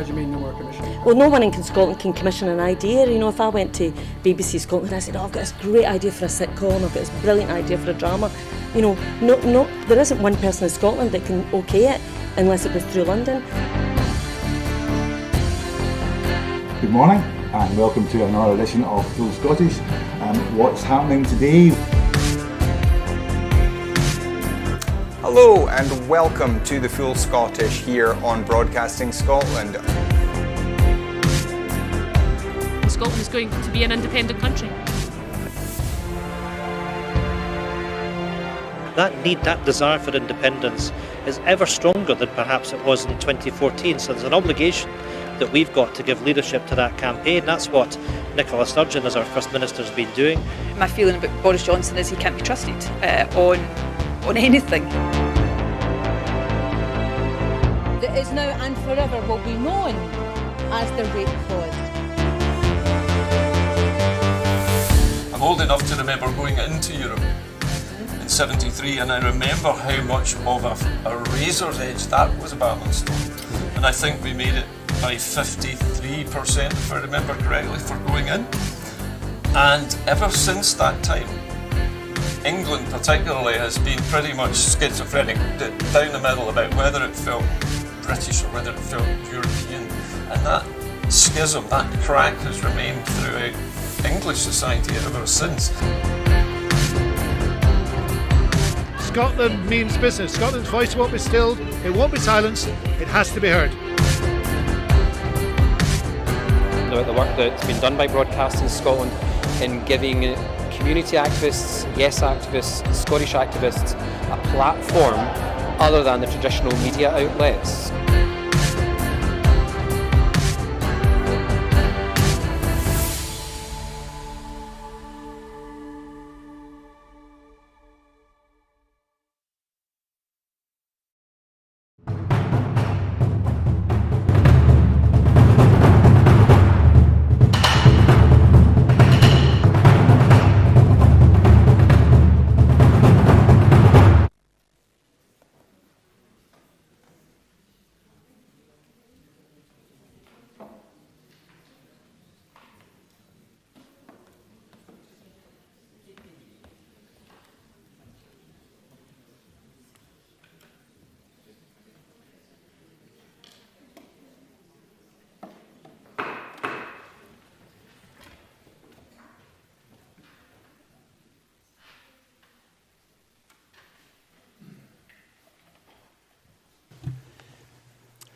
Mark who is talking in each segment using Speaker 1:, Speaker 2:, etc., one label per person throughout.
Speaker 1: How do you mean no more commission?
Speaker 2: Well, no one in Scotland can commission an idea. You know, if I went to BBC Scotland and I said, oh, I've got this great idea for a sitcom, I've got this brilliant idea for a drama, you know, no, there isn't one person in Scotland that can okay it unless it goes through London.
Speaker 3: Good morning and welcome to another edition of Full Scottish. What's happening today?
Speaker 4: Hello and welcome to the Full Scottish here on Broadcasting Scotland.
Speaker 5: Scotland is going to be an independent country.
Speaker 6: That need, that desire for independence is ever stronger than perhaps it was in 2014. So there's an obligation that we've got to give leadership to that campaign. That's what Nicola Sturgeon, as our First Minister, has been doing.
Speaker 7: My feeling about Boris Johnson is he can't be trusted on anything.
Speaker 8: That is now and forever will be known as the rape clause.
Speaker 9: I'm old enough to remember going into Europe in '73, and I remember how much of a razor's edge that was a balanced stone. And I think we made it by 53%, if I remember correctly, for going in. And ever since that time, England particularly has been pretty much schizophrenic, down the middle about whether it felt British or whether it felt European. And that schism, that crack has remained throughout English society ever since.
Speaker 10: Scotland means business. Scotland's voice won't be stilled, it won't be silenced, it has to be heard.
Speaker 11: About the work that's been done by Broadcasting Scotland in giving community activists, yes activists, Scottish activists a platform other than the traditional media outlets.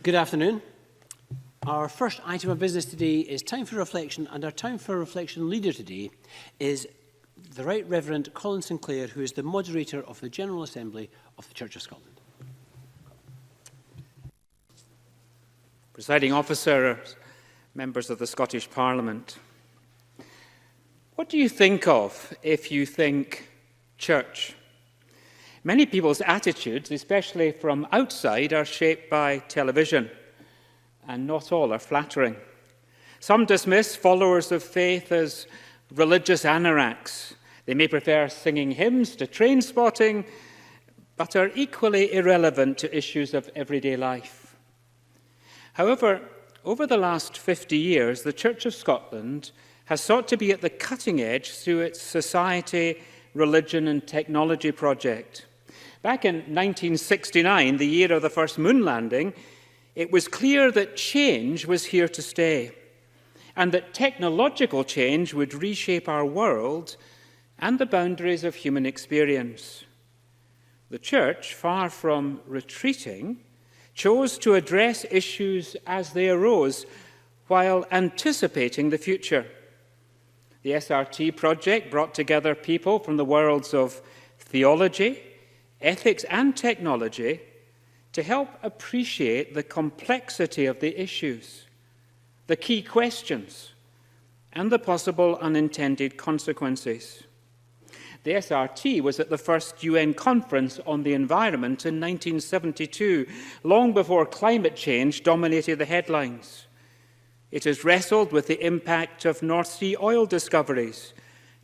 Speaker 12: Good afternoon. Our first item of business today is Time for Reflection, and our Time for Reflection leader today is the Right Reverend Colin Sinclair, who is the moderator of the General Assembly of the Church of Scotland.
Speaker 13: Presiding Officer, members of the Scottish Parliament, what do you think of if you think church? Many people's attitudes, especially from outside, are shaped by television, and not all are flattering. Some dismiss followers of faith as religious anoraks. They may prefer singing hymns to train spotting, but are equally irrelevant to issues of everyday life. However, over the last 50 years, the Church of Scotland has sought to be at the cutting edge through its society, religion and technology project. Back in 1969, the year of the first moon landing, it was clear that change was here to stay, and that technological change would reshape our world and the boundaries of human experience. The Church, far from retreating, chose to address issues as they arose while anticipating the future. The SRT project brought together people from the worlds of theology, ethics and technology to help appreciate the complexity of the issues, the key questions, and the possible unintended consequences. The SRT was at the first UN conference on the environment in 1972, long before climate change dominated the headlines. It has wrestled with the impact of North Sea oil discoveries,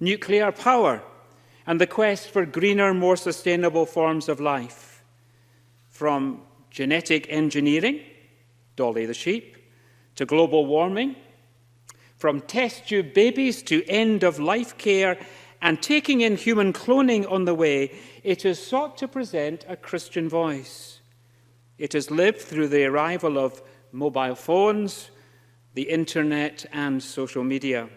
Speaker 13: nuclear power, and the quest for greener, more sustainable forms of life. From genetic engineering, Dolly the sheep, to global warming, from test tube babies to end-of-life care and taking in human cloning on the way, it has sought to present a Christian voice. It has lived through the arrival of mobile phones, the internet and social media.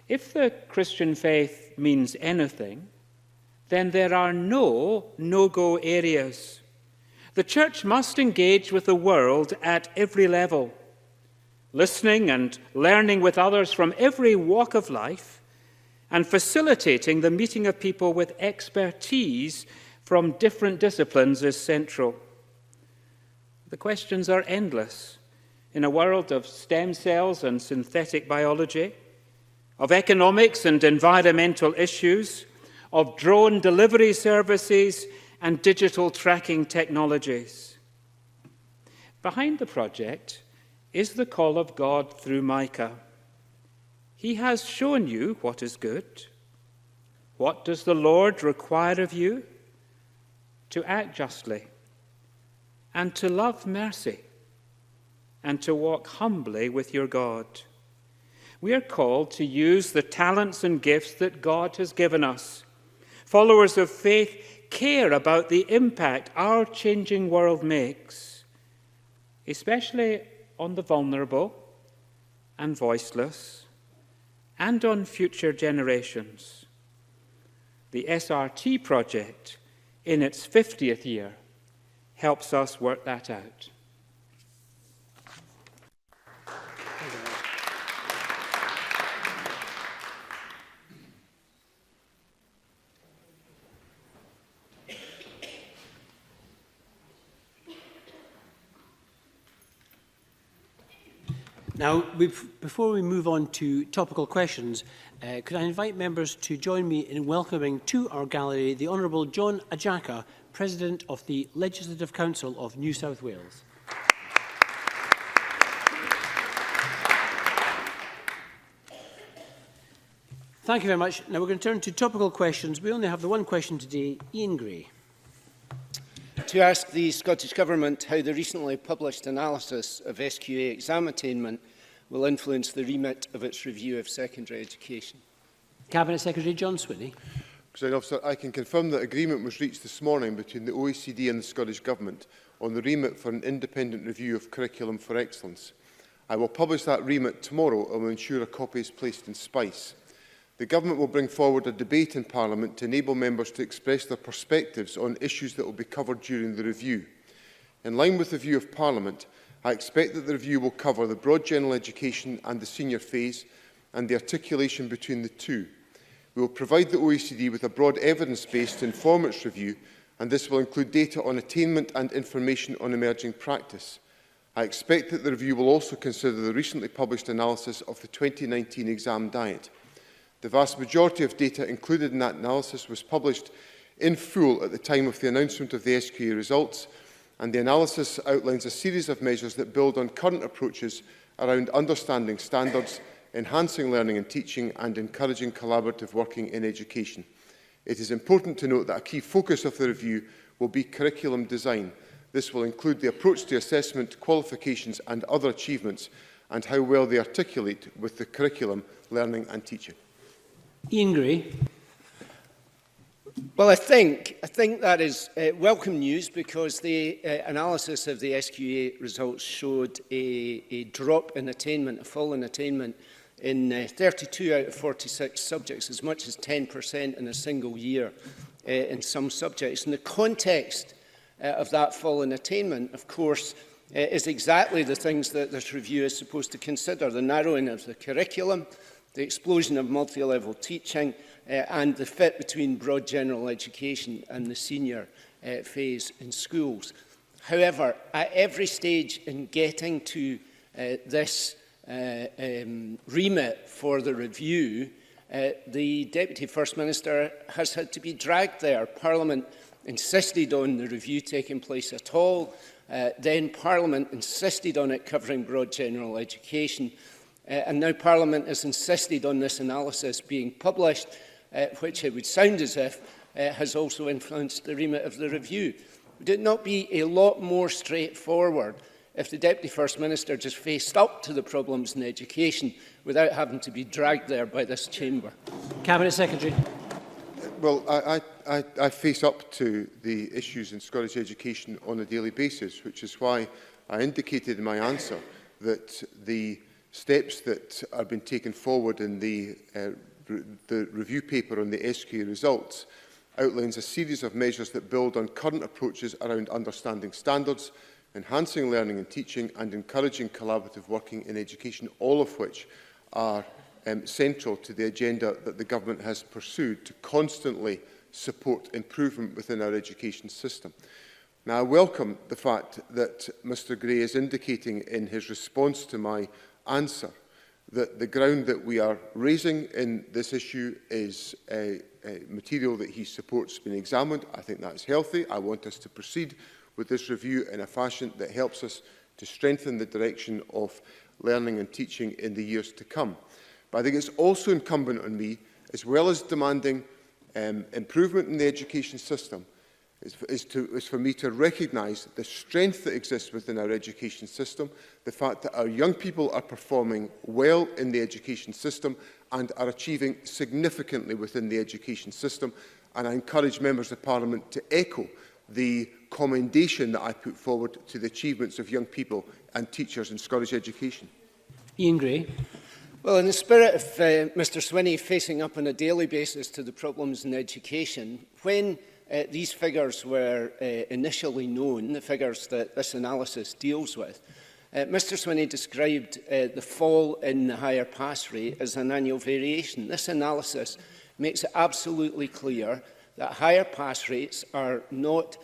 Speaker 13: If the Christian faith means anything, then there are no no-go areas. The church must engage with the world at every level, listening and learning with others from every walk of life and facilitating the meeting of people with expertise from different disciplines is central. The questions are endless in a world of stem cells and synthetic biology, of economics and environmental issues, of drone delivery services and digital tracking technologies. Behind the project is the call of God through Micah. He has shown you what is good. What does the Lord require of you? To act justly, and to love mercy, and to walk humbly with your God. We are called to use the talents and gifts that God has given us. Followers of faith care about the impact our changing world makes, especially on the vulnerable and voiceless, and on future generations. The SRT project, in its 50th year, helps us work that out.
Speaker 12: Now, before we move on to topical questions, could I invite members to join me in welcoming to our gallery the Honourable John Ajaka, President of the Legislative Council of New South Wales. Thank you very much. Now we're going to turn to topical questions. We only have the one question today. Iain Gray.
Speaker 1: To ask the Scottish Government how the recently published analysis of SQA exam attainment will influence the remit of its review of secondary education.
Speaker 12: Cabinet Secretary John Swinney.
Speaker 14: Presiding Officer, I can confirm that agreement was reached this morning between the OECD and the Scottish Government on the remit for an independent review of curriculum for excellence. I will publish that remit tomorrow and will ensure a copy is placed in SPICE. The Government will bring forward a debate in Parliament to enable members to express their perspectives on issues that will be covered during the review. In line with the view of Parliament, I expect that the review will cover the broad general education and the senior phase and the articulation between the two. We will provide the OECD with a broad evidence base to inform its review, and this will include data on attainment and information on emerging practice. I expect that the review will also consider the recently published analysis of the 2019 exam diet. The vast majority of data included in that analysis was published in full at the time of the announcement of the SQA results, and the analysis outlines a series of measures that build on current approaches around understanding standards, enhancing learning and teaching, and encouraging collaborative working in education. It is important to note that a key focus of the review will be curriculum design. This will include the approach to assessment, qualifications and other achievements, and how well they articulate with the curriculum, learning and teaching.
Speaker 12: Iain Gray.
Speaker 1: Well, I think that is welcome news, because the analysis of the SQA results showed a drop in attainment, a fall in attainment in 32 out of 46 subjects, as much as 10% in a single year in some subjects. And the context of that fall in attainment, of course, is exactly the things that this review is supposed to consider: the narrowing of the curriculum, the explosion of multi-level teaching, and the fit between broad general education and the senior phase in schools. However, at every stage in getting to this remit for the review, the Deputy First Minister has had to be dragged there. Parliament insisted on the review taking place at all. Then Parliament insisted on it covering broad general education. And now Parliament has insisted on this analysis being published, which it would sound as if has also influenced the remit of the review. Would it not be a lot more straightforward if the Deputy First Minister just faced up to the problems in education without having to be dragged there by this chamber.
Speaker 12: Cabinet Secretary.
Speaker 14: Well, I face up to the issues in Scottish education on a daily basis, which is why I indicated in my answer that the steps that are being taken forward in the review paper on the SQA results outlines a series of measures that build on current approaches around understanding standards, enhancing learning and teaching, and encouraging collaborative working in education, all of which are central to the agenda that the government has pursued to constantly support improvement within our education system. Now, I welcome the fact that Mr Gray is indicating in his response to my answer that the ground that we are raising in this issue is a material that he supports being examined. I think that's healthy. I want us to proceed with this review in a fashion that helps us to strengthen the direction of learning and teaching in the years to come. But I think it's also incumbent on me, as well as demanding improvement in the education system, is for me to recognise the strength that exists within our education system, the fact that our young people are performing well in the education system and are achieving significantly within the education system. And I encourage members of Parliament to echo the commendation that I put forward to the achievements of young people and teachers in Scottish education.
Speaker 12: Iain Gray.
Speaker 1: Well, in the spirit of Mr Swinney facing up on a daily basis to the problems in education, when these figures were initially known, the figures that this analysis deals with, Mr Swinney described the fall in the higher pass rate as an annual variation. This analysis makes it absolutely clear that higher pass rates are not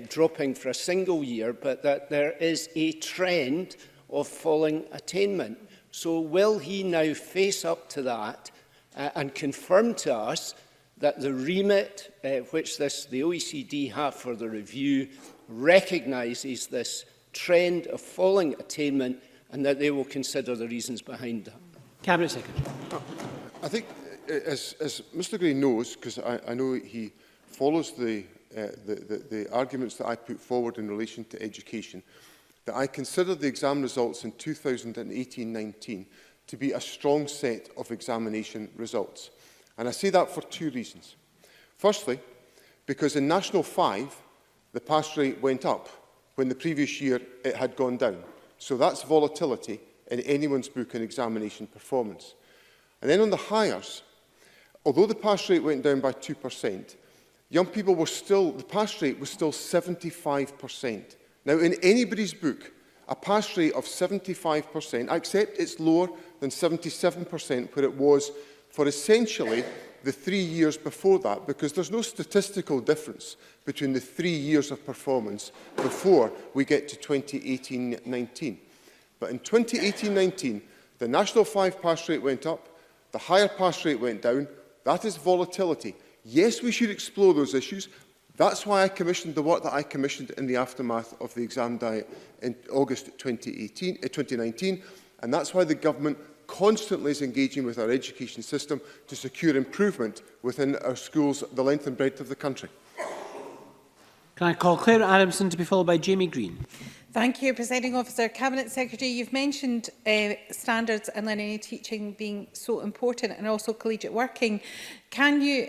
Speaker 1: dropping for a single year, but that there is a trend of falling attainment. So will he now face up to that and confirm to us that the remit which the OECD have for the review recognises this trend of falling attainment and that they will consider the reasons behind that?
Speaker 12: Cabinet Secretary.
Speaker 14: I think, as Mr Gray knows, because I know he follows the arguments that I put forward in relation to education, that I consider the exam results in 2018-19 to be a strong set of examination results. And I say that for two reasons. Firstly, because in National 5, the pass rate went up when the previous year it had gone down. So that's volatility in anyone's book on examination performance. And then on the hires, although the pass rate went down by 2%, young people were still, the pass rate was still 75%. Now, in anybody's book, a pass rate of 75%, I accept it's lower than 77% where it was for essentially the 3 years before that, because there's no statistical difference between the 3 years of performance before we get to 2018-19. But in 2018-19, the National 5 pass rate went up, the higher pass rate went down. That is volatility. Yes, we should explore those issues. That's why I commissioned the work that I commissioned in the aftermath of the exam diet in August 2019, and that's why the government constantly is engaging with our education system to secure improvement within our schools, the length and breadth of the country.
Speaker 12: Can I call Claire Adamson to be followed by Jamie Green?
Speaker 15: Thank you, Presiding Officer. Cabinet Secretary, you've mentioned standards and learning and teaching being so important, and also collegiate working. Can you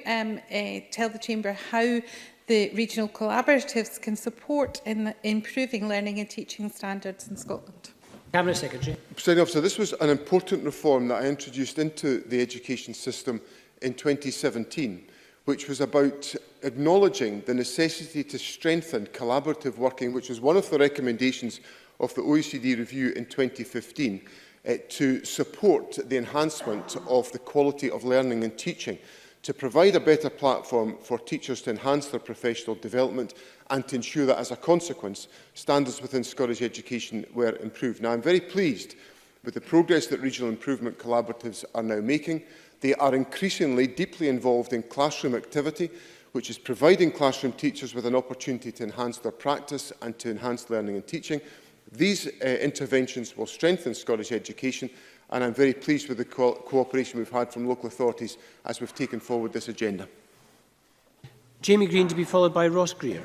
Speaker 15: tell the Chamber how the regional collaboratives can support in improving learning and teaching standards in Scotland?
Speaker 12: Cabinet Secretary.
Speaker 14: Presiding Officer, this was an important reform that I introduced into the education system in 2017, which was about acknowledging the necessity to strengthen collaborative working, which was one of the recommendations of the OECD review in 2015, to support the enhancement of the quality of learning and teaching, to provide a better platform for teachers to enhance their professional development and to ensure that, as a consequence, standards within Scottish education were improved. Now, I'm very pleased with the progress that regional improvement collaboratives are now making. They are increasingly deeply involved in classroom activity, which is providing classroom teachers with an opportunity to enhance their practice and to enhance learning and teaching. These interventions will strengthen Scottish education, and I'm very pleased with the cooperation we've had from local authorities as we've taken forward this agenda.
Speaker 12: Jamie Green to be followed by Ross Greer.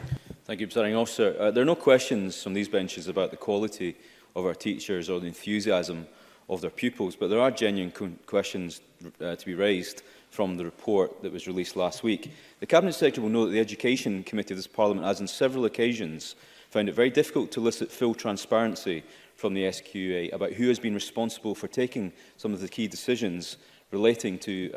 Speaker 16: Thank you, Presiding Officer. There are no questions from these benches about the quality of our teachers or the enthusiasm of their pupils, but there are genuine questions to be raised from the report that was released last week. The Cabinet Secretary will know that the Education Committee of this Parliament has on several occasions found it very difficult to elicit full transparency from the SQA about who has been responsible for taking some of the key decisions relating to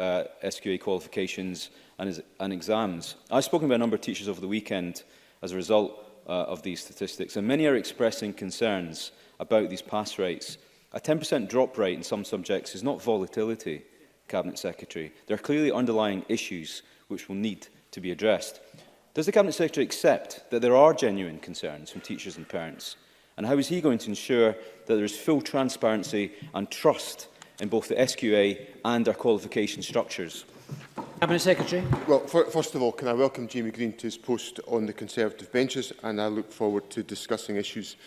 Speaker 16: SQA qualifications and exams. I've spoken with a number of teachers over the weekend as a result of these statistics, and many are expressing concerns about these pass rates. A 10% drop rate in some subjects is not volatility, Cabinet Secretary. There are clearly underlying issues which will need to be addressed. Does the Cabinet Secretary accept that there are genuine concerns from teachers and parents? And how is he going to ensure that there is full transparency and trust in both the SQA and our qualification structures?
Speaker 12: Cabinet Secretary.
Speaker 14: Well, first of all, can I welcome Jamie Green to his post on the Conservative benches, and I look forward to discussing issues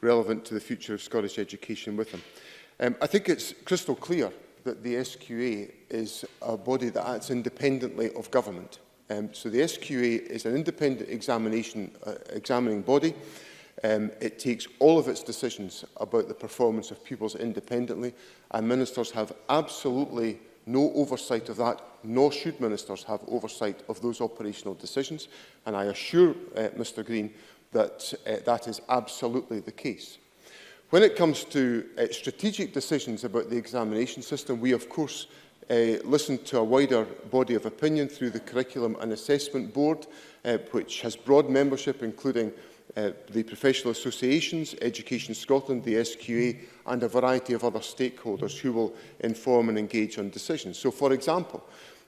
Speaker 14: relevant to the future of Scottish education with him. I think it's crystal clear that the SQA is a body that acts independently of government. So the SQA is an independent examining body. It takes all of its decisions about the performance of pupils independently, and ministers have absolutely no oversight of that, nor should ministers have oversight of those operational decisions. And I assure Mr Green that that is absolutely the case. When it comes to strategic decisions about the examination system, we of course listen to a wider body of opinion through the Curriculum and Assessment Board, which has broad membership, including the professional associations, Education Scotland, the SQA, and a variety of other stakeholders who will inform and engage on decisions. So, for example,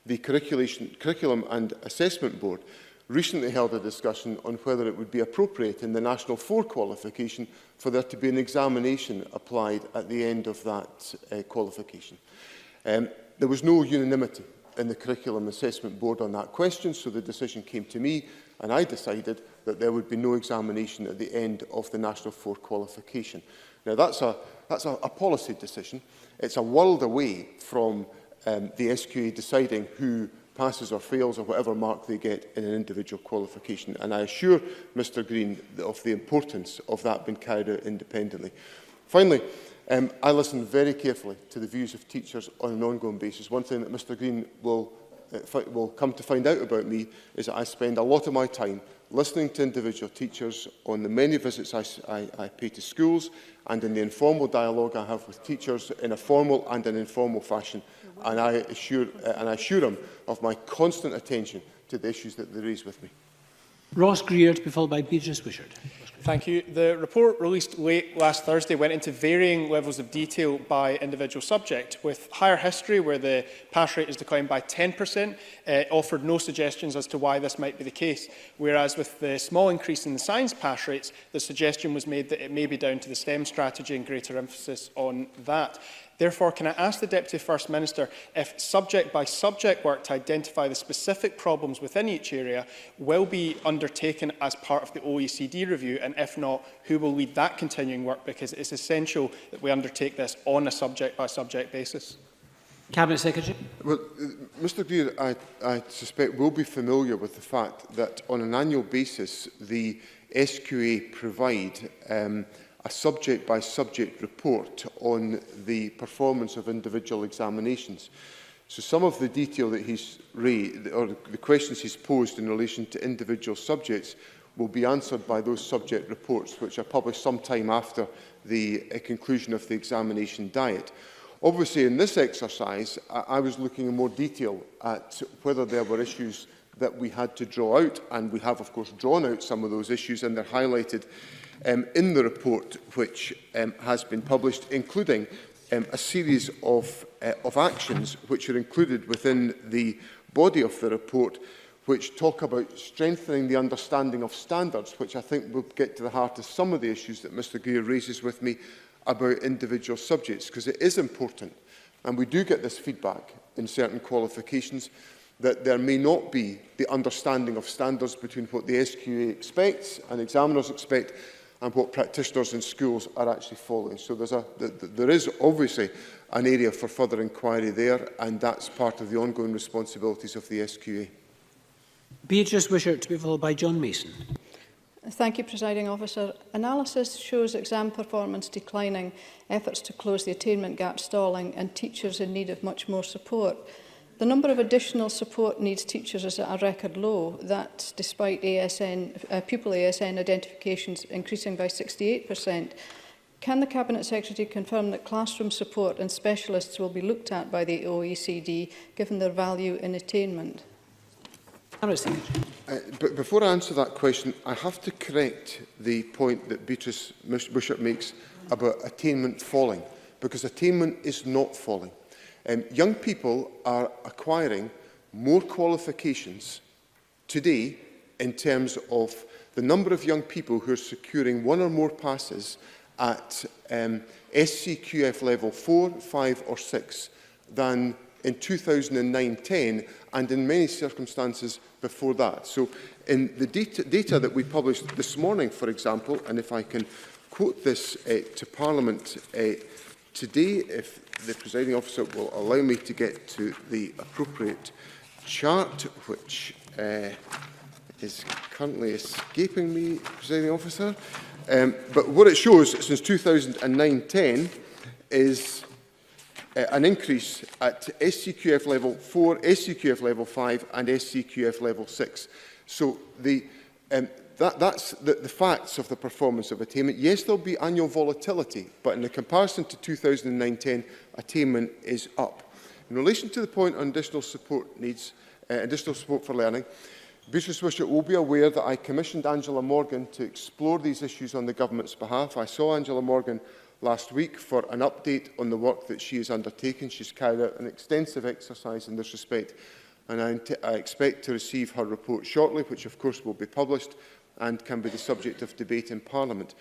Speaker 14: the Curriculum and Assessment Board recently held a discussion on whether it would be appropriate in the National 4 qualification for there to be an examination applied at the end of that qualification. There was no unanimity in the Curriculum Assessment Board on that question, so the decision came to me, and I decided that there would be no examination at the end of the National 4 qualification. Now, that's a policy decision. It's a world away from the SQA deciding who passes or fails or whatever mark they get in an individual qualification. And I assure Mr Green of the importance of that being carried out independently. Finally, I listen very carefully to the views of teachers on an ongoing basis. One thing that Mr Green will come to find out about me is that I spend a lot of my time listening to individual teachers on the many visits I pay to schools and in the informal dialogue I have with teachers in a formal and an informal fashion. And I assure him of my constant attention to the issues that they raise with me.
Speaker 12: Ross Greer, to be followed by Beatrice Wishart.
Speaker 17: Thank you. The report released late last Thursday went into varying levels of detail by individual subject, with higher history, where the pass rate is declined by 10%, offered no suggestions as to why this might be the case, whereas with the small increase in the science pass rates, the suggestion was made that it may be down to the STEM strategy and greater emphasis on that. Therefore, can I ask the Deputy First Minister if subject-by-subject work to identify the specific problems within each area will be undertaken as part of the OECD review, and if not, who will lead that continuing work, because it's essential that we undertake this on a subject-by-subject basis?
Speaker 12: Cabinet Secretary.
Speaker 14: Well, Mr Greer, I suspect, will be familiar with the fact that on an annual basis, the SQA provide a subject-by-subject report on the performance of individual examinations. So some of the detail that he's raised, or the questions he's posed in relation to individual subjects, will be answered by those subject reports, which are published sometime after the conclusion of the examination diet. Obviously, in this exercise, I was looking in more detail at whether there were issues that we had to draw out, and we have, of course, drawn out some of those issues, and they're highlighted in the report which has been published, including a series of actions which are included within the body of the report, which talk about strengthening the understanding of standards, which I think will get to the heart of some of the issues that Mr Greer raises with me about individual subjects, because it is important, and we do get this feedback in certain qualifications, that there may not be the understanding of standards between what the SQA expects and examiners expect and what practitioners in schools are actually following. So there is obviously an area for further inquiry there, and that's part of the ongoing responsibilities of the SQA.
Speaker 12: Beatrice Wishart, to be followed by John Mason.
Speaker 18: Thank you, Presiding Officer. Analysis shows exam performance declining, efforts to close the attainment gap stalling, and teachers in need of much more support. The number of additional support needs teachers is at a record low, that despite pupil ASN identifications increasing by 68%. Can the Cabinet Secretary confirm that classroom support and specialists will be looked at by the OECD, given their value in attainment?
Speaker 14: But before I answer that question, I have to correct the point that Beatrice Bishop makes about attainment falling, because attainment is not falling. Young people are acquiring more qualifications today in terms of the number of young people who are securing one or more passes at SCQF level 4, 5 or 6 than in 2009-10 and in many circumstances before that. So in the data that we published this morning, for example, and if I can quote this to Parliament today, if the Presiding Officer will allow me to get to the appropriate chart, which is currently escaping me, Presiding Officer. But what it shows since 2009-10 is an increase at SCQF level 4, SCQF level 5 and SCQF level 6. So that's the facts of the performance of attainment. Yes, there will be annual volatility, but in the comparison to 2009-10, attainment is up. In relation to the point on additional support needs, additional support for learning, Beatrice Bishop will be aware that I commissioned Angela Morgan to explore these issues on the Government's behalf. I saw Angela Morgan last week for an update on the work that she has undertaken. She's carried out an extensive exercise in this respect, and I expect to receive her report shortly, which of course will be published and can be the subject of debate in Parliament.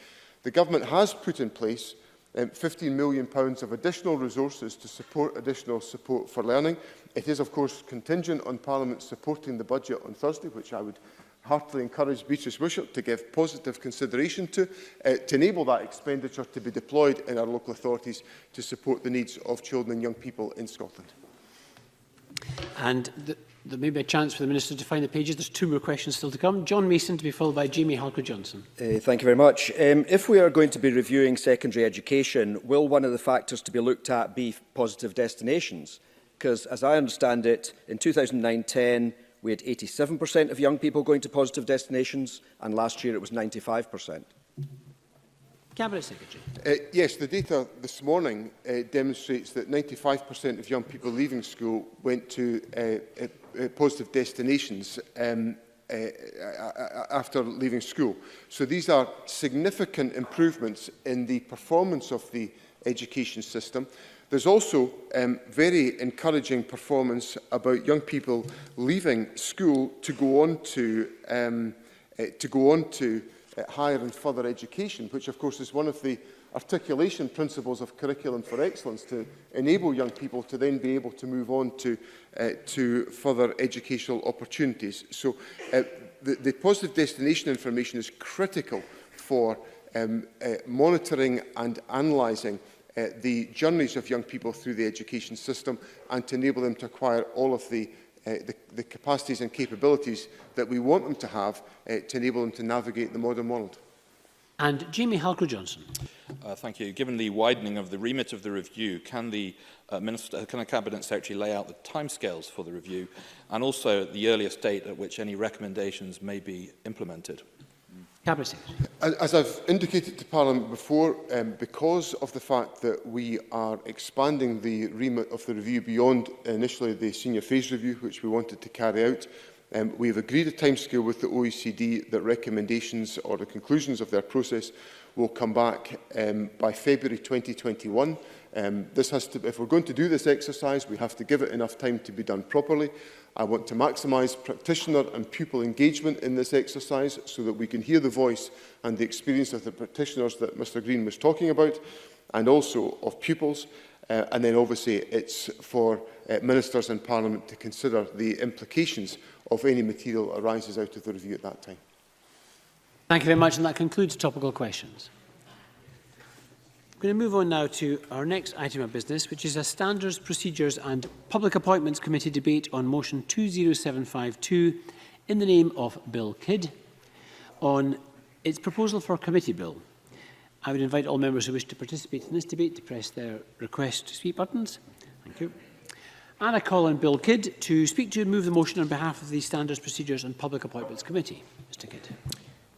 Speaker 14: The Government has put in place £15 million of additional resources to support additional support for learning. It is, of course, contingent on Parliament supporting the budget on Thursday, which I would heartily encourage Beatrice Bishop to give positive consideration to enable that expenditure to be deployed in our local authorities to support the needs of children and young people in Scotland.
Speaker 12: And there may be a chance for the Minister to find the pages. There's 2 more questions still to come. John Mason, to be followed by Jamie Halker-Johnson.
Speaker 19: Thank you very much. If we are going to be reviewing secondary education, will one of the factors to be looked at be positive destinations? Because, as I understand it, in 2009-10, we had 87% of young people going to positive destinations, and last year it was 95%.
Speaker 12: Cabinet Secretary.
Speaker 14: Yes, the data this morning demonstrates that 95% of young people leaving school went to positive destinations after leaving school. So these are significant improvements in the performance of the education system. There's also very encouraging performance about young people leaving school to go on to higher and further education, which of course is one of the articulation principles of Curriculum for Excellence, to enable young people to then be able to move on to further educational opportunities. So the positive destination information is critical for monitoring and analysing the journeys of young people through the education system and to enable them to acquire all of the capacities and capabilities that we want them to have to enable them to navigate the modern world.
Speaker 12: And Jamie Halker-Johnson.
Speaker 20: Thank you. Given the widening of the remit of the review, can the Cabinet Secretary lay out the timescales for the review and also the earliest date at which any recommendations may be implemented?
Speaker 12: Cabinet Secretary.
Speaker 14: As I've indicated to Parliament before, because of the fact that we are expanding the remit of the review beyond initially the senior phase review, which we wanted to carry out, we have agreed a timescale with the OECD that recommendations or the conclusions of their process will come back by February 2021. If we're going to do this exercise, we have to give it enough time to be done properly. I want to maximise practitioner and pupil engagement in this exercise so that we can hear the voice and the experience of the practitioners that Mr Green was talking about, and also of pupils. And then obviously it's for ministers and Parliament to consider the implications of any material that arises out of the review at that time.
Speaker 12: Thank you very much, and that concludes Topical Questions. I'm going to move on now to our next item of business, which is a Standards, Procedures and Public Appointments Committee debate on motion 20752 in the name of Bill Kidd on Its proposal for a committee bill. I would invite all members who wish to participate in this debate to press their request to speak buttons. Thank you. And I call on Bill Kidd to speak to and move the motion on behalf of the Standards, Procedures and Public Appointments Committee. Mr Kidd.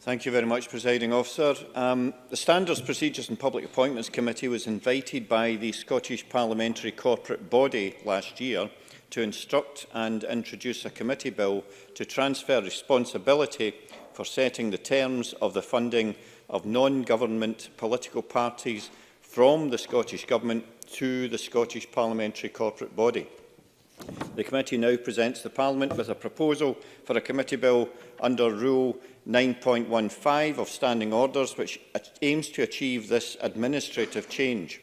Speaker 21: Thank you very much, Presiding Officer. The Standards, Procedures and Public Appointments Committee was invited by the Scottish Parliamentary Corporate Body last year to instruct and introduce a committee bill to transfer responsibility for setting the terms of the funding of non-government political parties from the Scottish Government to the Scottish Parliamentary Corporate Body. The committee now presents the Parliament with a proposal for a committee bill under Rule 9.15 of Standing Orders, which aims to achieve this administrative change.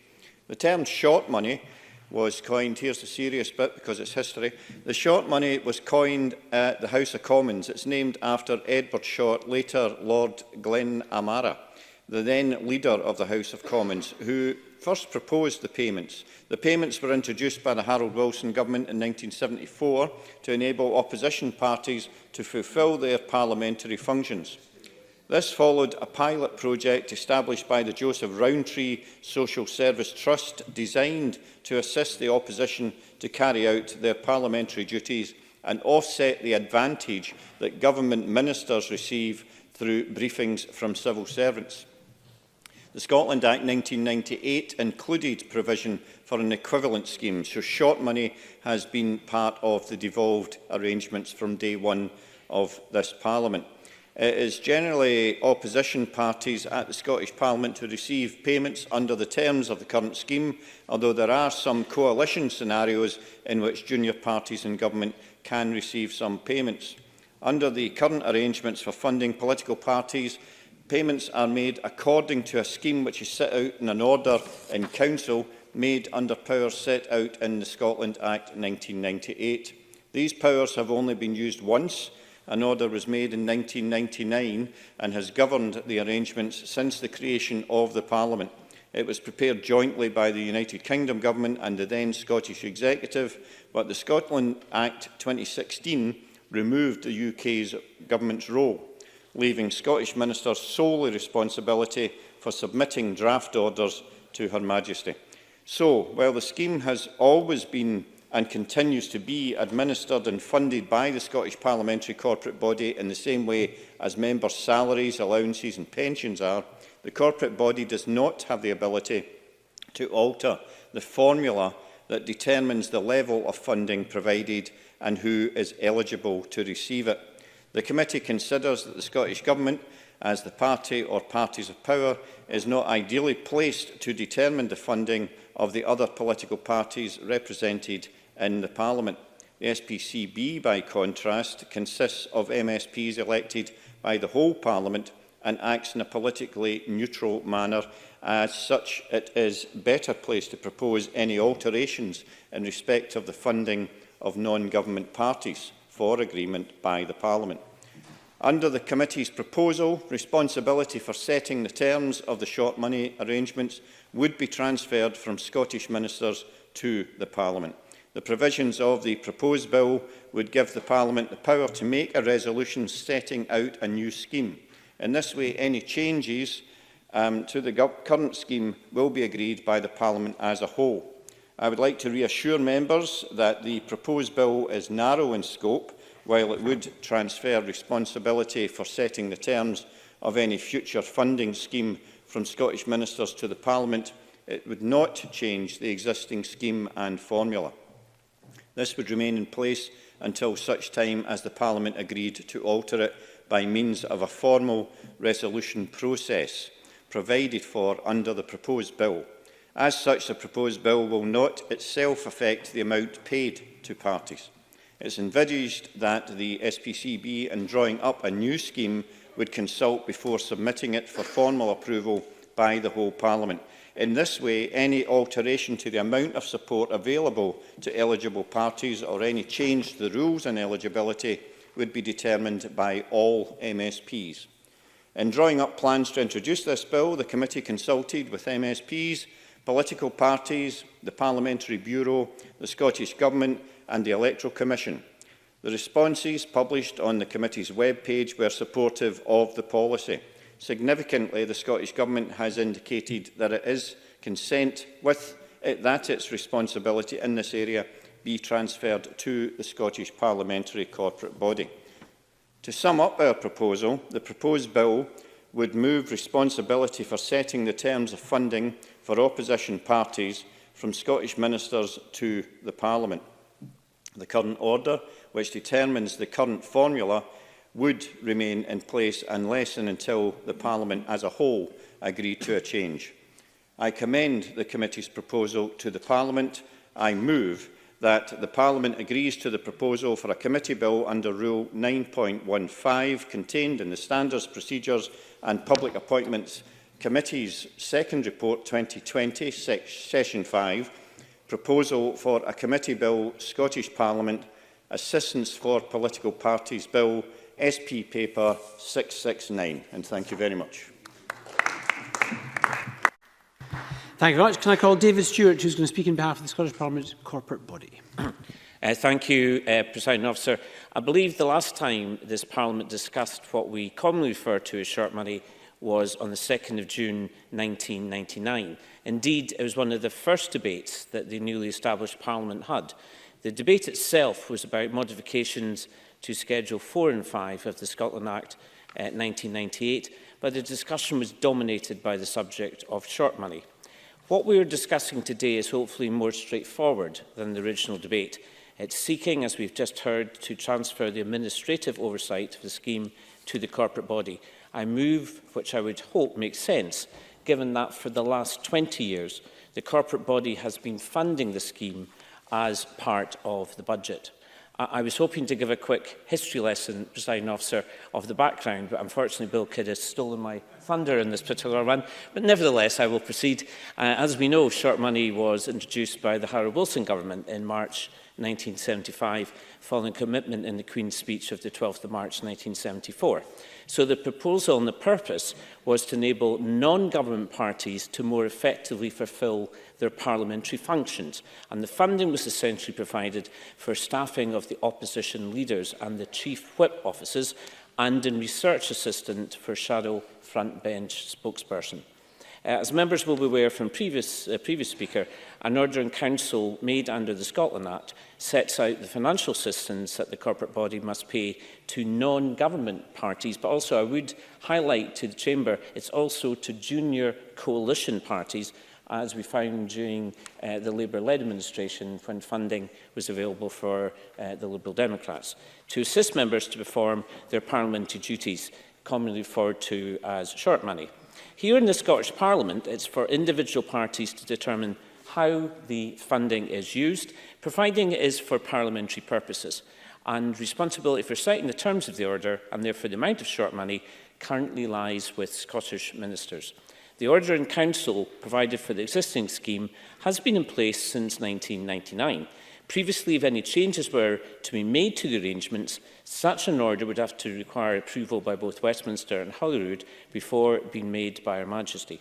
Speaker 21: The term short money was coined, here's the serious bit because it's history, the short money was coined at the House of Commons. It's named after Edward Short, later Lord Glenamara, the then leader of the House of Commons, who first proposed the payments. The payments were introduced by the Harold Wilson government in 1974 to enable opposition parties to fulfil their parliamentary functions. This followed a pilot project established by the Joseph Rowntree Social Service Trust, designed to assist the opposition to carry out their parliamentary duties and offset the advantage that government ministers receive through briefings from civil servants. The Scotland Act 1998 included provision for an equivalent scheme, so short money has been part of the devolved arrangements from day one of this Parliament. It is generally opposition parties at the Scottish Parliament who receive payments under the terms of the current scheme, although there are some coalition scenarios in which junior parties in government can receive some payments. Under the current arrangements for funding political parties, payments are made according to a scheme which is set out in an order in Council made under powers set out in the Scotland Act 1998. These powers have only been used once. An order was made in 1999 and has governed the arrangements since the creation of the Parliament. It was prepared jointly by the United Kingdom Government and the then Scottish Executive, but the Scotland Act 2016 removed the UK's government's role, leaving Scottish ministers solely responsibility for submitting draft orders to Her Majesty. So, while the scheme has always been and continues to be administered and funded by the Scottish Parliamentary Corporate Body in the same way as members' salaries, allowances and pensions are, the corporate body does not have the ability to alter the formula that determines the level of funding provided and who is eligible to receive it. The committee considers that the Scottish Government, as the party or parties of power, is not ideally placed to determine the funding of the other political parties represented in the Parliament. The SPCB, by contrast, consists of MSPs elected by the whole Parliament and acts in a politically neutral manner. As such, it is better placed to propose any alterations in respect of the funding of non-government parties for agreement by the Parliament. Under the committee's proposal, responsibility for setting the terms of the short money arrangements would be transferred from Scottish ministers to the Parliament. The provisions of the proposed bill would give the Parliament the power to make a resolution setting out a new scheme. In this way, any changes to the current scheme will be agreed by the Parliament as a whole. I would like to reassure members that the proposed bill is narrow in scope. While it would transfer responsibility for setting the terms of any future funding scheme from Scottish ministers to the Parliament, it would not change the existing scheme and formula. This would remain in place until such time as the Parliament agreed to alter it by means of a formal resolution process provided for under the proposed bill. As such, the proposed bill will not itself affect the amount paid to parties. It is envisaged that the SPCB, in drawing up a new scheme, would consult before submitting it for formal approval by the whole Parliament. In this way, any alteration to the amount of support available to eligible parties or any change to the rules on eligibility would be determined by all MSPs. In drawing up plans to introduce this bill, the committee consulted with MSPs, political parties, the Parliamentary Bureau, the Scottish Government and the Electoral Commission. The responses published on the committee's webpage were supportive of the policy. Significantly, the Scottish Government has indicated that it is consent with it that its responsibility in this area be transferred to the Scottish Parliamentary Corporate Body. To sum up our proposal, the proposed bill would move responsibility for setting the terms of funding for opposition parties from Scottish ministers to the Parliament. The current order, which determines the current formula, would remain in place unless and until the Parliament as a whole agreed to a change. I commend the committee's proposal to the Parliament. I move that the Parliament agrees to the proposal for a committee bill under Rule 9.15 contained in the Standards, Procedures and Public Appointments Committee's Second Report 2020, Session 5, Proposal for a Committee Bill, Scottish Parliament, Assistance for Political Parties Bill, SP Paper 669. And thank you very much.
Speaker 12: Thank you very much. Can I call David Stewart, who's going to speak on behalf of the Scottish Parliament Corporate Body?
Speaker 2: Thank you, Presiding Officer. I believe the last time this Parliament discussed what we commonly refer to as short money was on the 2nd of June 1999. Indeed, it was one of the first debates that the newly established Parliament had. The debate itself was about modifications to Schedule 4 and 5 of the Scotland Act 1998, but the discussion was dominated by the subject of short money. What we are discussing today is hopefully more straightforward than the original debate. It's seeking, as we've just heard, to transfer the administrative oversight of the scheme to the corporate body. I move, which I would hope makes sense, given that for the last 20 years, the corporate body has been funding the scheme as part of the budget. I was hoping to give a quick history lesson, Presiding Officer, of the background, but unfortunately Bill Kidd has stolen my thunder in this particular one. But nevertheless, I will proceed. As we know, short money was introduced by the Harold Wilson government in March 1975, following commitment in the Queen's speech of the 12th of March 1974. So the proposal and the purpose was to enable non-government parties to more effectively fulfil their parliamentary functions, and the funding was essentially provided for staffing of the opposition leaders and the chief whip offices, and in research assistant for shadow front bench spokesperson. As members will be aware from previous speaker, an order in council made under the Scotland Act sets out the financial assistance that the corporate body must pay to non-government parties, but also I would highlight to the Chamber, it's also to junior coalition parties, as we found during the Labour-led administration when funding was available for the Liberal Democrats, to assist members to perform their parliamentary duties, commonly referred to as short money. Here in the Scottish Parliament, it's for individual parties to determine how the funding is used, providing it is for parliamentary purposes, and responsibility for setting the terms of the order and therefore the amount of short money currently lies with Scottish ministers. The order in council provided for the existing scheme has been in place since 1999. Previously, if any changes were to be made to the arrangements, such an order would have to require approval by both Westminster and Holyrood before being made by Her Majesty.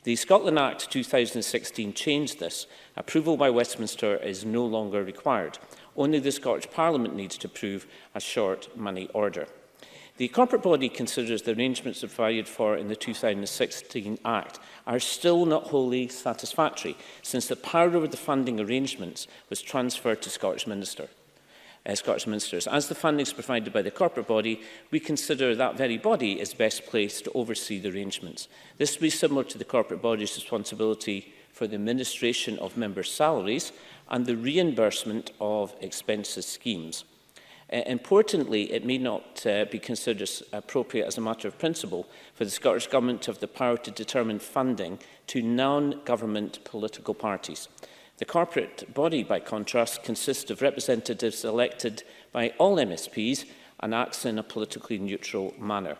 Speaker 2: The Scotland Act 2016 changed this. Approval by Westminster is no longer required. Only the Scottish Parliament needs to approve a short money order. The corporate body considers the arrangements provided for in the 2016 Act are still not wholly satisfactory, since the power over the funding arrangements was transferred to Scottish ministers. As the funding is provided by the corporate body, we consider that very body is best placed to oversee the arrangements. This will be similar to the corporate body's responsibility for the administration of members' salaries and the reimbursement of expenses schemes. Importantly, it may not be considered appropriate as a matter of principle for the Scottish Government to have the power to determine funding to non-government political parties. The corporate body, by contrast, consists of representatives elected by all MSPs and acts in a politically neutral manner.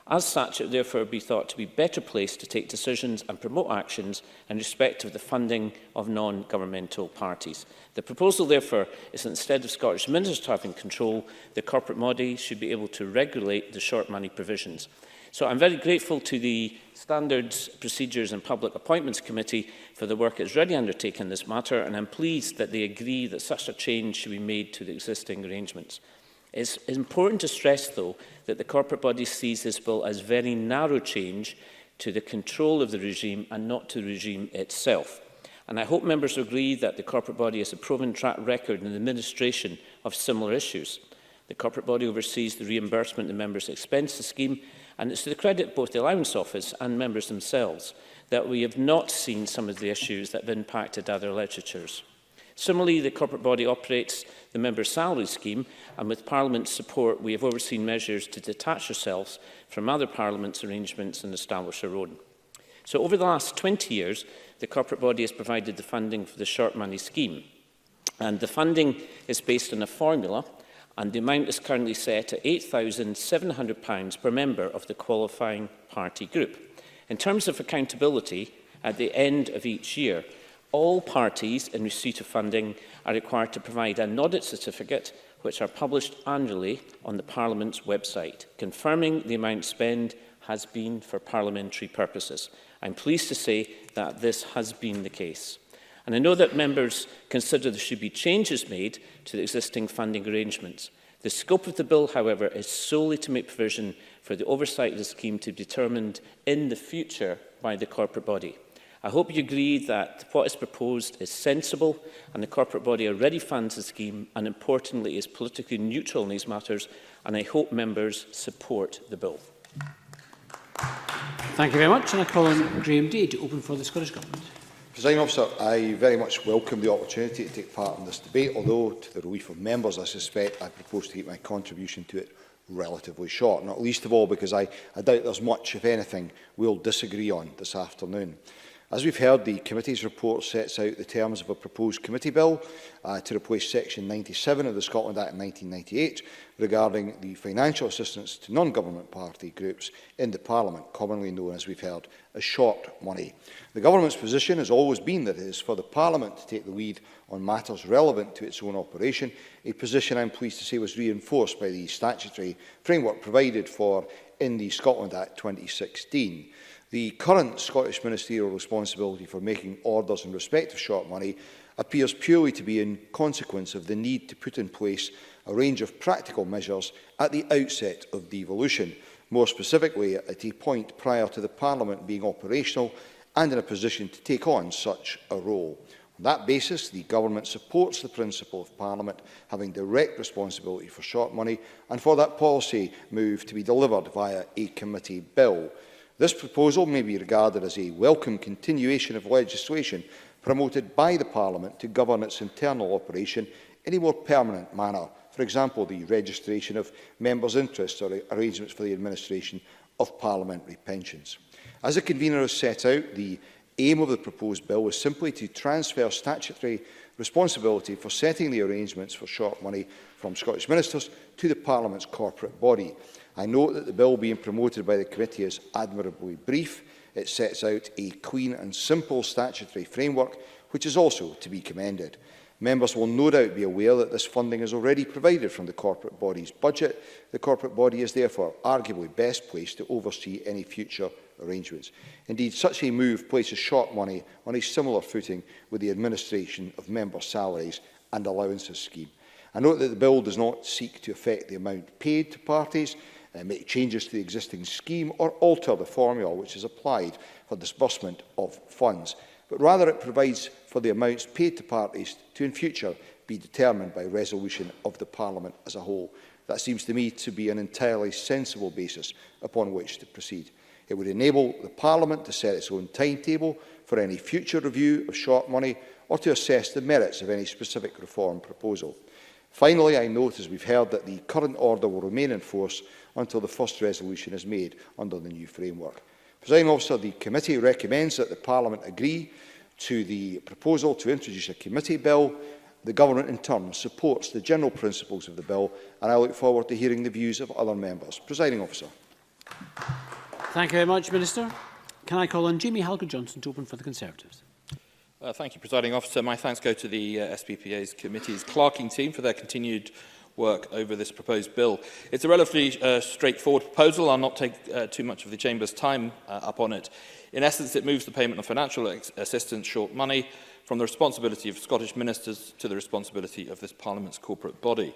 Speaker 2: As such, it would therefore be thought to be better placed to take decisions and promote actions in respect of the funding of non-governmental parties. The proposal, therefore, is that instead of Scottish ministers having control, the corporate body should be able to regulate the short money provisions. So I'm very grateful to the Standards, Procedures and Public Appointments Committee for the work it's already undertaken in this matter, and I'm pleased that they agree that such a change should be made to the existing arrangements. It's important to stress, though, that the corporate body sees this bill as very narrow change to the control of the regime and not to the regime itself. And I hope members agree that the corporate body has a proven track record in the administration of similar issues. The corporate body oversees the reimbursement of the members' expenses scheme, and it's to the credit of both the Allowance Office and members themselves that we have not seen some of the issues that have impacted other legislatures. Similarly, the corporate body operates the member salary scheme, and with Parliament's support, we have overseen measures to detach ourselves from other Parliament's arrangements and establish our own. So over the last 20 years, the corporate body has provided the funding for the short money scheme. And the funding is based on a formula, and the amount is currently set at £8,700 per member of the qualifying party group. In terms of accountability, at the end of each year, all parties in receipt of funding are required to provide an audit certificate, which are published annually on the Parliament's website, confirming the amount spent has been for parliamentary purposes. I'm pleased to say that this has been the case. And I know that members consider there should be changes made to the existing funding arrangements. The scope of the bill, however, is solely to make provision for the oversight of the scheme to be determined in the future by the corporate body. I hope you agree that what is proposed is sensible and the corporate body already funds the scheme and, importantly, is politically neutral in these matters, and I hope members support the bill.
Speaker 12: Thank you very much, and I call on Graham Day to open for the Scottish Government.
Speaker 3: Presiding Officer, I very much welcome the opportunity to take part in this debate, although, to the relief of members, I suspect I propose to keep my contribution to it relatively short, not least of all because I doubt there's much, if anything, we'll disagree on this afternoon. As we've heard, the committee's report sets out the terms of a proposed committee bill to replace Section 97 of the Scotland Act 1998 regarding the financial assistance to non-government party groups in the Parliament, commonly known, as we've heard, as short money. The Government's position has always been that it is for the Parliament to take the lead on matters relevant to its own operation, a position I'm pleased to say was reinforced by the statutory framework provided for in the Scotland Act 2016. The current Scottish ministerial responsibility for making orders in respect of short money appears purely to be in consequence of the need to put in place a range of practical measures at the outset of devolution, more specifically at a point prior to the Parliament being operational and in a position to take on such a role. On that basis, the Government supports the principle of Parliament having direct responsibility for short money and for that policy move to be delivered via a committee bill. This proposal may be regarded as a welcome continuation of legislation promoted by the Parliament to govern its internal operation in a more permanent manner. For example, the registration of members' interests or arrangements for the administration of parliamentary pensions. As the convener has set out, the aim of the proposed bill is simply to transfer statutory responsibility for setting the arrangements for short money from Scottish ministers to the Parliament's corporate body. I note that the bill being promoted by the committee is admirably brief. It sets out a clean and simple statutory framework, which is also to be commended. Members will no doubt be aware that this funding is already provided from the corporate body's budget. The corporate body is therefore arguably best placed to oversee any future arrangements. Indeed, such a move places short money on a similar footing with the administration of member salaries and allowances scheme. I note that the bill does not seek to affect the amount paid to parties, make changes to the existing scheme or alter the formula which is applied for disbursement of funds, but rather it provides for the amounts paid to parties to in future be determined by resolution of the Parliament as a whole. That seems to me to be an entirely sensible basis upon which to proceed. It would enable the Parliament to set its own timetable for any future review of short money or to assess the merits of any specific reform proposal. Finally, I note, as we've heard, that the current order will remain in force until the first resolution is made under the new framework. Presiding Officer, the committee recommends that the Parliament agree to the proposal to introduce a committee bill. The Government, in turn, supports the general principles of the bill, and I look forward to hearing the views of other members. Presiding Officer.
Speaker 12: Thank you very much, Minister. Can I call on Jamie Halker-Johnson to open for the Conservatives?
Speaker 20: Thank you, Presiding Officer. My thanks go to the SPPA's committee's clerking team for their continued work over this proposed bill. It's a relatively straightforward proposal. I'll not take too much of the Chamber's time up on it. In essence, it moves the payment of financial assistance, short money, from the responsibility of Scottish ministers to the responsibility of this Parliament's corporate body.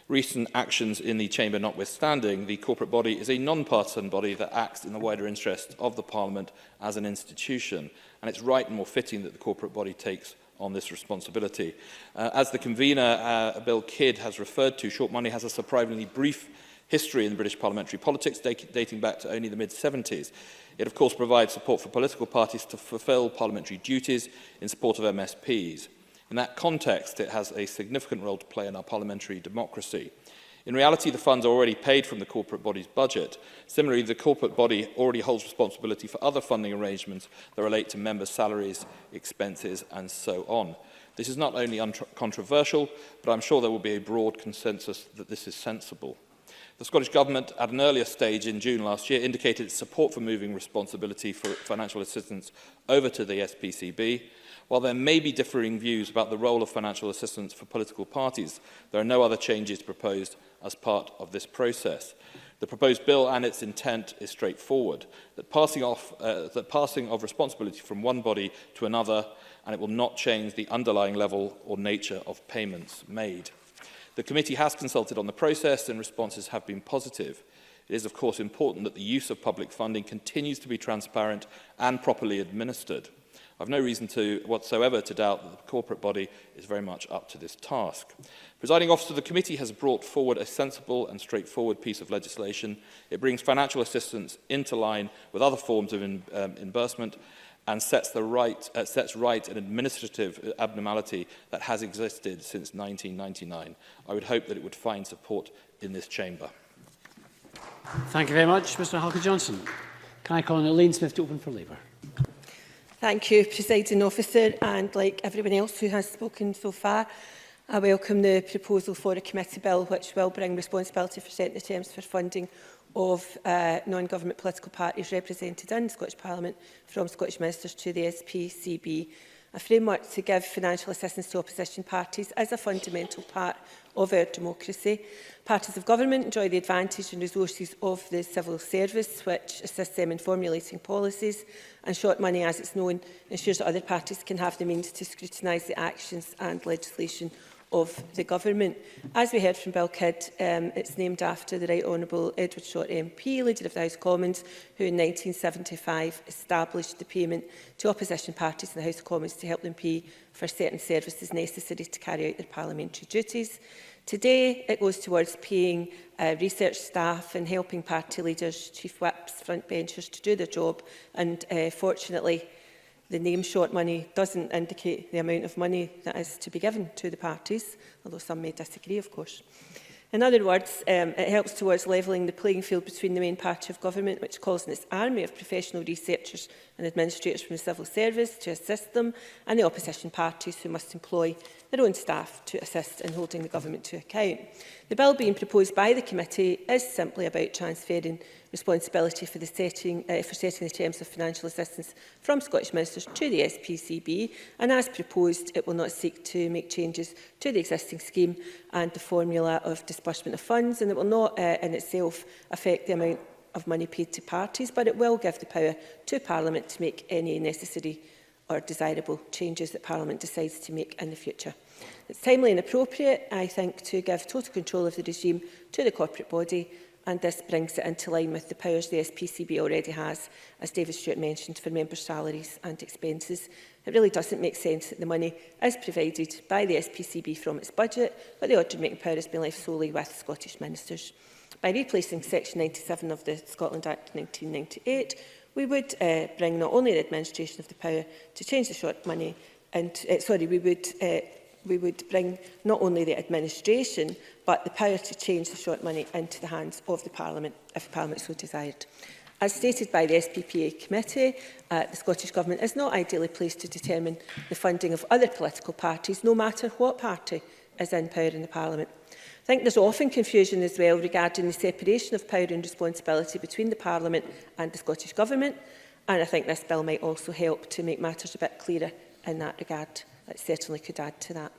Speaker 20: Recent actions in the Chamber notwithstanding, the corporate body is a non-partisan body that acts in the wider interest of the Parliament as an institution, and it's right and more fitting that the corporate body takes on this responsibility. As the convener, Bill Kidd, has referred to, short money has a surprisingly brief history in British parliamentary politics dating back to only the mid-70s. It, of course, provides support for political parties to fulfil parliamentary duties in support of MSPs. In that context, it has a significant role to play in our parliamentary democracy. In reality, the funds are already paid from the corporate body's budget. Similarly, the corporate body already holds responsibility for other funding arrangements that relate to members' salaries, expenses, and so on. This is not only controversial, but I'm sure there will be a broad consensus that this is sensible. The Scottish Government, at an earlier stage in June last year, indicated its support for moving responsibility for financial assistance over to the SPCB. While there may be differing views about the role of financial assistance for political parties, there are no other changes proposed as part of this process. The proposed bill and its intent is straightforward, that passing of responsibility from one body to another, and it will not change the underlying level or nature of payments made. The committee has consulted on the process and responses have been positive. It is, of course, important that the use of public funding continues to be transparent and properly administered. I have no reason whatsoever to doubt that the corporate body is very much up to this task. Presiding Officer, the committee has brought forward a sensible and straightforward piece of legislation. It brings financial assistance into line with other forms of reimbursement and sets right an administrative abnormality that has existed since 1999. I would hope that it would find support in this chamber.
Speaker 12: Thank you very much, Mr Halker-Johnson. Can I call on Elaine Smith to open for Labour?
Speaker 4: Thank you, Presiding Officer, and like everyone else who has spoken so far, I welcome the proposal for a committee bill which will bring responsibility for setting the terms for funding of non-government political parties represented in the Scottish Parliament from Scottish ministers to the SPCB. A framework to give financial assistance to opposition parties is a fundamental part of our democracy. Parties of government enjoy the advantage and resources of the civil service, which assists them in formulating policies, and short money, as it's known, ensures that other parties can have the means to scrutinise the actions and legislation of the government. As we heard from Bill Kidd, it's named after the Right Honourable Edward Short MP, Leader of the House of Commons, who in 1975 established the payment to opposition parties in the House of Commons to help them pay for certain services necessary to carry out their parliamentary duties. Today, it goes towards paying research staff and helping party leaders, chief whips, front benchers to do their job. And fortunately, the name short money doesn't indicate the amount of money that is to be given to the parties, although some may disagree, of course. In other words, it helps towards levelling the playing field between the main party of government, which calls in its army of professional researchers and administrators from the civil service to assist them, and the opposition parties who must employ their own staff to assist in holding the government to account. The bill being proposed by the committee is simply about transferring responsibility for setting the terms of financial assistance from Scottish ministers to the SPCB, and as proposed, it will not seek to make changes to the existing scheme and the formula of disbursement of funds, and it will not in itself affect the amount of money paid to parties, but it will give the power to Parliament to make any necessary or desirable changes that Parliament decides to make in the future. It's timely and appropriate, I think, to give total control of the regime to the corporate body, and this brings it into line with the powers the SPCB already has, as David Stewart mentioned, for members' salaries and expenses. It really doesn't make sense that the money is provided by the SPCB from its budget, but the order-making power has been left solely with Scottish ministers. By replacing Section 97 of the Scotland Act 1998, we would bring not only the administration of the power to change the short money, and we would bring not only the administration, but the power to change the short money into the hands of the Parliament, if Parliament so desired. As stated by the SPPA Committee, the Scottish Government is not ideally placed to determine the funding of other political parties, no matter what party is in power in the Parliament. I think there's often confusion as well regarding the separation of power and responsibility between the Parliament and the Scottish Government, and I think this bill might also help to make matters a bit clearer in that regard. that certainly could add to that.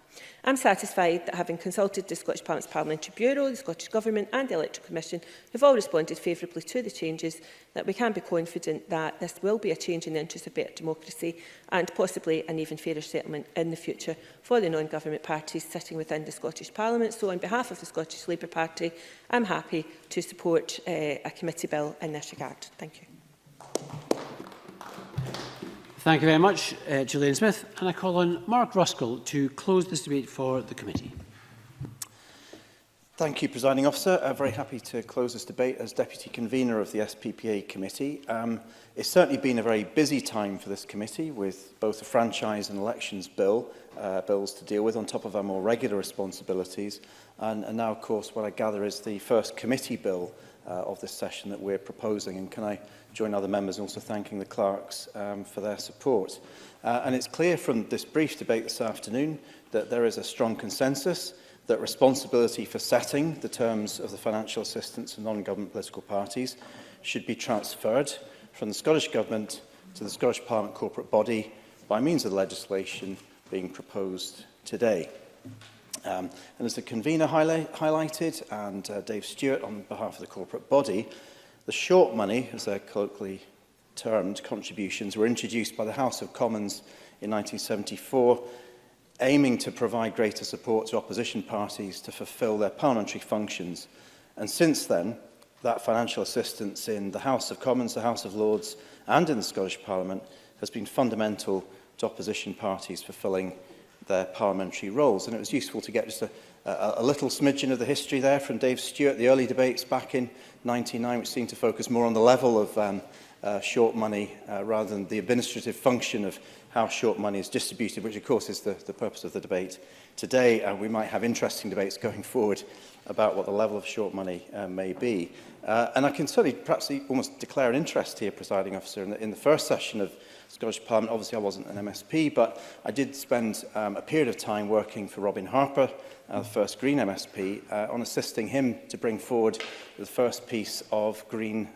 Speaker 4: I'm satisfied that, having consulted the Scottish Parliament's Parliamentary Bureau, the Scottish Government and the Electoral Commission, who've all responded favourably to the changes, that we can be confident that this will be a change in the interest of better democracy and possibly an even fairer settlement in the future for the non-government parties sitting within the Scottish Parliament. So on behalf of the Scottish Labour Party, I'm happy to support a committee bill in this regard. Thank you.
Speaker 12: Thank you very much, Gillian Smith. And I call on Mark Ruskell to close this debate for the committee.
Speaker 5: Thank you, Presiding Officer. I'm very happy to close this debate as Deputy Convener of the SPPA Committee. It's certainly been a very busy time for this committee, with both the Franchise and Elections bills to deal with, on top of our more regular responsibilities. And now, of course, what I gather is the first committee bill of this session that we're proposing. And can I join other members in also thanking the clerks for their support. And it's clear from this brief debate this afternoon that there is a strong consensus that responsibility for setting the terms of the financial assistance to non-government political parties should be transferred from the Scottish Government to the Scottish Parliament corporate body by means of the legislation being proposed today. And as the convener highlighted, and Dave Stewart on behalf of the corporate body, the short money, as they're colloquially termed, contributions were introduced by the House of Commons in 1974, aiming to provide greater support to opposition parties to fulfil their parliamentary functions. And since then, that financial assistance in the House of Commons, the House of Lords and in the Scottish Parliament has been fundamental to opposition parties fulfilling their parliamentary roles. And it was useful to get just a little smidgen of the history there from Dave Stewart, the early debates back in 1999, which seemed to focus more on the level of short money rather than the administrative function of how short money is distributed, which of course is the purpose of the debate today. We might have interesting debates going forward about what the level of short money may be. And I can certainly perhaps almost declare an interest here, Presiding Officer, in the first session of Scottish Parliament. Obviously I wasn't an MSP, but I did spend a period of time working for Robin Harper, the first Green MSP, on assisting him to bring forward the first piece of Green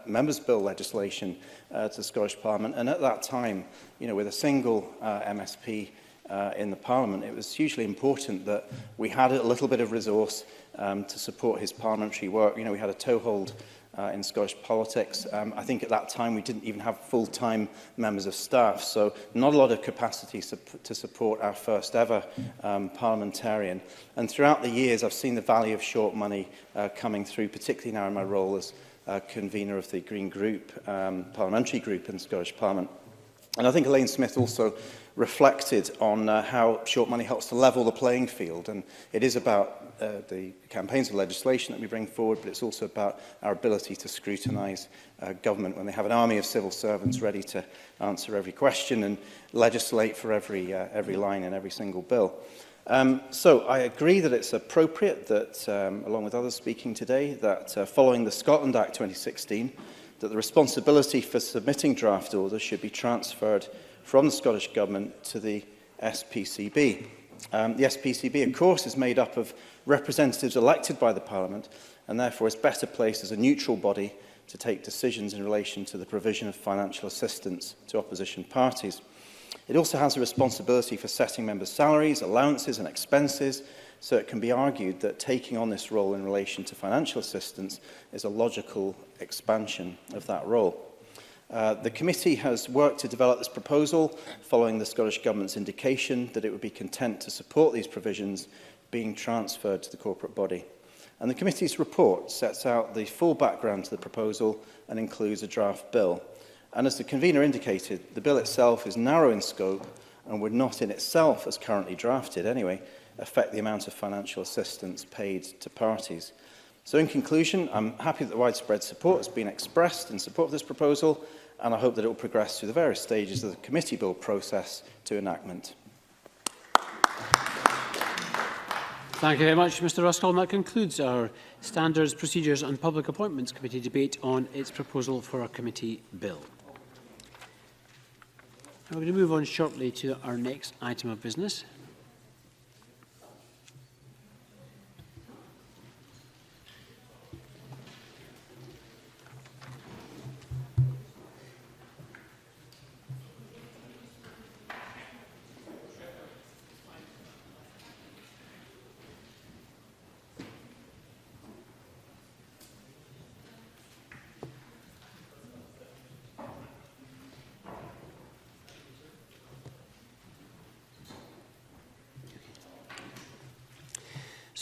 Speaker 5: Members' Bill legislation to the Scottish Parliament. And at that time, you know, with a single MSP in the Parliament, it was hugely important that we had a little bit of resource to support his parliamentary work. You know, we had a toehold in Scottish politics. I think at that time we didn't even have full-time members of staff, so not a lot of capacity to support our first ever parliamentarian. And throughout the years I've seen the value of short money coming through, particularly now in my role as convener of the Green Group, parliamentary group in the Scottish Parliament. And I think Elaine Smith also reflected on how short money helps to level the playing field. And it is about the campaigns of legislation that we bring forward, but it's also about our ability to scrutinise government when they have an army of civil servants ready to answer every question and legislate for every line in every single bill. So I agree that it's appropriate that, along with others speaking today, that following the Scotland Act 2016, that the responsibility for submitting draft orders should be transferred from the Scottish Government to the SPCB. The SPCB, of course, is made up of representatives elected by the Parliament and therefore is better placed as a neutral body to take decisions in relation to the provision of financial assistance to opposition parties. It also has a responsibility for setting members' salaries, allowances and expenses, so it can be argued that taking on this role in relation to financial assistance is a logical expansion of that role. The committee has worked to develop this proposal following the Scottish Government's indication that it would be content to support these provisions being transferred to the corporate body. And the committee's report sets out the full background to the proposal and includes a draft bill. And as the convener indicated, the bill itself is narrow in scope and would not in itself, as currently drafted anyway, affect the amount of financial assistance paid to parties. So in conclusion, I'm happy that the widespread support has been expressed in support of this proposal, and I hope that it will progress through the various stages of the committee bill process to enactment.
Speaker 12: Thank you very much, Mr Ruskell. And that concludes our Standards, Procedures and Public Appointments Committee debate on its proposal for a committee bill. Now we're going to move on shortly to our next item of business.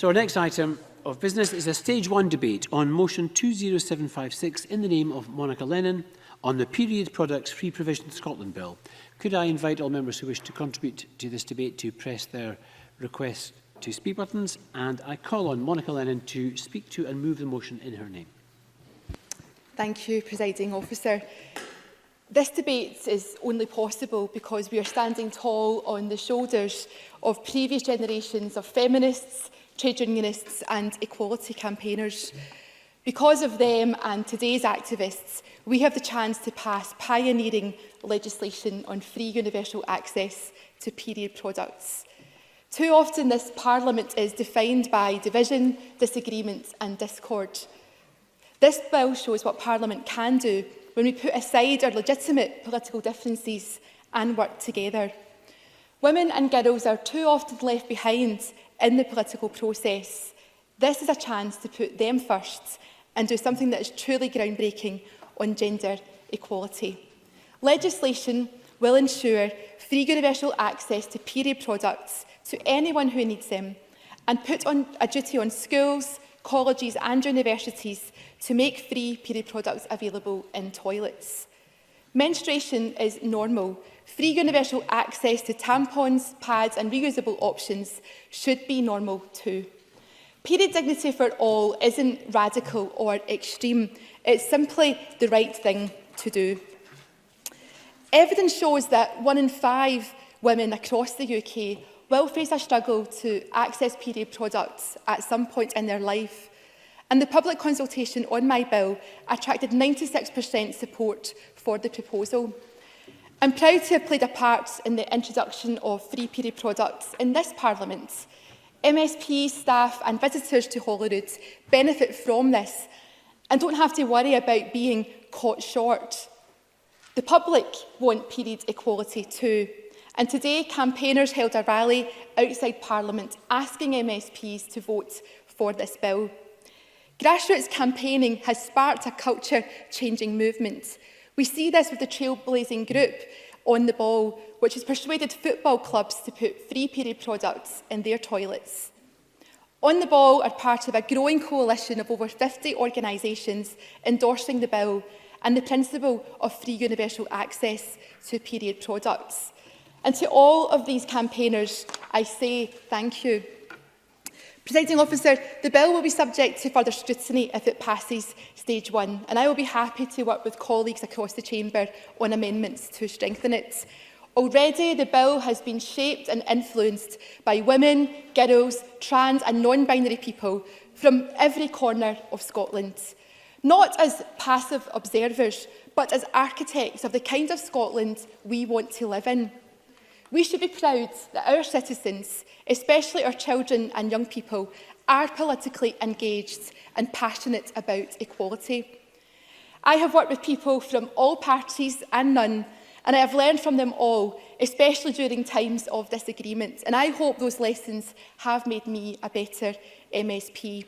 Speaker 12: So our next item of business is a Stage 1 debate on motion 20756 in the name of Monica Lennon on the Period Products Free Provision Scotland Bill. Could I invite all members who wish to contribute to this debate to press their request to speak buttons, and I call on Monica Lennon to speak to and move the motion in her name.
Speaker 6: Thank you, Presiding Officer. This debate is only possible because we are standing tall on the shoulders of previous generations of feminists, trade unionists and equality campaigners. Because of them and today's activists, we have the chance to pass pioneering legislation on free universal access to period products. Too often this Parliament is defined by division, disagreement and discord. This bill shows what Parliament can do when we put aside our legitimate political differences and work together. Women and girls are too often left behind in the political process. This is a chance to put them first and do something that is truly groundbreaking on gender equality. Legislation will ensure free universal access to period products to anyone who needs them and put on a duty on schools, colleges and universities to make free period products available in toilets. Menstruation is normal. Free universal access to tampons, pads and reusable options should be normal too. Period dignity for all isn't radical or extreme. It's simply the right thing to do. Evidence shows that 1 in 5 women across the UK will face a struggle to access period products at some point in their life. And the public consultation on my bill attracted 96% support for the proposal. I'm proud to have played a part in the introduction of free period products in this Parliament. MSPs, staff and visitors to Holyrood benefit from this and don't have to worry about being caught short. The public want period equality too. And today, campaigners held a rally outside Parliament asking MSPs to vote for this bill. Grassroots campaigning has sparked a culture-changing movement. We see this with the trailblazing group On the Ball, which has persuaded football clubs to put free period products in their toilets. On the Ball are part of a growing coalition of over 50 organisations endorsing the bill and the principle of free universal access to period products. And to all of these campaigners, I say thank you. Presiding Officer, the bill will be subject to further scrutiny if it passes Stage 1, and I will be happy to work with colleagues across the Chamber on amendments to strengthen it. Already, the bill has been shaped and influenced by women, girls, trans and non-binary people from every corner of Scotland. Not as passive observers, but as architects of the kind of Scotland we want to live in. We should be proud that our citizens, especially our children and young people, are politically engaged and passionate about equality. I have worked with people from all parties and none, and I have learned from them all, especially during times of disagreement, and I hope those lessons have made me a better MSP.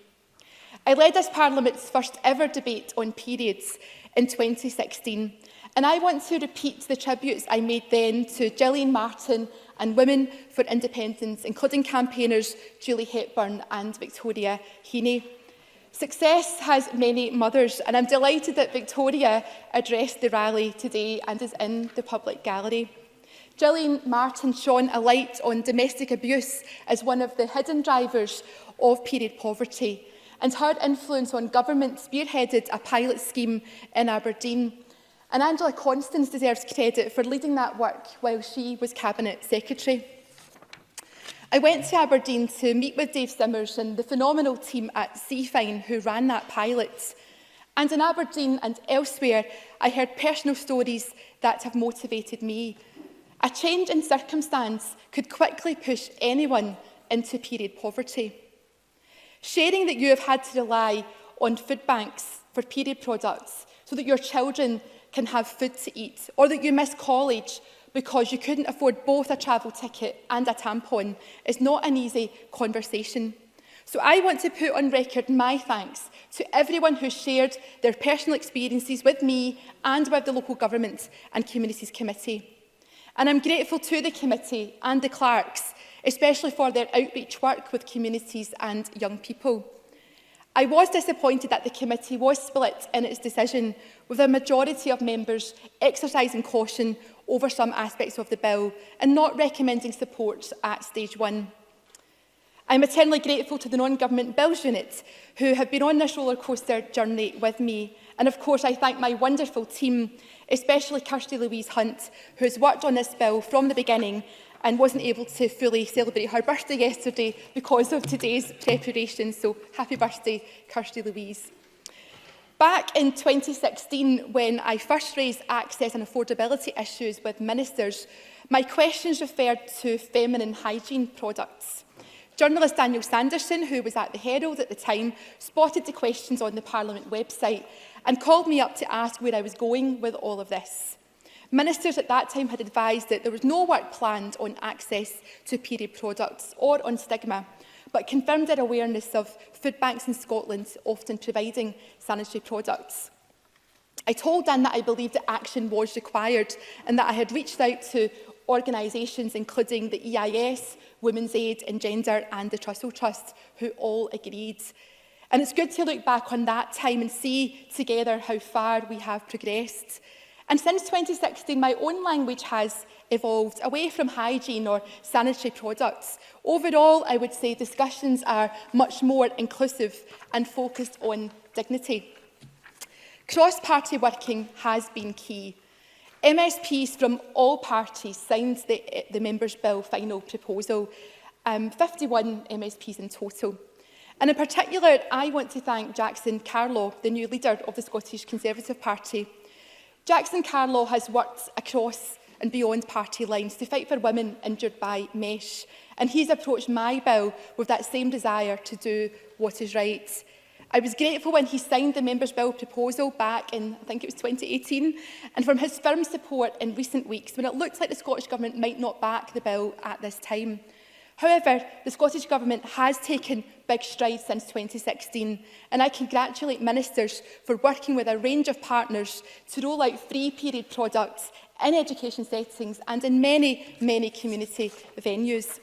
Speaker 6: I led this Parliament's first ever debate on periods in 2016, and I want to repeat the tributes I made then to Gillian Martin and Women for Independence, including campaigners Julie Hepburn and Victoria Heaney. Success has many mothers, and I'm delighted that Victoria addressed the rally today and is in the public gallery. Gillian Martin shone a light on domestic abuse as one of the hidden drivers of period poverty, and her influence on government spearheaded a pilot scheme in Aberdeen. And Angela Constance deserves credit for leading that work while she was Cabinet Secretary. I went to Aberdeen to meet with Dave Simmers and the phenomenal team at Seafine who ran that pilot. And in Aberdeen and elsewhere, I heard personal stories that have motivated me. A change in circumstance could quickly push anyone into period poverty. Sharing that you have had to rely on food banks for period products so that your children can have food to eat, or that you miss college because you couldn't afford both a travel ticket and a tampon is not an easy conversation. So I want to put on record my thanks to everyone who shared their personal experiences with me and with the Local Government and Communities Committee. And I'm grateful to the committee and the clerks, especially for their outreach work with communities and young people. I was disappointed that the committee was split in its decision, with a majority of members exercising caution over some aspects of the bill and not recommending support at stage 1. I'm eternally grateful to the non-government bills unit who have been on this rollercoaster journey with me. And of course, I thank my wonderful team, especially Kirsty Louise Hunt, who has worked on this bill from the beginning and wasn't able to fully celebrate her birthday yesterday because of today's preparation. So happy birthday, Kirsty Louise. Back in 2016, when I first raised access and affordability issues with ministers, my questions referred to feminine hygiene products. Journalist Daniel Sanderson, who was at the Herald at the time, spotted the questions on the Parliament website and called me up to ask where I was going with all of this. Ministers at that time had advised that there was no work planned on access to period products or on stigma, but confirmed their awareness of food banks in Scotland often providing sanitary products. I told Dan that I believed that action was required and that I had reached out to organisations including the EIS, Women's Aid and Gender and the Trussell Trust, who all agreed. And it's good to look back on that time and see together how far we have progressed. And since 2016, my own language has evolved away from hygiene or sanitary products. Overall, I would say discussions are much more inclusive and focused on dignity. Cross-party working has been key. MSPs from all parties signed the Members' Bill final proposal, 51 MSPs in total. And in particular, I want to thank Jackson Carlaw, the new leader of the Scottish Conservative Party. Jackson Carlaw has worked across and beyond party lines to fight for women injured by mesh, and he's approached my bill with that same desire to do what is right. I was grateful when he signed the Members' Bill proposal back in, I think it was 2018, and from his firm support in recent weeks when it looked like the Scottish Government might not back the bill at this time. However, the Scottish Government has taken big strides since 2016, and I congratulate ministers for working with a range of partners to roll out free period products in education settings and in many, many community venues.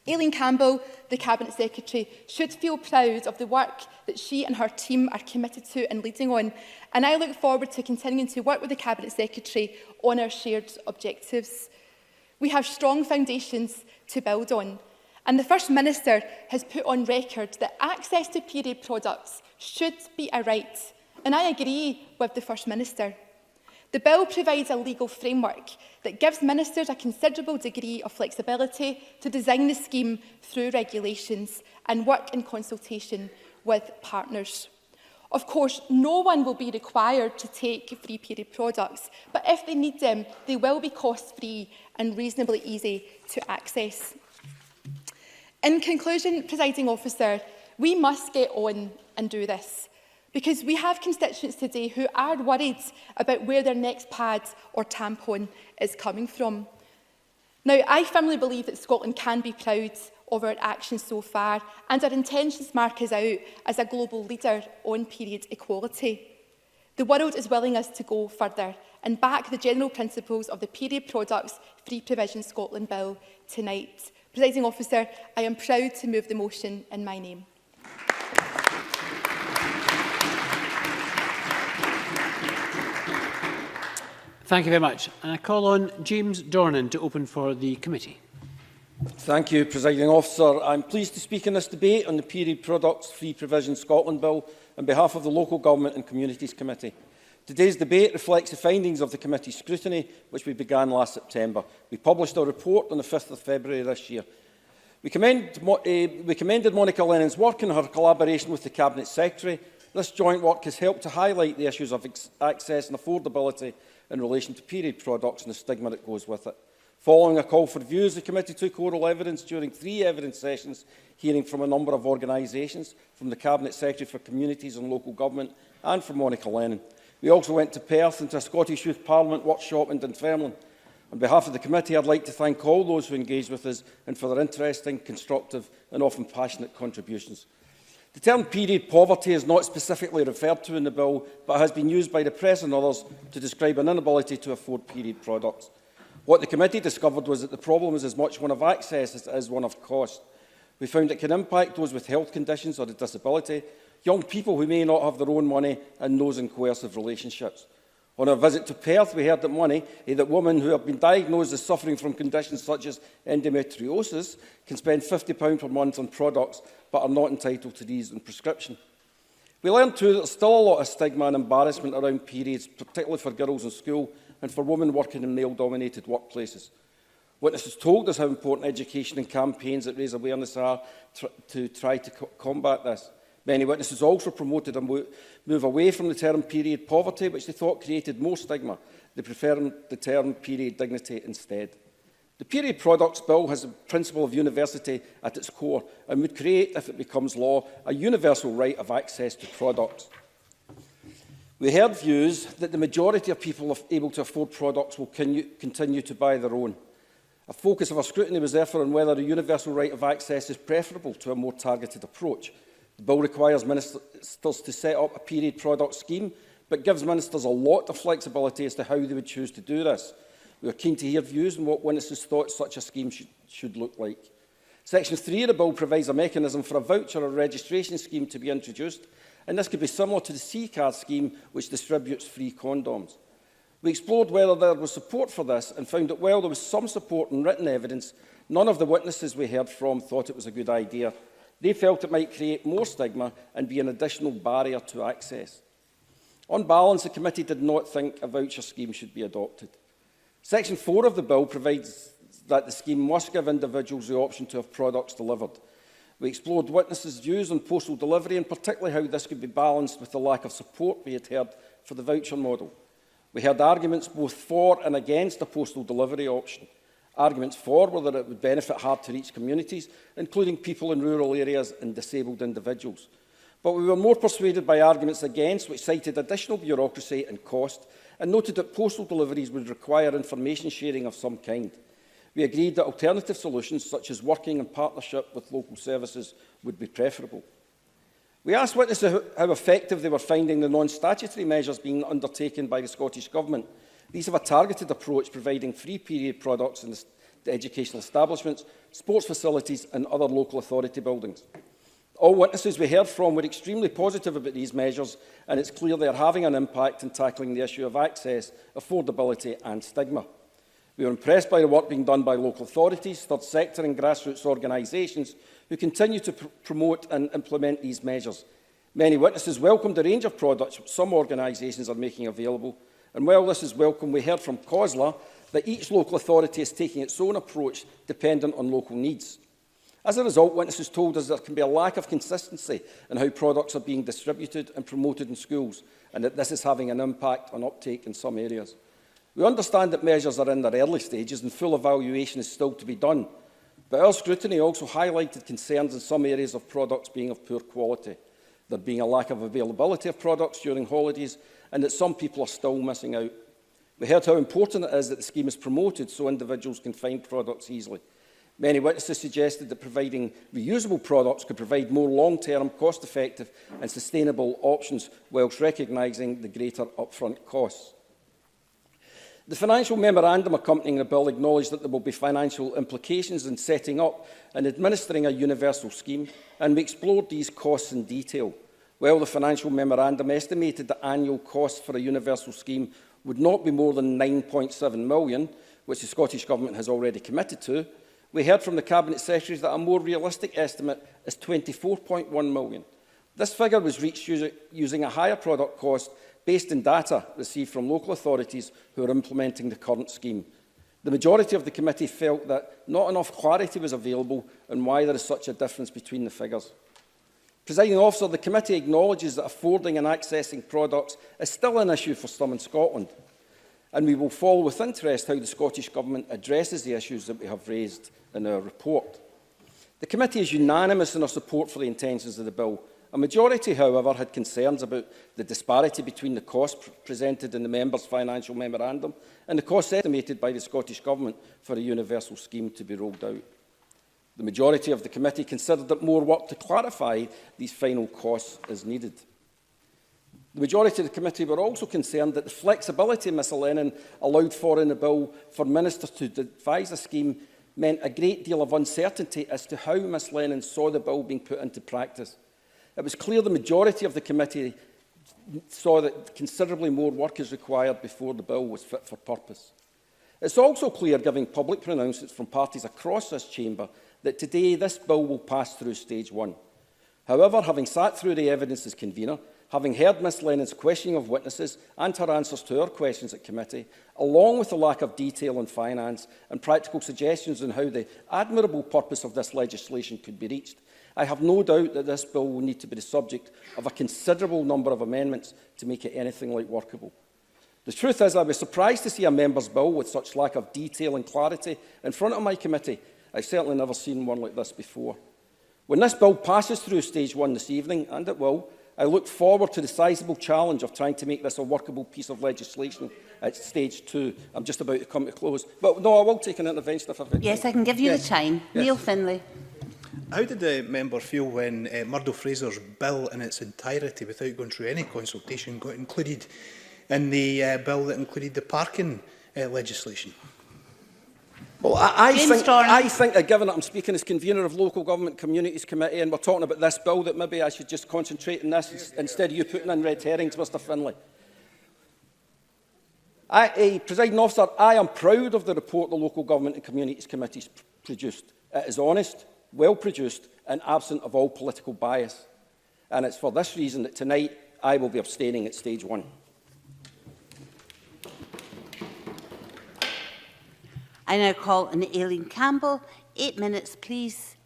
Speaker 6: Aileen Campbell, the Cabinet Secretary, should feel proud of the work that she and her team are committed to and leading on, and I look forward to continuing to work with the Cabinet Secretary on our shared objectives. We have strong foundations to build on, and the First Minister has put on record that access to period products should be a right, and I agree with the First Minister. The bill provides a legal framework that gives ministers a considerable degree of flexibility to design the scheme through regulations and work in consultation with partners. Of course, no one will be required to take free period products, but if they need them, they will be cost-free and reasonably easy to access. In conclusion, Presiding Officer, we must get on and do this, because we have constituents today who are worried about where their next pad or tampon is coming from. Now, I firmly believe that Scotland can be proud of our actions so far, and our intentions mark us out as a global leader on period equality. The world is willing us to go further and back the general principles of the Period Products Free Provision Scotland Bill tonight. Presiding Officer, I am proud to move the motion in my name.
Speaker 12: Thank you very much. And I call on James Dornan to open for the committee.
Speaker 7: Thank you, Presiding Officer. I'm pleased to speak in this debate on the Period Products Free Provision Scotland Bill on behalf of the Local Government and Communities Committee. Today's debate reflects the findings of the committee's scrutiny, which we began last September. We published our report on the 5th of February this year. We commended Monica Lennon's work and her collaboration with the Cabinet Secretary. This joint work has helped to highlight the issues of access and affordability in relation to period products and the stigma that goes with it. Following a call for views, the committee took oral evidence during 3 evidence sessions, hearing from a number of organisations, from the Cabinet Secretary for Communities and Local Government and from Monica Lennon. We also went to Perth and to a Scottish Youth Parliament workshop in Dunfermline. On behalf of the committee, I'd like to thank all those who engaged with us and for their interesting, constructive and often passionate contributions. The term period poverty is not specifically referred to in the bill, but has been used by the press and others to describe an inability to afford period products. What the committee discovered was that the problem is as much one of access as it is one of cost. We found it can impact those with health conditions or a disability, young people who may not have their own money, and those in coercive relationships. On our visit to Perth, we heard that women who have been diagnosed as suffering from conditions such as endometriosis can spend £50 per month on products but are not entitled to these on prescription. We learned too that there's still a lot of stigma and embarrassment around periods, particularly for girls in school and for women working in male-dominated workplaces. Witnesses told us how important education and campaigns that raise awareness are to try to combat this. Many witnesses also promoted a move away from the term period poverty, which they thought created more stigma. They preferred the term period dignity instead. The Period Products Bill has the principle of universality at its core and would create, if it becomes law, a universal right of access to products. We heard views that the majority of people able to afford products will continue to buy their own. A focus of our scrutiny was therefore on whether a universal right of access is preferable to a more targeted approach. The bill requires ministers to set up a period product scheme, but gives ministers a lot of flexibility as to how they would choose to do this. We are keen to hear views on what witnesses thought such a scheme should look like. Section 3 of the bill provides a mechanism for a voucher or registration scheme to be introduced, and this could be similar to the C-card scheme, which distributes free condoms. We explored whether there was support for this and found that while there was some support and written evidence, none of the witnesses we heard from thought it was a good idea. They felt it might create more stigma and be an additional barrier to access. On balance, the committee did not think a voucher scheme should be adopted. Section 4 of the bill provides that the scheme must give individuals the option to have products delivered. We explored witnesses' views on postal delivery and particularly how this could be balanced with the lack of support we had heard for the voucher model. We heard arguments both for and against a postal delivery option. Arguments for were that it would benefit hard-to-reach communities, including people in rural areas and disabled individuals. But we were more persuaded by arguments against, which cited additional bureaucracy and cost, and noted that postal deliveries would require information sharing of some kind. We agreed that alternative solutions, such as working in partnership with local services, would be preferable. We asked witnesses how effective they were finding the non-statutory measures being undertaken by the Scottish Government. These have a targeted approach, providing free period products in the educational establishments, sports facilities and other local authority buildings. All witnesses we heard from were extremely positive about these measures, and it's clear they are having an impact in tackling the issue of access, affordability and stigma. We were impressed by the work being done by local authorities, third sector and grassroots organisations who continue to promote and implement these measures. Many witnesses welcomed the range of products which some organisations are making available, and while this is welcome, we heard from COSLA that each local authority is taking its own approach dependent on local needs. As a result, witnesses told us there can be a lack of consistency in how products are being distributed and promoted in schools, and that this is having an impact on uptake in some areas. We understand that measures are in their early stages and full evaluation is still to be done, but our scrutiny also highlighted concerns in some areas of products being of poor quality, there being a lack of availability of products during holidays, and that some people are still missing out. We heard how important it is that the scheme is promoted so individuals can find products easily. Many witnesses suggested that providing reusable products could provide more long-term, cost-effective and sustainable options whilst recognising the greater upfront costs. The financial memorandum accompanying the bill acknowledged that there will be financial implications in setting up and administering a universal scheme, and we explored these costs in detail. While the financial memorandum estimated that annual costs for a universal scheme would not be more than £9.7 million, which the Scottish Government has already committed to, we heard from the Cabinet Secretary that a more realistic estimate is £24.1 million. This figure was reached using a higher product cost based on data received from local authorities who are implementing the current scheme. The majority of the committee felt that not enough clarity was available on why there is such a difference between the figures. Presiding Officer, the committee acknowledges that affording and accessing products is still an issue for some in Scotland, and we will follow with interest how the Scottish Government addresses the issues that we have raised in our report. The committee is unanimous in our support for the intentions of the bill. A majority, however, had concerns about the disparity between the costs presented in the members' financial memorandum and the costs estimated by the Scottish Government for a universal scheme to be rolled out. The majority of the committee considered that more work to clarify these final costs is needed. The majority of the committee were also concerned that the flexibility Ms Lennon allowed for in the bill for ministers to devise a scheme meant a great deal of uncertainty as to how Ms Lennon saw the bill being put into practice. It was clear the majority of the committee saw that considerably more work is required before the bill was fit for purpose. It's also clear, given public pronouncements from parties across this chamber, that today this bill will pass through stage 1. However, having sat through the evidence as convener, having heard Ms Lennon's questioning of witnesses and her answers to our questions at committee, along with the lack of detail on finance and practical suggestions on how the admirable purpose of this legislation could be reached, I have no doubt that this bill will need to be the subject of a considerable number of amendments to make it anything like workable. The truth is, I was surprised to see a member's bill with such lack of detail and clarity in front of my committee. I've certainly never seen one like this before. When this bill passes through stage 1 this evening, and it will, I look forward to the sizeable challenge of trying to make this a workable piece of legislation at stage 2. I'm just about to come to close. But no, I will take an intervention if I've got time.
Speaker 8: Yes, I can give you the time.
Speaker 22: Yes.
Speaker 8: Neil Finlay.
Speaker 22: How did the member feel when Murdo Fraser's bill in its entirety, without going through any consultation, got included in the bill that included the parking legislation?
Speaker 7: Well, I think that given that I'm speaking as convener of Local Government Communities Committee and we're talking about this bill, that maybe I should just concentrate on this instead of you putting in red herrings, Mr Finlay. Presiding officer, I am proud of the report the Local Government and Communities Committee produced. It is honest, well produced and absent of all political bias. And it's for this reason that tonight I will be abstaining at stage 1.
Speaker 8: I now call on Aileen Campbell. 8 minutes, please,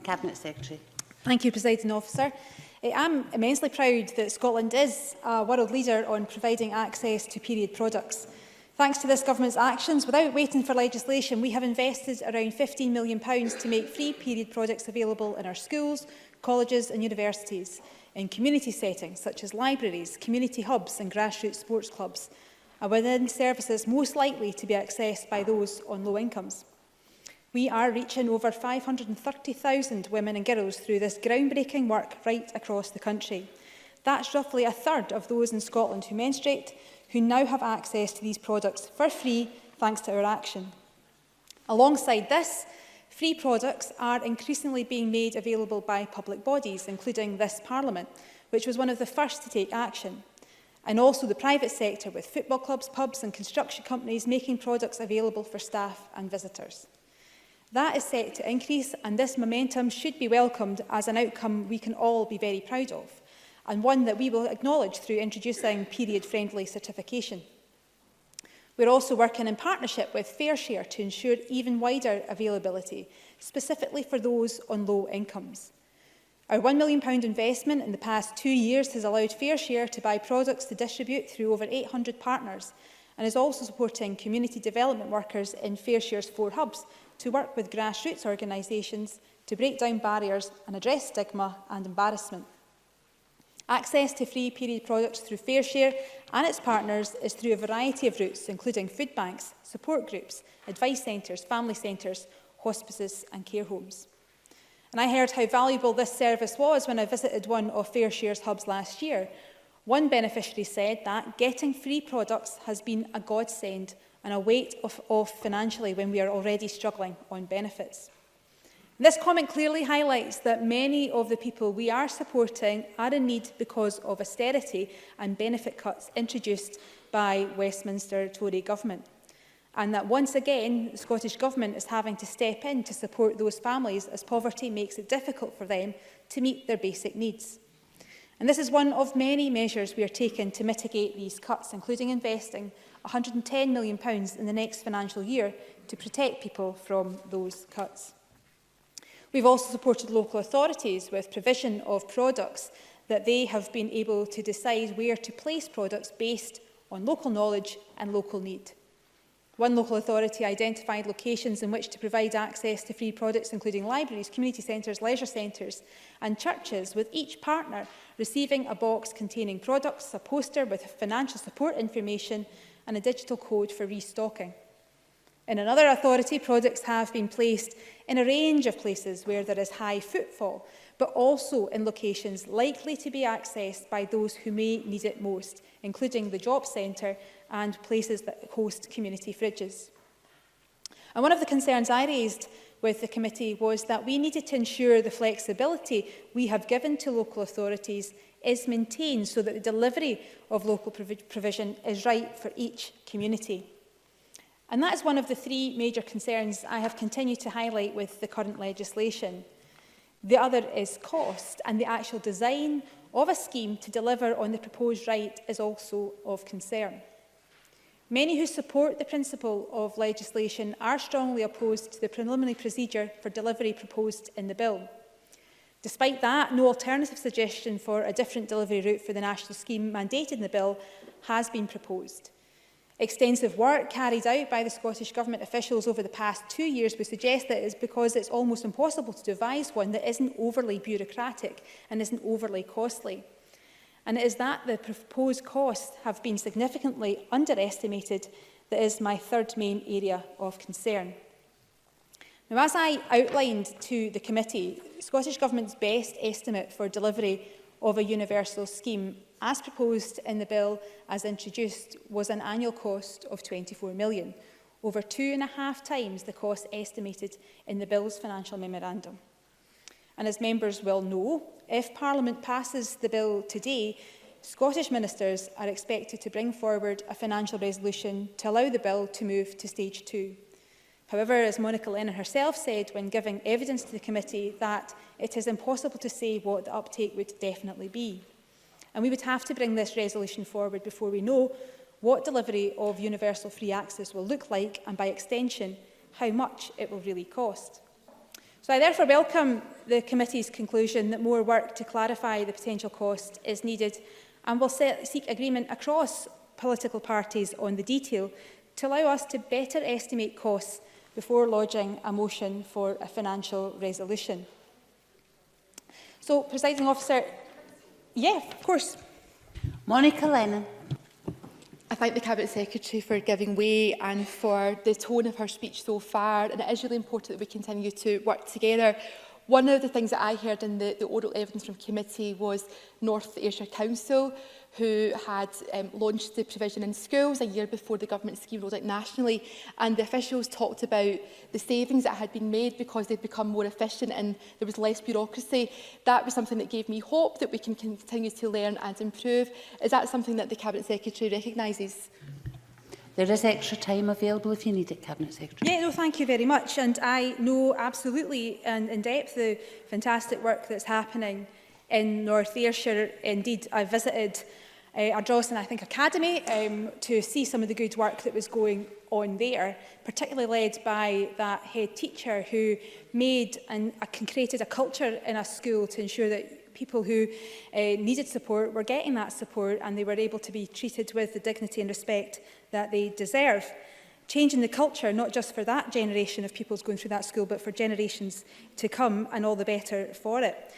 Speaker 8: Cabinet Secretary.
Speaker 23: Thank you, Presiding Officer. I'm immensely proud that Scotland is a world leader on providing access to period products. Thanks to this Government's actions, without waiting for legislation, we have invested around £15 million to make free period products available in our schools, colleges and universities, in community settings such as libraries, community hubs and grassroots sports clubs, and within services most likely to be accessed by those on low incomes. We are reaching over 530,000 women and girls through this groundbreaking work right across the country. That's roughly a third of those in Scotland who menstruate, who now have access to these products for free thanks to our action. Alongside this, free products are increasingly being made available by public bodies, including this Parliament, which was one of the first to take action, and also the private sector, with football clubs, pubs and construction companies making products available for staff and visitors. That is set to increase, and this momentum should be welcomed as an outcome we can all be very proud of, and one that we will acknowledge through introducing period-friendly certification. We're also working in partnership with FareShare to ensure even wider availability, specifically for those on low incomes. Our £1 million investment in the past 2 years has allowed FareShare to buy products to distribute through over 800 partners, and is also supporting community development workers in FareShare's 4 hubs to work with grassroots organisations to break down barriers and address stigma and embarrassment. Access to free period products through FareShare and its partners is through a variety of routes, including food banks, support groups, advice centres, family centres, hospices and care homes. And I heard how valuable this service was when I visited one of FareShare's hubs last year. One beneficiary said that getting free products has been a godsend and a weight off financially when we are already struggling on benefits. This comment clearly highlights that many of the people we are supporting are in need because of austerity and benefit cuts introduced by Westminster Tory government. And that once again, the Scottish Government is having to step in to support those families as poverty makes it difficult for them to meet their basic needs. And this is one of many measures we are taking to mitigate these cuts, including investing £110 million in the next financial year to protect people from those cuts. We've also supported local authorities with provision of products that they have been able to decide where to place products based on local knowledge and local need. One local authority identified locations in which to provide access to free products, including libraries, community centres, leisure centres and churches, with each partner receiving a box containing products, a poster with financial support information and a digital code for restocking. In another authority, products have been placed in a range of places where there is high footfall, but also in locations likely to be accessed by those who may need it most, including the Jobs Centre and places that host community fridges. And one of the concerns I raised with the committee was that we needed to ensure the flexibility we have given to local authorities is maintained so that the delivery of local provision is right for each community. And that is one of the three major concerns I have continued to highlight with the current legislation. The other is cost, and the actual design of a scheme to deliver on the proposed right is also of concern. Many who support the principle of legislation are strongly opposed to the preliminary procedure for delivery proposed in the bill. Despite that, no alternative suggestion for a different delivery route for the national scheme mandated in the bill has been proposed. Extensive work carried out by the Scottish Government officials over the past 2 years would suggest that it's because it's almost impossible to devise one that isn't overly bureaucratic and isn't overly costly. And it is that the proposed costs have been significantly underestimated that is my third main area of concern. Now, as I outlined to the committee, the Scottish Government's best estimate for delivery of a universal scheme, as proposed in the bill as introduced, was an annual cost of £24 million, over 2.5 times the cost estimated in the bill's financial memorandum. And as members will know, if Parliament passes the bill today, Scottish ministers are expected to bring forward a financial resolution to allow the bill to move to stage 2. However, as Monica Lennon herself said when giving evidence to the committee, that it is impossible to say what the uptake would definitely be. And we would have to bring this resolution forward before we know what delivery of universal free access will look like, and by extension, how much it will really cost. So I therefore welcome the committee's conclusion that more work to clarify the potential cost is needed, and will seek agreement across political parties on the detail to allow us to better estimate costs before lodging a motion for a financial resolution. So, Presiding Officer, yeah, of course.
Speaker 8: Monica Lennon.
Speaker 6: I thank the Cabinet Secretary for giving way and for the tone of her speech so far, and it is really important that we continue to work together. One of the things that I heard in the oral evidence from committee was North Ayrshire Council, who had launched the provision in schools a year before the government scheme rolled out nationally, and the officials talked about the savings that had been made because they'd become more efficient and there was less bureaucracy. That was something that gave me hope that we can continue to learn and improve. Is that something that the Cabinet Secretary recognises?
Speaker 8: There is extra time available if you need it, Cabinet Secretary.
Speaker 23: Yeah, no, thank you very much. And I know absolutely and in depth the fantastic work that's happening in North Ayrshire. Indeed, I visited Ardrossan, I think, Academy to see some of the good work that was going on there, particularly led by that head teacher who made and created a culture in a school to ensure that people who needed support were getting that support, and they were able to be treated with the dignity and respect that they deserve. Changing the culture, not just for that generation of pupils going through that school, but for generations to come, and all the better for it.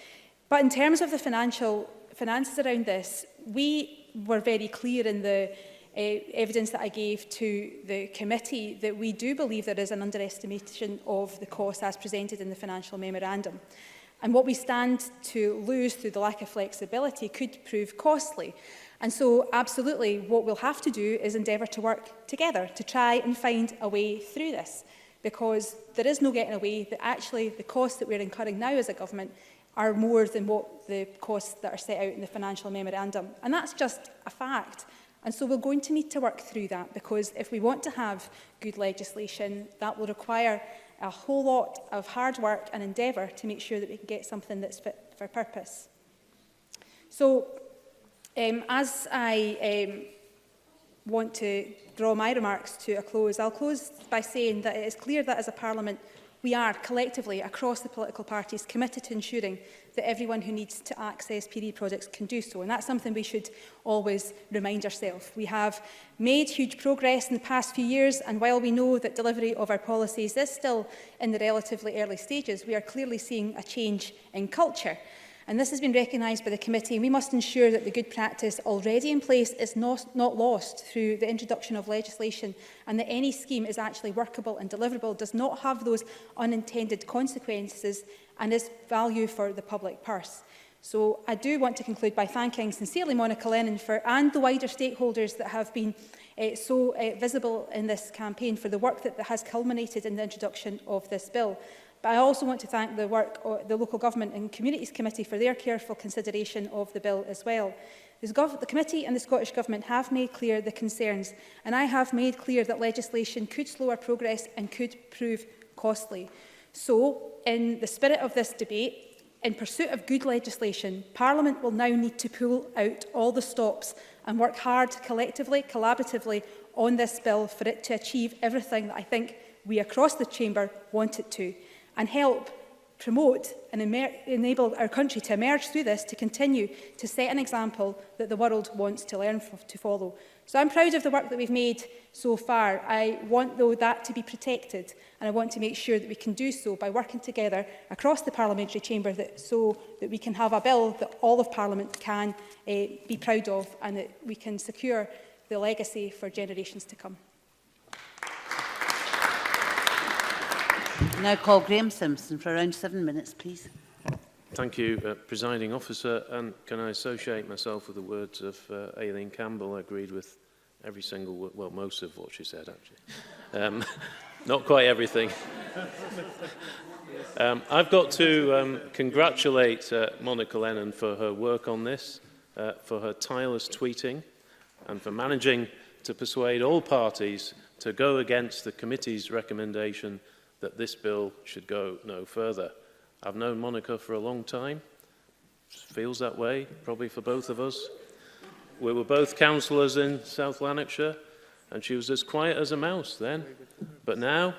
Speaker 23: But in terms of the finances around this, we were very clear in the evidence that I gave to the committee that we do believe there is an underestimation of the cost as presented in the financial memorandum. And what we stand to lose through the lack of flexibility could prove costly. And so, absolutely, what we'll have to do is endeavour to work together to try and find a way through this, because there is no getting away that actually the costs that we're incurring now as a government are more than what the costs that are set out in the financial memorandum. And that's just a fact. And so we're going to need to work through that, because if we want to have good legislation, that will require a whole lot of hard work and endeavour to make sure that we can get something that's fit for purpose. So, as I want to draw my remarks to a close, I'll close by saying that it is clear that as a Parliament, we are collectively, across the political parties, committed to ensuring that everyone who needs to access period products can do so. And that's something we should always remind ourselves. We have made huge progress in the past few years, and while we know that delivery of our policies is still in the relatively early stages, we are clearly seeing a change in culture. And this has been recognised by the committee, and we must ensure that the good practice already in place is not lost through the introduction of legislation, and that any scheme is actually workable and deliverable, does not have those unintended consequences, and is value for the public purse. So I do want to conclude by thanking sincerely Monica Lennon and the wider stakeholders that have been so visible in this campaign for the work that has culminated in the introduction of this bill. But I also want to thank the work of the Local Government and Communities Committee for their careful consideration of the bill as well. The committee and the Scottish Government have made clear the concerns, and I have made clear that legislation could slow our progress and could prove costly. So, in the spirit of this debate, in pursuit of good legislation, Parliament will now need to pull out all the stops and work hard collectively, collaboratively on this bill for it to achieve everything that I think we across the Chamber want it to, and help promote and enable our country to emerge through this, to continue to set an example that the world wants to learn to follow. So I'm proud of the work that we've made so far. I want, though, that to be protected, and I want to make sure that we can do so by working together across the parliamentary chamber, so that we can have a bill that all of Parliament can be proud of, and that we can secure the legacy for generations to come.
Speaker 8: I now call Graham Simpson for around 7 minutes, please.
Speaker 9: Thank you, Presiding Officer. And can I associate myself with the words of Iain Campbell? I agreed with every single word, well, most of what she said, actually. Not quite everything. I've got to congratulate Monica Lennon for her work on this, for her tireless tweeting, and for managing to persuade all parties to go against the committee's recommendation that this bill should go no further. I've known Monica for a long time. Feels that way, probably for both of us. We were both councillors in South Lanarkshire, and she was as quiet as a mouse then. But now,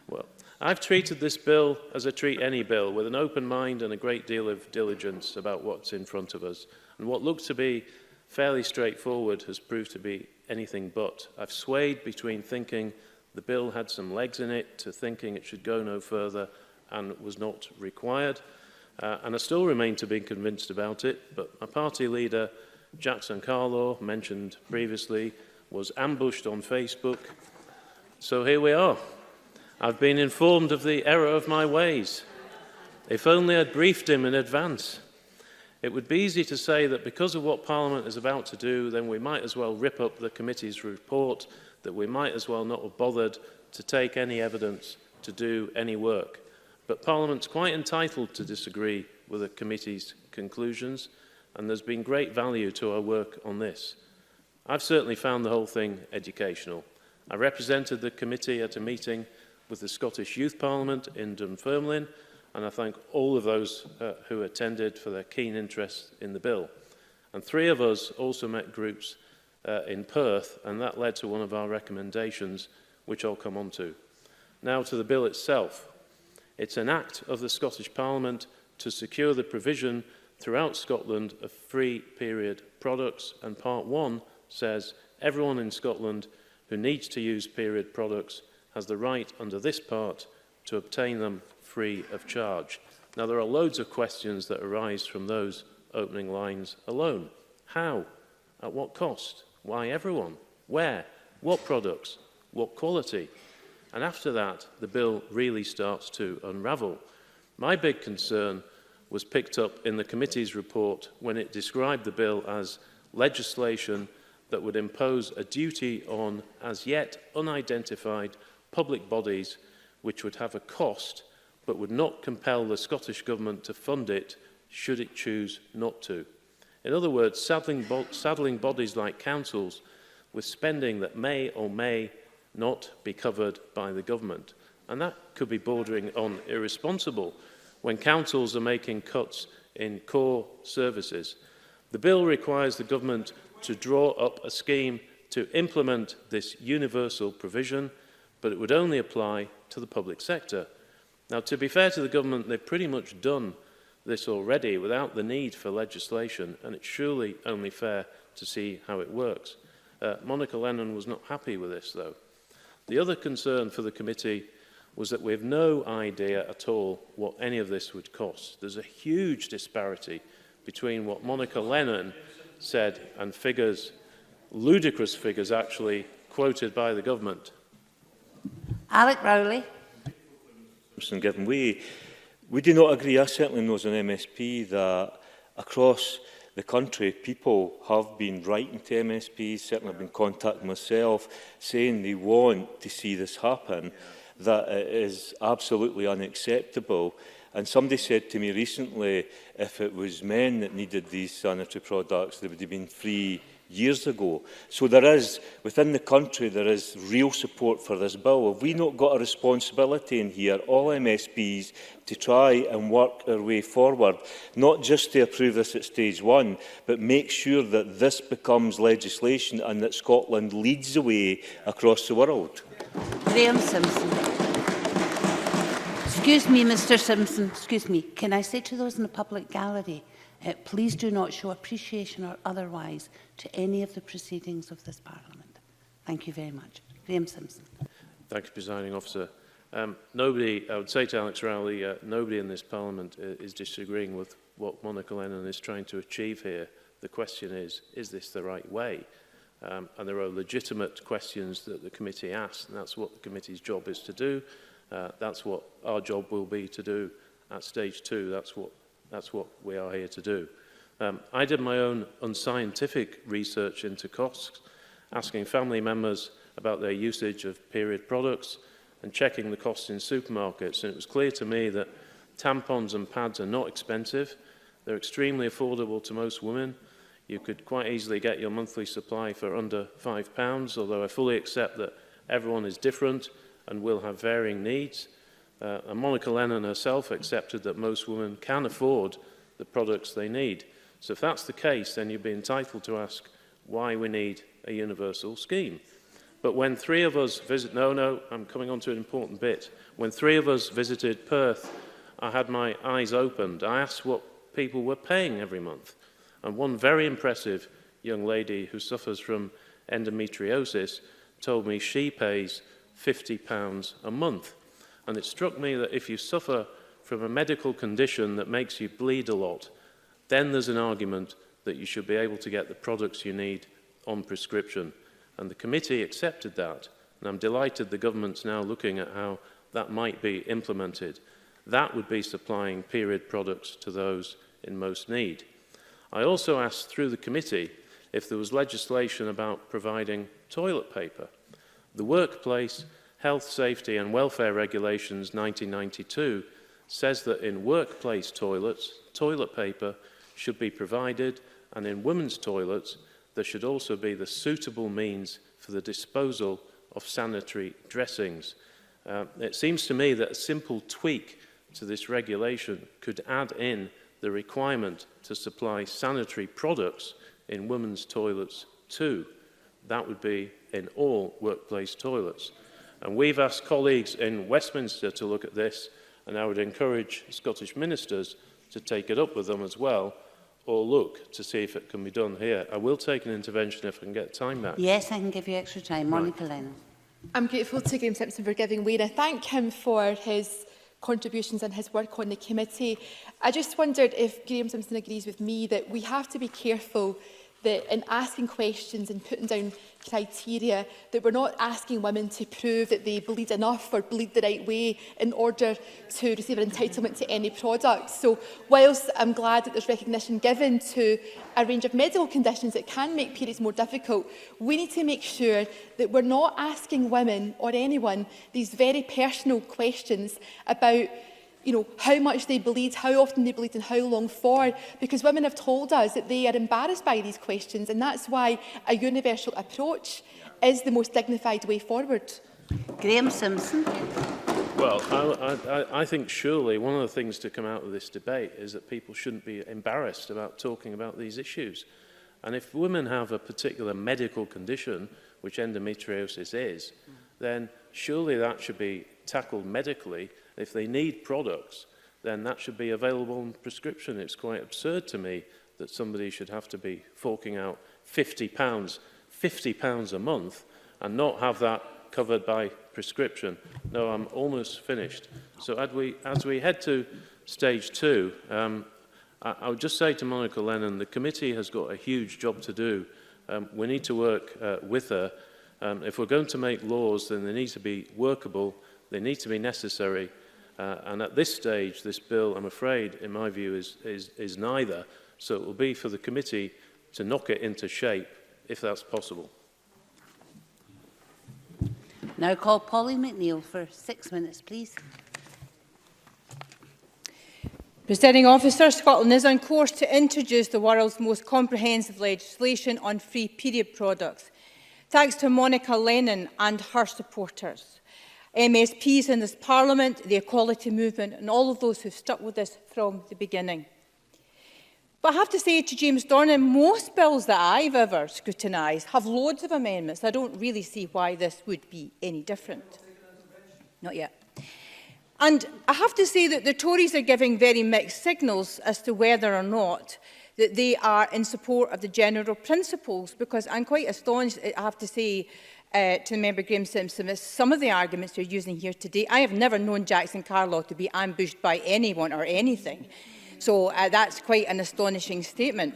Speaker 9: well, I've treated this bill as I treat any bill, with an open mind and a great deal of diligence about what's in front of us. And what looked to be fairly straightforward has proved to be anything but. I've swayed between thinking the bill had some legs in it to thinking it should go no further and was not required. And I still remain to be convinced about it, but my party leader, Jackson Carlaw, mentioned previously, was ambushed on Facebook. So here we are. I've been informed of the error of my ways. If only I'd briefed him in advance. It would be easy to say that because of what Parliament is about to do, then we might as well rip up the committee's report, that we might as well not have bothered to take any evidence to do any work. But Parliament's quite entitled to disagree with the committee's conclusions, and there's been great value to our work on this. I've certainly found the whole thing educational. I represented the committee at a meeting with the Scottish Youth Parliament in Dunfermline, and I thank all of those who attended for their keen interest in the bill. And 3 of us also met groups in Perth, and that led to one of our recommendations, which I'll come on to. Now to the bill itself. It's an act of the Scottish Parliament to secure the provision throughout Scotland of free period products, and Part 1 says everyone in Scotland who needs to use period products has the right under this part to obtain them free of charge. Now there are loads of questions that arise from those opening lines alone. How? At what cost? Why everyone? Where? What products? What quality? And after that, the bill really starts to unravel. My big concern was picked up in the committee's report when it described the bill as legislation that would impose a duty on as yet unidentified public bodies which would have a cost but would not compel the Scottish Government to fund it should it choose not to. In other words, saddling bodies like councils with spending that may or may not be covered by the government. And that could be bordering on irresponsible when councils are making cuts in core services. The bill requires the government to draw up a scheme to implement this universal provision, but it would only apply to the public sector. Now, to be fair to the government, they've pretty much done this already without the need for legislation, and it's surely only fair to see how it works. Monica Lennon was not happy with this, though. The other concern for the committee was that we have no idea at all what any of this would cost. There's a huge disparity between what Monica Lennon said and figures, ludicrous figures actually, quoted by the government.
Speaker 8: Alec Rowley.
Speaker 10: Given we do not agree. I certainly know as an MSP that across the country people have been writing to MSPs, certainly have been contacting myself, saying they want to see this happen, that it is absolutely unacceptable. And somebody said to me recently, if it was men that needed these sanitary products, they would have been free years ago. So there is, within the country, there is real support for this bill. Have we not got a responsibility in here, all MSPs, to try and work our way forward, not just to approve this at stage 1, but make sure that this becomes legislation and that Scotland leads the way across the world?
Speaker 8: Graham Simpson. Excuse me, Mr Simpson. Excuse me. Can I say to those in the public gallery, please do not show appreciation or otherwise to any of the proceedings of this Parliament. Thank you very much. Graham Simpson.
Speaker 9: Thank you, Presiding Officer. Nobody, I would say to Alex Rowley, nobody in this Parliament is disagreeing with what Monica Lennon is trying to achieve here. The question is this the right way? And there are legitimate questions that the committee asked, and that's what the committee's job is to do. That's what our job will be to do at stage 2. That's what we are here to do. I did my own unscientific research into costs, asking family members about their usage of period products and checking the costs in supermarkets. And it was clear to me that tampons and pads are not expensive. They're extremely affordable to most women. You could quite easily get your monthly supply for under £5, although I fully accept that everyone is different and will have varying needs. And Monica Lennon herself accepted that most women can afford the products they need. So if that's the case, then you'd be entitled to ask why we need a universal scheme. But when 3 of us I'm coming on to an important bit. When 3 of us visited Perth, I had my eyes opened. I asked what people were paying every month. And one very impressive young lady who suffers from endometriosis told me she pays £50 a month. And it struck me that if you suffer from a medical condition that makes you bleed a lot, then there's an argument that you should be able to get the products you need on prescription. And the committee accepted that. And I'm delighted the government's now looking at how that might be implemented. That would be supplying period products to those in most need. I also asked through the committee if there was legislation about providing toilet paper. The Workplace Health, Safety and Welfare Regulations 1992 says that in workplace toilets, toilet paper should be provided, and in women's toilets, there should also be the suitable means for the disposal of sanitary dressings. It seems to me that a simple tweak to this regulation could add in the requirement to supply sanitary products in women's toilets too. That would be in all workplace toilets. And we've asked colleagues in Westminster to look at this, and I would encourage Scottish ministers to take it up with them as well, or look to see if it can be done here. I will take an intervention if I can get time back.
Speaker 8: Yes, I can give you extra time. Monica Lennon.
Speaker 6: I'm grateful to Graham Simpson for giving way, and I thank him for his contributions and his work on the committee. I just wondered if Graham Simpson agrees with me that we have to be careful that in asking questions and putting down criteria, that we're not asking women to prove that they bleed enough or bleed the right way in order to receive an entitlement to any product. So whilst I'm glad that there's recognition given to a range of medical conditions that can make periods more difficult, we need to make sure that we're not asking women or anyone these very personal questions about how much they bleed, how often they bleed and how long for, because women have told us that they are embarrassed by these questions, and that's why a universal approach is the most dignified way forward.
Speaker 8: Graham Simpson.
Speaker 9: Well, I think surely one of the things to come out of this debate is that people shouldn't be embarrassed about talking about these issues. And if women have a particular medical condition, which endometriosis is, then surely that should be tackled medically. If they need products, then that should be available on prescription. It's quite absurd to me that somebody should have to be forking out £50 a month and not have that covered by prescription. No, I'm almost finished. So as we head to stage 2, I would just say to Monica Lennon, the committee has got a huge job to do. We need to work with her. If we're going to make laws, then they need to be workable, they need to be necessary, and at this stage, this bill, I'm afraid, in my view, is neither. So it will be for the committee to knock it into shape, if that's possible.
Speaker 8: Now call Polly McNeill for 6 minutes, please.
Speaker 1: Presiding Officer, Scotland is on course to introduce the world's most comprehensive legislation on free period products. Thanks to Monica Lennon and her supporters, MSPs in this Parliament, the Equality Movement and all of those who stuck with us from the beginning. But I have to say to James Dornan, most bills that I've ever scrutinised have loads of amendments. I don't really see why this would be any different. Not yet. And I have to say that the Tories are giving very mixed signals as to whether or not that they are in support of the general principles, because I'm quite astonished, I have to say, to the member Graham Simpson, with some of the arguments they're using here today. I have never known Jackson Carlaw to be ambushed by anyone or anything. So that's quite an astonishing statement.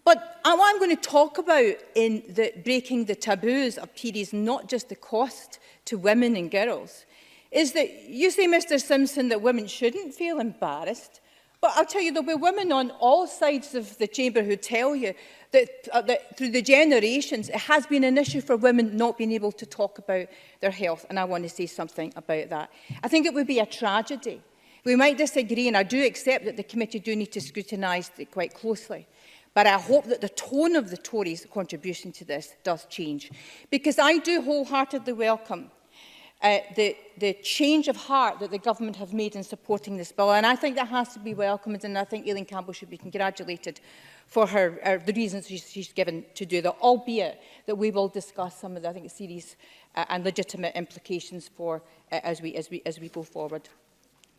Speaker 1: But what I'm going to talk about in breaking the taboos of periods, not just the cost to women and girls, is that you say, Mr Simpson, that women shouldn't feel embarrassed. But I'll tell you, there'll be women on all sides of the chamber who tell you that through the generations, it has been an issue for women not being able to talk about their health. And I want to say something about that. I think it would be a tragedy. We might disagree, and I do accept that the committee do need to scrutinise it quite closely. But I hope that the tone of the Tories' contribution to this does change. Because I do wholeheartedly welcome the change of heart that the government have made in supporting this bill. And I think that has to be welcomed, and I think Aileen Campbell should be congratulated for the reasons she's given to do that, albeit that we will discuss some of the, I think, serious and legitimate implications for as we go forward.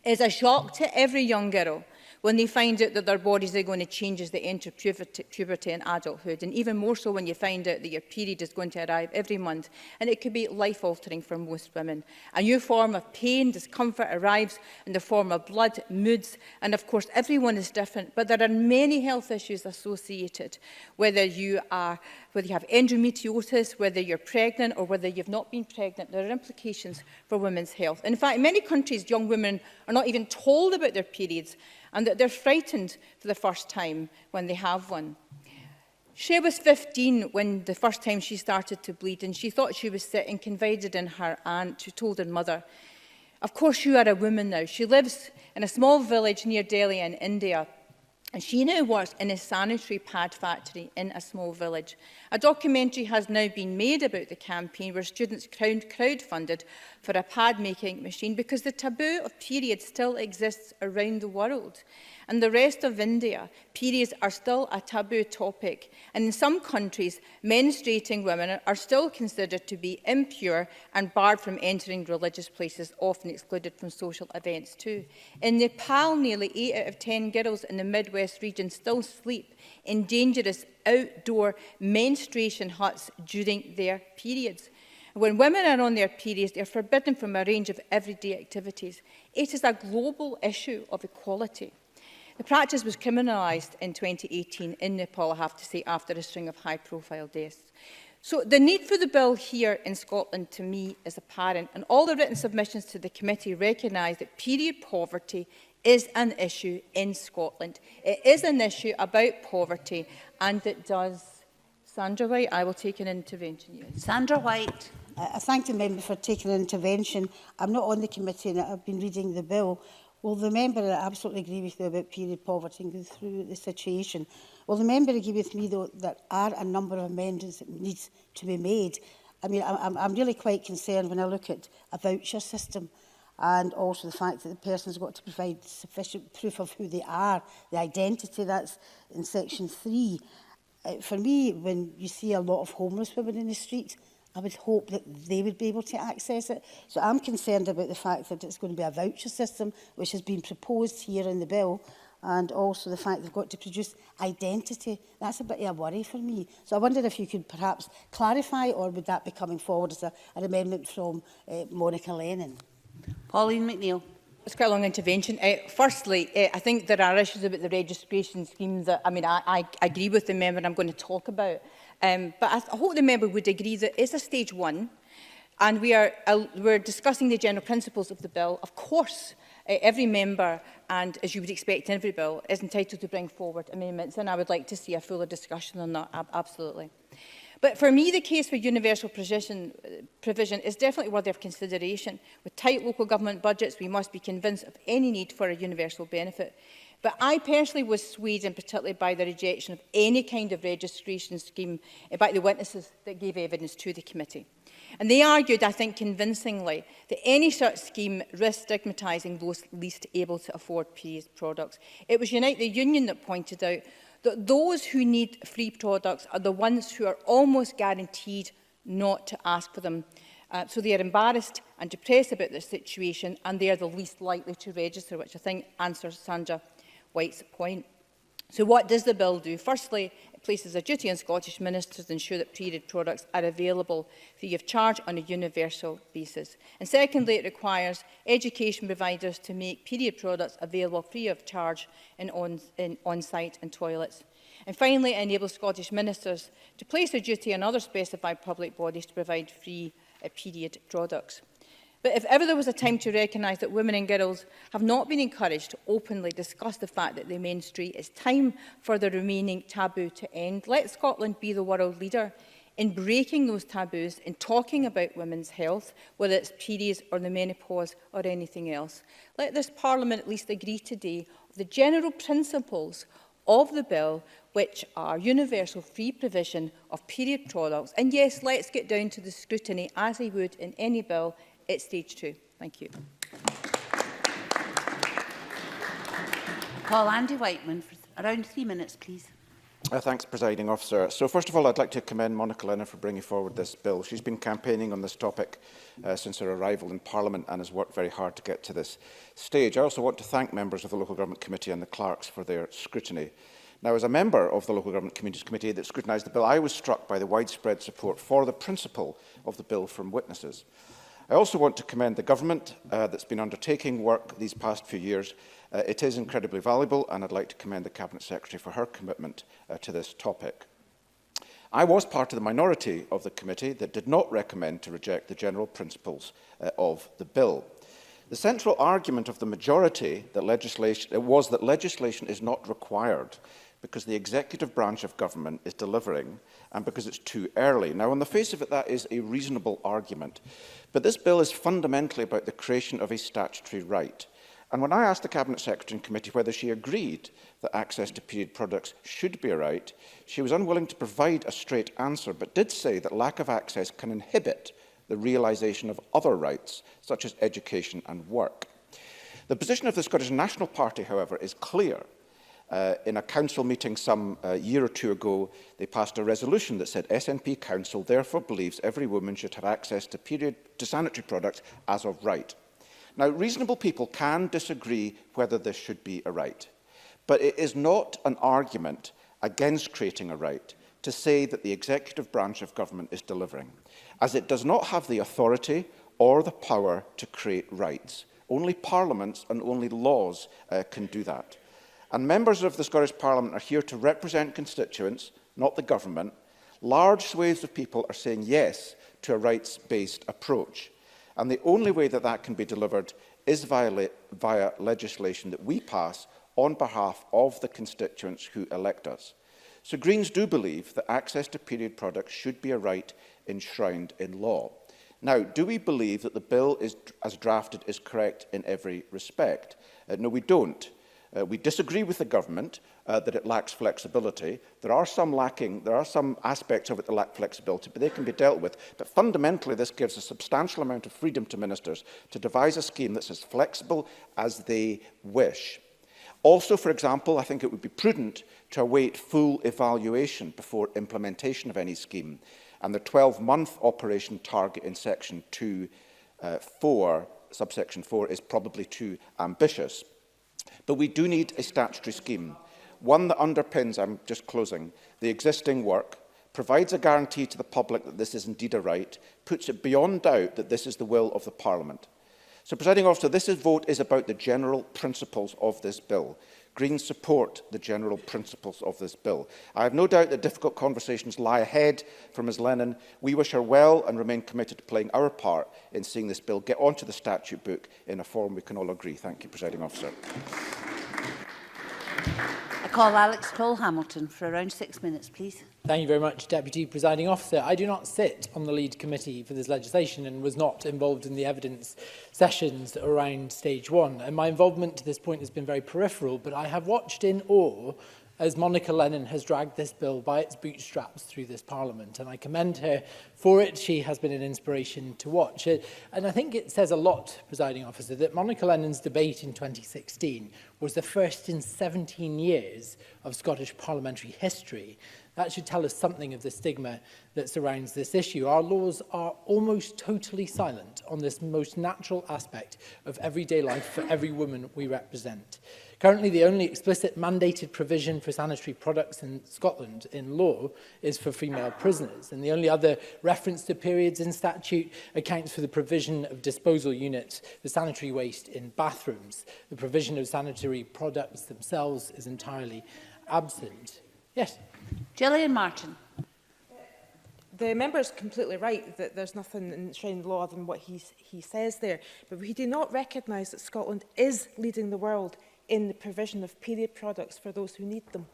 Speaker 1: It's a shock to every young girl when they find out that their bodies are going to change as they enter puberty and adulthood, and even more so when you find out that your period is going to arrive every month, and it could be life-altering for most women. A new form of pain, discomfort arrives in the form of blood, moods, and of course everyone is different, but there are many health issues associated, whether you have endometriosis, whether you're pregnant or whether you've not been pregnant. There are implications for women's health. In fact, in many countries, young women are not even told about their periods, and that they're frightened for the first time when they have one. She was 15 when the first time she started to bleed, and she thought she was sick and confided in her aunt, who told her mother, "Of course you are a woman now." She lives in a small village near Delhi in India, and she now works in a sanitary pad factory in a small village. A documentary has now been made about the campaign where students crowdfunded for a pad-making machine, because the taboo of periods still exists around the world. And the rest of India, periods are still a taboo topic. And in some countries, menstruating women are still considered to be impure and barred from entering religious places, often excluded from social events too. In Nepal, nearly 8 out of 10 girls in the Midwest region still sleep in dangerous outdoor menstruation huts during their periods. When women are on their periods, they are forbidden from a range of everyday activities. It is a global issue of equality. The practice was criminalised in 2018 in Nepal, I have to say, after a string of high-profile deaths. So the need for the bill here in Scotland, to me, is apparent, and all the written submissions to the committee recognise that period poverty is an issue in Scotland. It is an issue about poverty, and it does. Sandra White, I will take an intervention. Yes.
Speaker 8: Sandra White. I thank the member for taking an intervention. I'm not on the committee and I've been reading the bill. Well, the member, I absolutely agree with you about period poverty and go through the situation. Well, the member agree with me, though, that there are a number of amendments that needs to be made. I mean, I'm really quite concerned when I look at a voucher system, and also the fact that the person's got to provide sufficient proof of who they are, the identity, that's in section 3. For me, when you see a lot of homeless women in the street, I would hope that they would be able to access it. So I'm concerned about the fact that it's going to be a voucher system, which has been proposed here in the bill, and also the fact they've got to produce identity. That's a bit of a worry for me. So I wondered if you could perhaps clarify, or would that be coming forward as an amendment from Monica Lennon? Pauline McNeill.
Speaker 1: It's quite a long intervention. Firstly, I think there are issues about the registration scheme that, I agree with the member and I'm going to talk about. But I hope the member would agree that it's a stage one, and we're discussing the general principles of the bill. Of course, every member, and as you would expect in every bill, is entitled to bring forward amendments, and I would like to see a fuller discussion on that, absolutely. But for me, the case for universal provision is definitely worthy of consideration. With tight local government budgets, we must be convinced of any need for a universal benefit. But I personally was swayed, and particularly by the rejection of any kind of registration scheme by the witnesses that gave evidence to the committee. And they argued, I think convincingly, that any such scheme risks stigmatising those least able to afford period products. It was Unite the Union that pointed out that those who need free products are the ones who are almost guaranteed not to ask for them. So they are embarrassed and depressed about their situation, and they are the least likely to register, which I think answers Sandra White's point. So what does the bill do? Firstly, it places a duty on Scottish ministers to ensure that period products are available free of charge on a universal basis. And secondly, it requires education providers to make period products available free of charge in on-site and toilets. And finally, it enables Scottish ministers to place a duty on other specified public bodies to provide free period products. But if ever there was a time to recognise that women and girls have not been encouraged to openly discuss the fact that they menstruate, it's time for the remaining taboo to end. Let Scotland be the world leader in breaking those taboos, in talking about women's health, whether it's periods or the menopause or anything else. Let this Parliament at least agree today of the general principles of the bill, which are universal free provision of period products. And yes, let's get down to the scrutiny as they would in any bill at stage 2. Thank you.
Speaker 8: Paul Andy Whiteman, for around 3 minutes, please.
Speaker 5: Thanks, Presiding Officer. So first of all, I'd like to commend Monica Lennon for bringing forward this bill. She's been campaigning on this topic since her arrival in Parliament and has worked very hard to get to this stage. I also want to thank members of the Local Government Committee and the clerks for their scrutiny. Now, as a member of the Local Government Committees Committee that scrutinised the bill, I was struck by the widespread support for the principle of the bill from witnesses. I also want to commend the government that's been undertaking work these past few years. It is incredibly valuable, and I'd like to commend the Cabinet Secretary for her commitment to this topic. I was part of the minority of the committee that did not recommend to reject the general principles of the bill. The central argument of the majority that was that legislation is not required because the executive branch of government is delivering and because it's too early. Now, on the face of it, that is a reasonable argument. But this bill is fundamentally about the creation of a statutory right. And when I asked the Cabinet Secretary in committee whether she agreed that access to period products should be a right, she was unwilling to provide a straight answer, but did say that lack of access can inhibit the realisation of other rights, such as education and work. The position of the Scottish National Party, however, is clear. In a council meeting some year or two ago, they passed a resolution that said SNP Council therefore believes every woman should have access to sanitary products as of right. Now, reasonable people can disagree whether this should be a right, but it is not an argument against creating a right to say that the executive branch of government is delivering, as it does not have the authority or the power to create rights. Only parliaments and only laws can do that. And members of the Scottish Parliament are here to represent constituents, not the government. Large swathes of people are saying yes to a rights-based approach. And the only way that that can be delivered is via legislation that we pass on behalf of the constituents who elect us. So Greens do believe that access to period products should be a right enshrined in law. Now, do we believe that the bill as drafted is correct in every respect? No, we don't. We disagree with the government that it lacks flexibility. There are some aspects of it that lack flexibility, but they can be dealt with. But fundamentally, this gives a substantial amount of freedom to ministers to devise a scheme that's as flexible as they wish. Also, for example, I think it would be prudent to await full evaluation before implementation of any scheme. And the 12-month operation target in section 2(4), subsection 4, is probably too ambitious.
Speaker 11: But we do need a statutory scheme, one that underpins, I'm just closing, the existing work, provides a guarantee to the public that this is indeed a right, puts it beyond doubt that this is the will of the Parliament. So, Presiding Officer, this vote is about the general principles of this bill. Greens support the general principles of this bill. I have no doubt that difficult conversations lie ahead for Ms Lennon. We wish her well and remain committed to playing our part in seeing this bill get onto the statute book in a form we can all agree. Thank you, Presiding Officer.
Speaker 8: I call Alex Cole-Hamilton for around 6 minutes, please.
Speaker 13: Thank you very much, Deputy Presiding Officer. I do not sit on the lead committee for this legislation and was not involved in the evidence sessions around stage 1. And my involvement to this point has been very peripheral, but I have watched in awe as Monica Lennon has dragged this bill by its bootstraps through this Parliament. And I commend her for it. She has been an inspiration to watch. And I think it says a lot, Presiding Officer, that Monica Lennon's debate in 2016 was the first in 17 years of Scottish parliamentary history. That should tell us something of the stigma that surrounds this issue. Our laws are almost totally silent on this most natural aspect of everyday life for every woman we represent. Currently, the only explicit mandated provision for sanitary products in Scotland in law is for female prisoners, and the only other reference to periods in statute accounts for the provision of disposal units for sanitary waste in bathrooms. The provision of sanitary products themselves is entirely absent. Yes.
Speaker 8: Gillian Martin.
Speaker 15: The member is completely right that there's nothing in enshrined law than what he says there, but we do not recognise that Scotland is leading the world in the provision of period products for those who need them.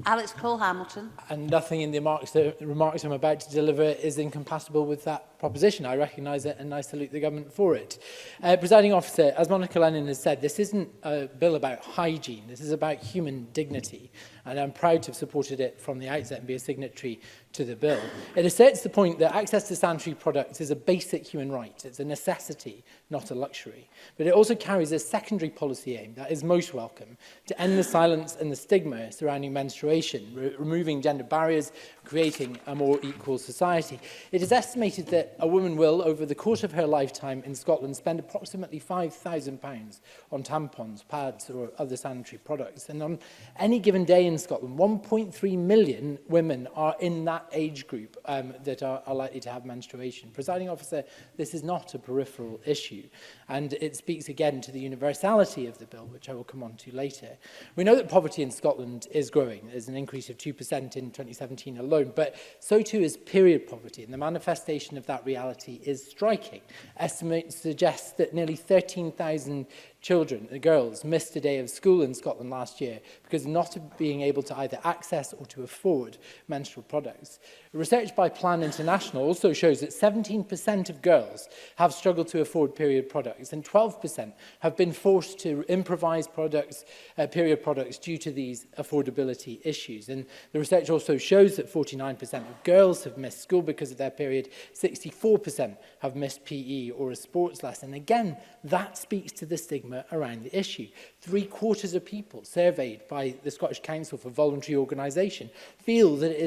Speaker 8: Alex Cole-Hamilton.
Speaker 13: And nothing in the remarks I'm about to deliver is incompatible with that proposition. I recognise it and I salute the government for it. Presiding Officer, as Monica Lennon has said, this isn't a bill about hygiene. This is about human dignity. And I'm proud to have supported it from the outset and be a signatory to the bill. It asserts the point that access to sanitary products is a basic human right. It's a necessity, not a luxury. But it also carries a secondary policy aim that is most welcome, to end the silence and the stigma surrounding menstruation, removing gender barriers, creating a more equal society. It is estimated that a woman will, over the course of her lifetime in Scotland, spend approximately £5,000 on tampons, pads or other sanitary products. And on any given day in Scotland, 1.3 million women are in that age group that are likely to have menstruation. Presiding Officer, this is not a peripheral issue, and it speaks again to the universality of the bill, which I will come on to later. We know that poverty in Scotland is growing. There's an increase of 2% in 2017 alone, but so too is period poverty, and the manifestation of that reality is striking. Estimates suggest that nearly 13,000 children, girls, missed a day of school in Scotland last year because of not being able to either access or to afford menstrual products. Research by Plan International also shows that 17% of girls have struggled to afford period products and 12% have been forced to improvise products, period products due to these affordability issues. And the research also shows that 49% of girls have missed school because of their period, 64% have missed PE or a sports lesson. Again, that speaks to the stigma around the issue. 3/4 of people surveyed by the Scottish Council for Voluntary Organisation feel that it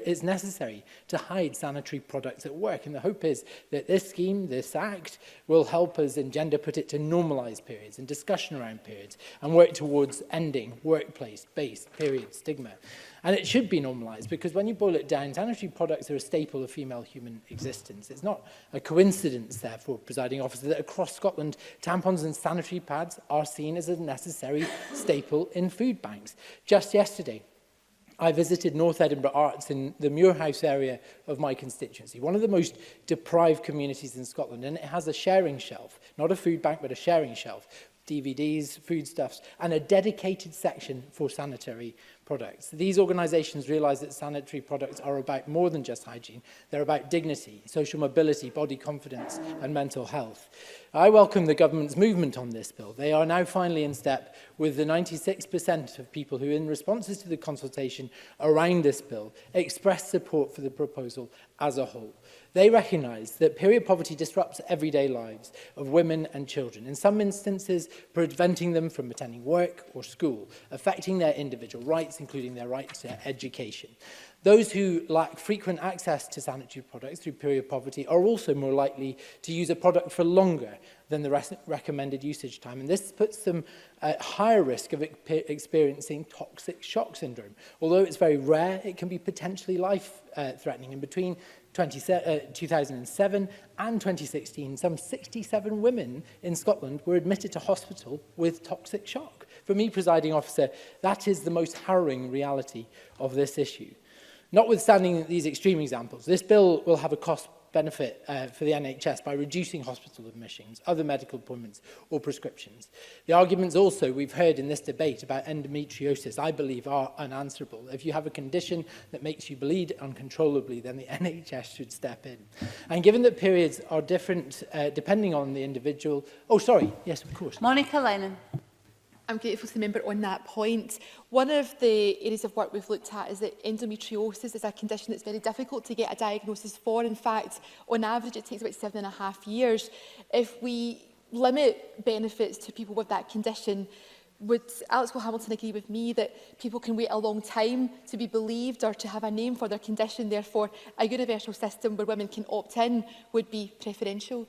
Speaker 13: is necessary to hide sanitary products at work. And the hope is that this scheme, this act, will help us in Gender Put It to normalise periods and discussion around periods and work towards ending workplace-based period stigma. And it should be normalised because when you boil it down, sanitary products are a staple of female human existence. It's not a coincidence, therefore, Presiding Officer, that across Scotland, tampons and sanitary pads are seen as a necessary staple in food banks. Just yesterday, I visited North Edinburgh Arts in the Muirhouse area of my constituency, one of the most deprived communities in Scotland, and it has a sharing shelf, not a food bank, but a sharing shelf, DVDs, foodstuffs, and a dedicated section for sanitary products. These organisations realise that sanitary products are about more than just hygiene. They're about dignity, social mobility, body confidence and mental health. I welcome the government's movement on this bill. They are now finally in step with the 96% of people who, in responses to the consultation around this bill, expressed support for the proposal as a whole. They recognise that period poverty disrupts everyday lives of women and children, in some instances preventing them from attending work or school, affecting their individual rights, rights, including their right to education. Those who lack frequent access to sanitary products through period poverty are also more likely to use a product for longer than the recommended usage time. And this puts them at higher risk of experiencing toxic shock syndrome. Although it's very rare, it can be potentially life-threatening. And between 2007 and 2016, some 67 women in Scotland were admitted to hospital with toxic shock. For me, presiding officer, that is the most harrowing reality of this issue. Notwithstanding these extreme examples, this bill will have a cost-benefit for the NHS by reducing hospital admissions, other medical appointments or prescriptions. The arguments also we've heard in this debate about endometriosis, I believe, are unanswerable. If you have a condition that makes you bleed uncontrollably, then the NHS should step in. And given that periods are different depending on the individual... Oh, sorry. Yes, of course.
Speaker 8: Monica Lennon.
Speaker 6: I'm grateful to the member on that point. One of the areas of work we've looked at is that endometriosis is a condition that's very difficult to get a diagnosis for. In fact, on average, it takes about 7.5 years. If we limit benefits to people with that condition, would Alex Hamilton agree with me that people can wait a long time to be believed or to have a name for their condition? Therefore, a universal system where women can opt in would be preferential.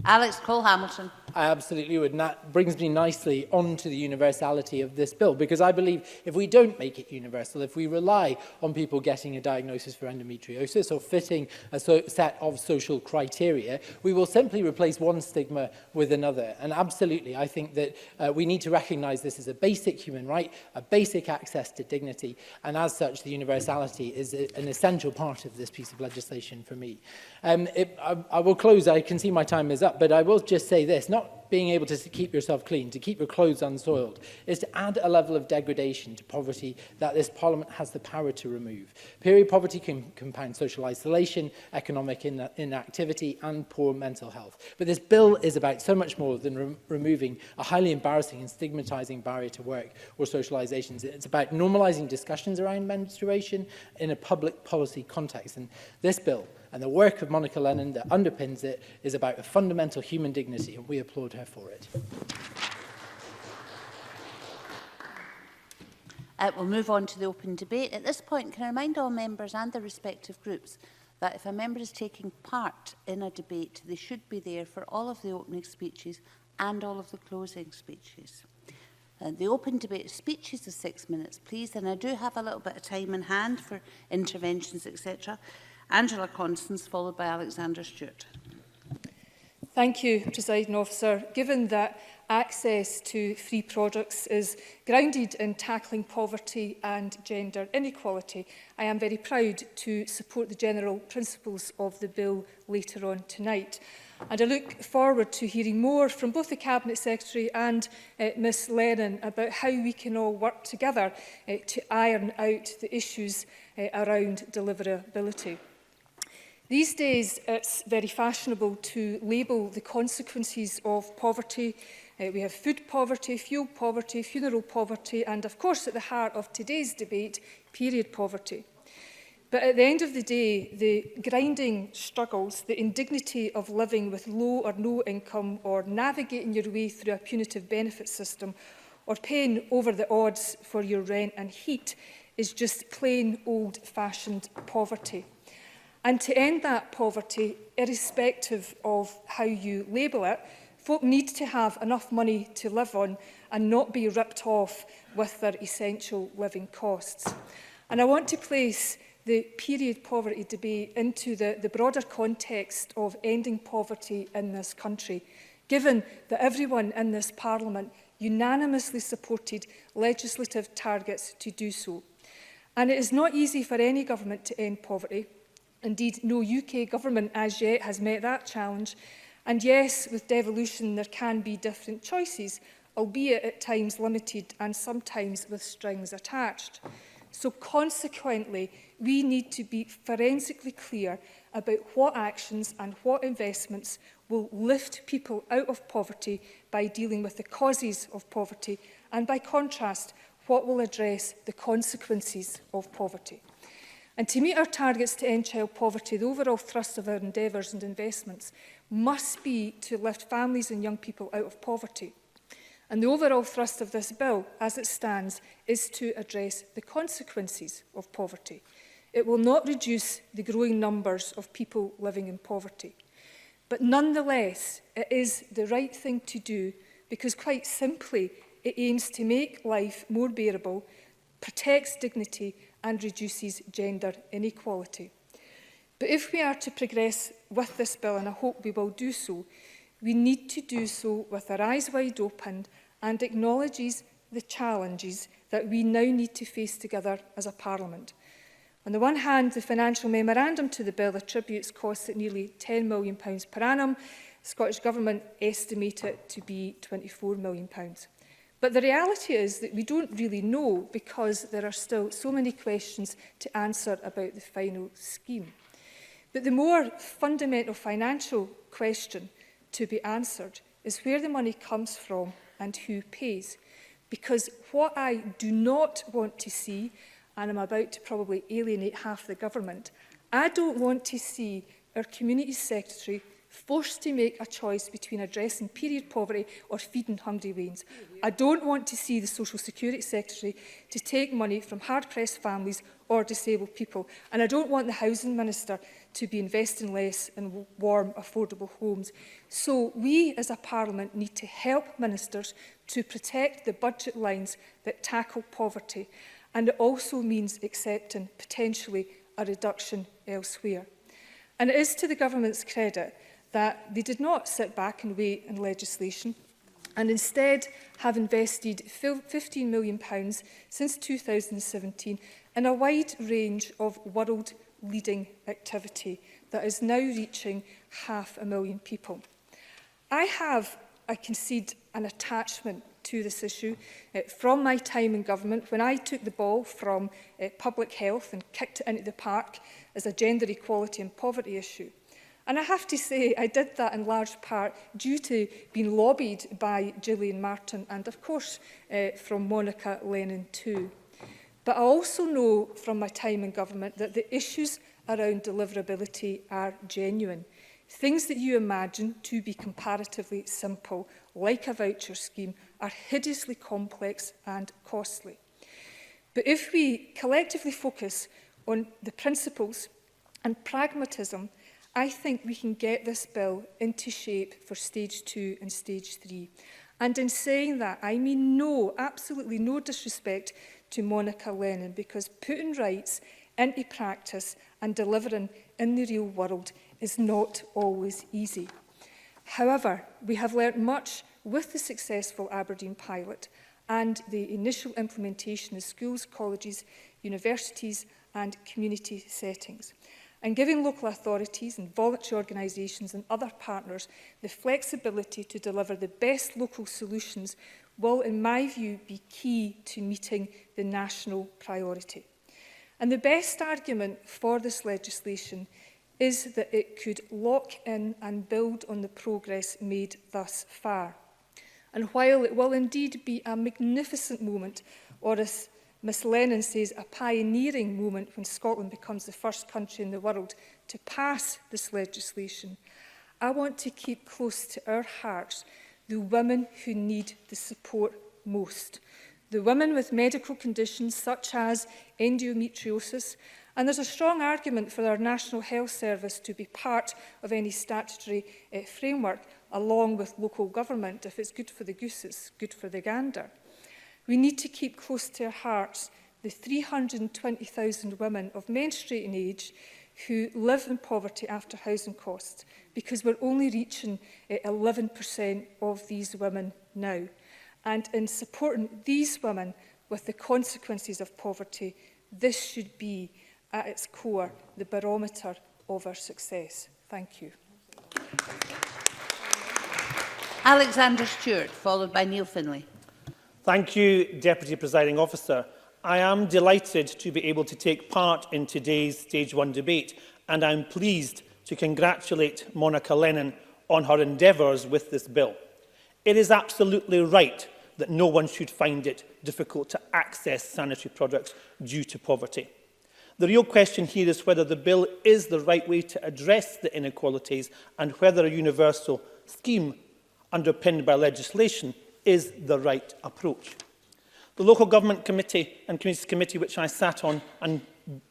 Speaker 8: Alex Cole-Hamilton.
Speaker 13: I absolutely would, and that brings me nicely onto the universality of this bill, because I believe if we don't make it universal, if we rely on people getting a diagnosis for endometriosis or fitting a set of social criteria, we will simply replace one stigma with another. And absolutely, I think that we need to recognise this as a basic human right, a basic access to dignity, and as such, the universality is an essential part of this piece of legislation for me. I will close, I can see my time is up, but I will just say this, not being able to keep yourself clean, to keep your clothes unsoiled, is to add a level of degradation to poverty that this Parliament has the power to remove. Period poverty can compound social isolation, economic inactivity and poor mental health. But this bill is about so much more than removing a highly embarrassing and stigmatising barrier to work or socialisations. It's about normalising discussions around menstruation in a public policy context. And this bill and the work of Monica Lennon that underpins it is about a fundamental human dignity, and we applaud her for it.
Speaker 8: We'll move on to the open debate. At this point, can I remind all members and their respective groups that if a member is taking part in a debate, they should be there for all of the opening speeches and all of the closing speeches. The open debate speeches are 6 minutes, please, and I do have a little bit of time in hand for interventions, etc. Angela Constance, followed by Alexander Stewart.
Speaker 23: Thank you, Presiding Officer. Given that access to free products is grounded in tackling poverty and gender inequality, I am very proud to support the general principles of the bill later on tonight. And I look forward to hearing more from both the Cabinet Secretary and Ms Lennon about how we can all work together to iron out the issues around deliverability. These days, it's very fashionable to label the consequences of poverty. We have food poverty, fuel poverty, funeral poverty, and of course, at the heart of today's debate, period poverty. But at the end of the day, the grinding struggles, the indignity of living with low or no income, or navigating your way through a punitive benefit system, or paying over the odds for your rent and heat, is just plain old-fashioned poverty. And to end that poverty, irrespective of how you label it, folk need to have enough money to live on and not be ripped off with their essential living costs. And I want to place the period poverty debate into the broader context of ending poverty in this country, given that everyone in this Parliament unanimously supported legislative targets to do so. And it is not easy for any government to end poverty. Indeed, no UK government as yet has met that challenge. And yes, with devolution there can be different choices, albeit at times limited and sometimes with strings attached. So consequently, we need to be forensically clear about what actions and what investments will lift people out of poverty by dealing with the causes of poverty, and by contrast, what will address the consequences of poverty. And to meet our targets to end child poverty, the overall thrust of our endeavours and investments must be to lift families and young people out of poverty.
Speaker 16: And the overall thrust of this bill, as it stands, is to address the consequences of poverty. It will not reduce the growing numbers of people living in poverty. But nonetheless, it is the right thing to do because, quite simply, it aims to make life more bearable, protects dignity and reduces gender inequality. But if we are to progress with this bill, and I hope we will do so, we need to do so with our eyes wide open and acknowledges the challenges that we now need to face together as a Parliament. On the one hand, the financial memorandum to the bill attributes costs at nearly £10 million per annum. The Scottish Government estimate it to be £24 million. But the reality is that we don't really know because there are still so many questions to answer about the final scheme. But the more fundamental financial question to be answered is where the money comes from and who pays. Because what I do not want to see, and I'm about to probably alienate half the government, I don't want to see our Community Secretary forced to make a choice between addressing period poverty or feeding hungry wains. I don't want to see the Social Security Secretary to take money from hard-pressed families or disabled people. And I don't want the Housing Minister to be investing less in warm, affordable homes. So we as a Parliament need to help ministers to protect the budget lines that tackle poverty. And it also means accepting potentially a reduction elsewhere. And it is to the government's credit that they did not sit back and wait in legislation and instead have invested £15 million since 2017 in a wide range of world-leading activity that is now reaching 500,000 people. I concede an attachment to this issue from my time in government when I took the ball from public health and kicked it into the park as a gender equality and poverty issue. And I have to say, I did that in large part due to being lobbied by Gillian Martin and, of course, from Monica Lennon too. But I also know from my time in government that the issues around deliverability are genuine. Things that you imagine to be comparatively simple, like a voucher scheme, are hideously complex and costly. But if we collectively focus on the principles and pragmatism, I think we can get this bill into shape for stage 2 and stage 3. And in saying that, I mean absolutely no disrespect to Monica Lennon, because putting rights into practice and delivering in the real world is not always easy. However, we have learnt much with the successful Aberdeen pilot and the initial implementation in schools, colleges, universities and community settings. And giving local authorities and voluntary organisations and other partners the flexibility to deliver the best local solutions will, in my view, be key to meeting the national priority. And the best argument for this legislation is that it could lock in and build on the progress made thus far. And while it will indeed be a magnificent moment, or as Ms Lennon says, a pioneering moment when Scotland becomes the first country in the world to pass this legislation, I want to keep close to our hearts the women who need the support most. The women with medical conditions such as endometriosis, and there's a strong argument for our National Health Service to be part of any statutory framework, along with local government. If it's good for the goose, it's good for the gander. We need to keep close to our hearts the 320,000 women of menstruating age who live in poverty after housing costs, because we're only reaching 11% of these women now. And in supporting these women with the consequences of poverty, this should be, at its core, the barometer of our success. Thank you.
Speaker 8: Alexander Stewart, followed by Neil Finlay.
Speaker 17: Thank you, Deputy Presiding Officer. I am delighted to be able to take part in today's Stage 1 debate, and I'm pleased to congratulate Monica Lennon on her endeavours with this bill. It is absolutely right that no one should find it difficult to access sanitary products due to poverty. The real question here is whether the bill is the right way to address the inequalities and whether a universal scheme underpinned by legislation is the right approach. The Local Government Committee and Communities Committee, which I sat on and